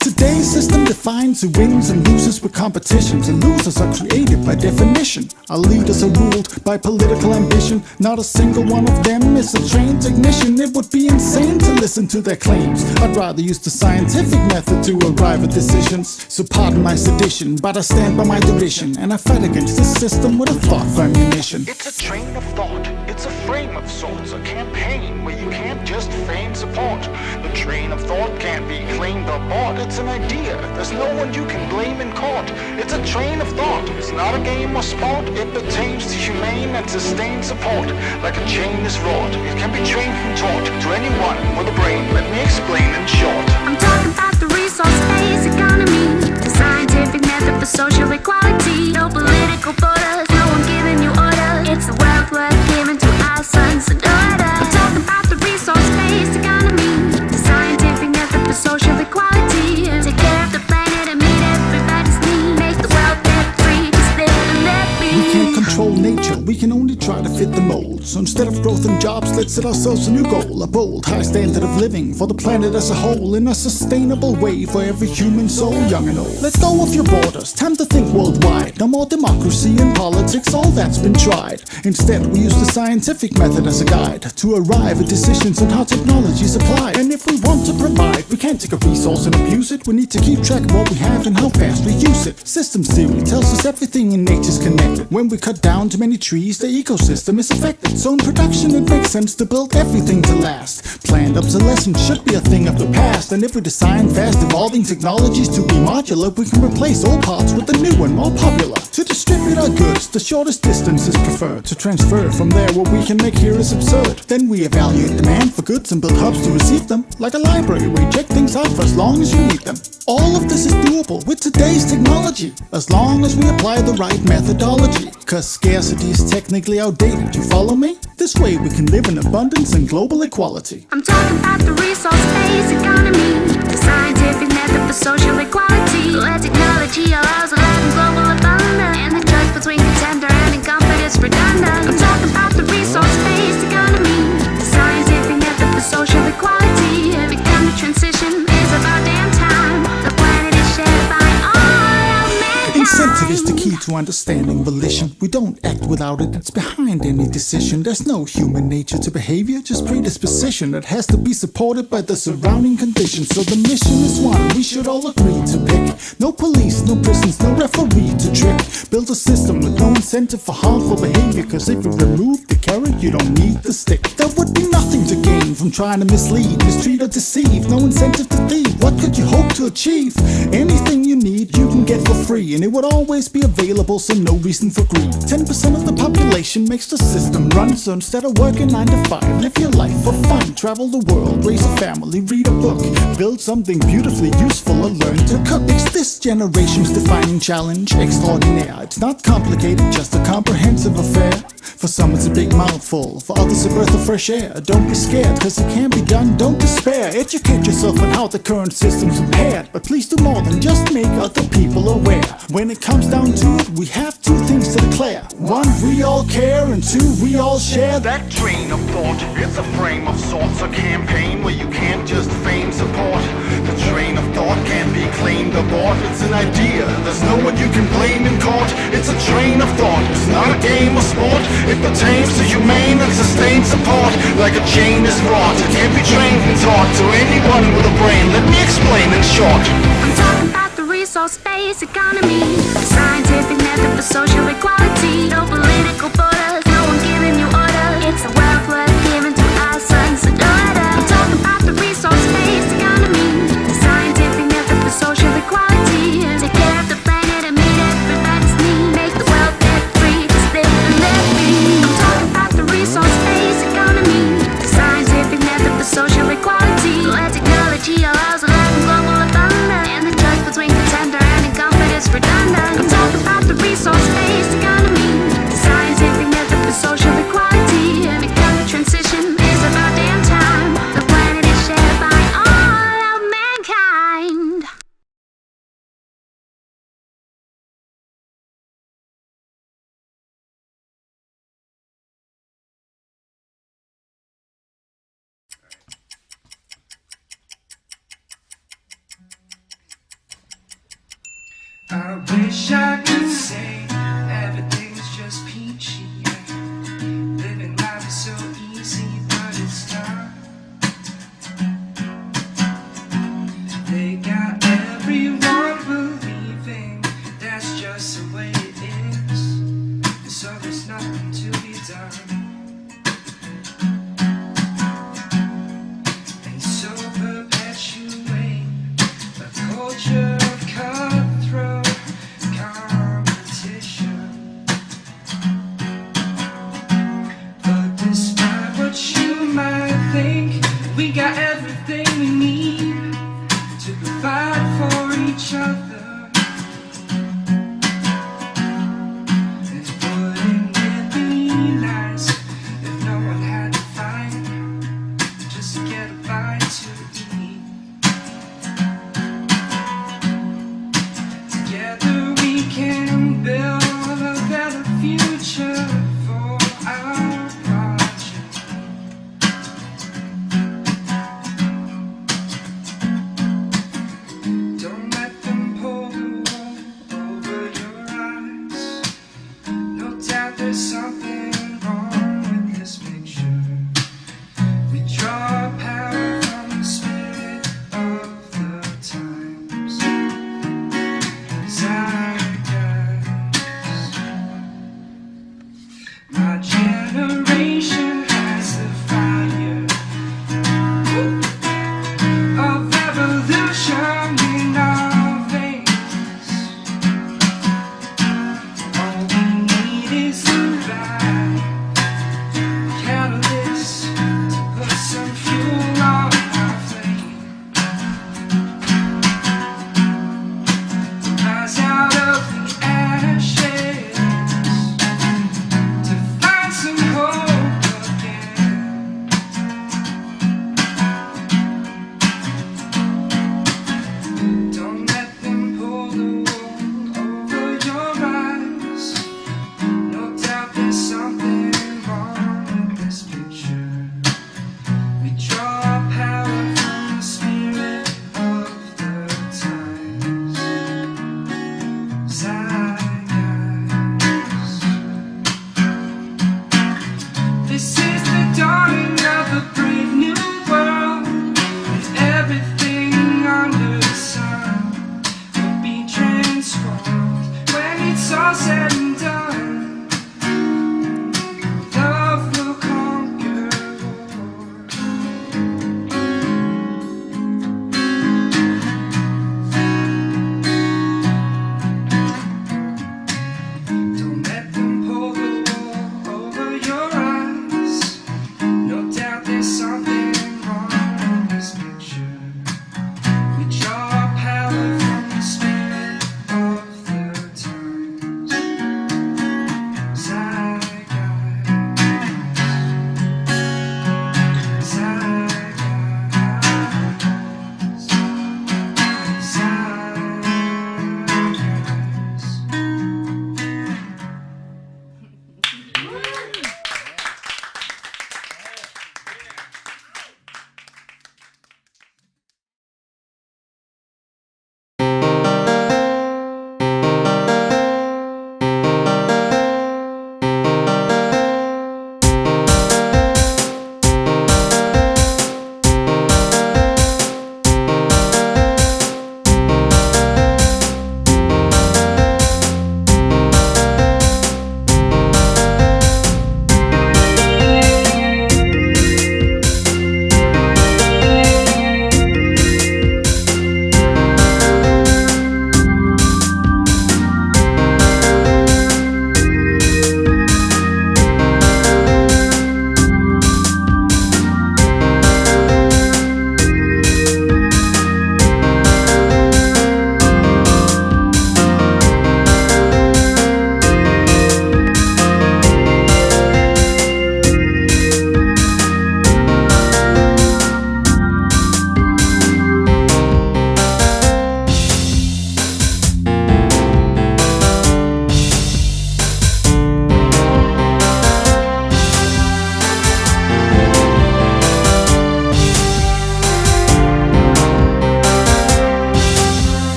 Today's system defines who wins and loses with competitions, and losers are created by definition. Our leaders are ruled by political ambition. Not a single one of them is a trained technician. It would be insane to listen to their claims. I'd rather use the scientific method to arrive at decisions. So pardon my sedition, but I stand by my derision, and I fight against this system with a thought for ammunition. It's a train of thought, it's a frame of sorts, a campaign where you can't just feign support. The train of thought can't be claimed or bought. It's an idea, there's no one you can blame in court. It's a train of thought, it's not a game or sport. It pertains to humane and sustained support. Like a chain is wrought, it can be trained and taught to anyone with a brain. Let me explain in short. I'm talking about the resource-based economy, the scientific method for social equality. No political borders, no one giving you orders. It's the wealth worth giving to our sons and daughters. I'm talking about the resource-based economy, the scientific method for social equality. Take care of the planet and meet everybody's need. Make the world debt-free, just live and let be. We can't control nature, we can only try to fit the mold. So instead of growth and jobs, let's set ourselves a new goal. A bold, high standard of living for the planet as a whole, in a sustainable way for every human soul, young and old. Let go of your borders, time to think worldwide. No more democracy and politics, all that's been tried. Instead, we use the scientific method as a guide to arrive at decisions on how technology is applied. And if we want to provide, we can't take a resource and abuse it. We need to keep track of what we have and how fast we use it. Systems theory tells us everything in nature's connected. When we cut down too many trees, the ecosystem is affected. So in production, it makes sense to build everything to last. Planned obsolescence should be a thing of the past. And if we design fast evolving technologies to be modular, we can replace old parts with the new and more popular. To distribute our goods, the shortest distance is preferred. To transfer from there, what we can make here is absurd. Then we evaluate demand for goods and build hubs to receive them. Like a library, we check things out for as long as you need them. All of this is doable with today's technology, as long as we apply the right methodology. Cause scarcity is technically outdated, you follow me? This way we can live in abundance and global equality. I'm talking about the resource-based economy, the scientific method for social equality, where technology allows a life in global abundance, and the choice between contender and incumbent is redundant. I'm talking about the resource-based economy, the scientific method for social equality. Every kind of transition is about damn time. The planet is shared by all of mankind. Incentive is the key to understanding volition. We don't act without it, it's behind any decision. There's no human nature to behavior, just predisposition that has to be supported by the surrounding conditions. So the mission is one we should all agree to pick. No police, no prisons, no referee to trick. Build a system with no incentive for harmful behavior, cause if you remove the carrot, you don't need the stick. There would be nothing to gain from trying to mislead, mistreat or deceive. No incentive to thieve, what could you hope to achieve? Anything you need, you can get for free, and it would always be available, so no reason for greed. 10% of the population makes the system run, so instead of working 9 to 5, live your life for fun. Travel the world, raise a family, read a book, build something beautifully useful, or learn to cook. It's this generation's defining challenge, extraordinaire. It's not complicated, just a comprehensive affair. For some it's a big mouthful, for others a breath of fresh air. Don't be scared, cause it can be done, don't despair. Educate yourself on how the current system's impaired, but please do more than just make other people aware. When it comes down to it, we have two things to declare. One, we all care, and two, we all share. That train of thought, it's a frame of sorts, a campaign where you can't just feign support. The train of thought can't be claimed or bought. It's an idea, there's no one you can blame in court. It's a train of thought, it's not a game of sport. It pertains to humane and sustained support. Like a chain is wrought, it can't be trained and taught to anyone with a brain. Let me explain in short. I'm talking about the resource-based economy, the scientific method for social equality. No political borders, no one giving you orders. It's a wealth worth giving to our sons and daughters. I'm talking about the resource-based economy, the scientific method for social equality. Take care of the planet and meet everybody's need. Make the world debt-free, just live and let be. I'm talking about the resource-based economy, the scientific method for social equality. Where technology allows a life in global abundance, and the choice between contender and incumbent is redundant. I'm talking about the resource-based economy, the scientific method for social equality. Because the transition is about damn time. The planet is shared by all of mankind. I wish I could say everything's just peachy. Living life is so easy, but it's not. They got everyone believing that's just the way it is, so there's nothing to be done. And so perpetuate a culture of cutthroat competition. But despite what you might think, we got everything we need.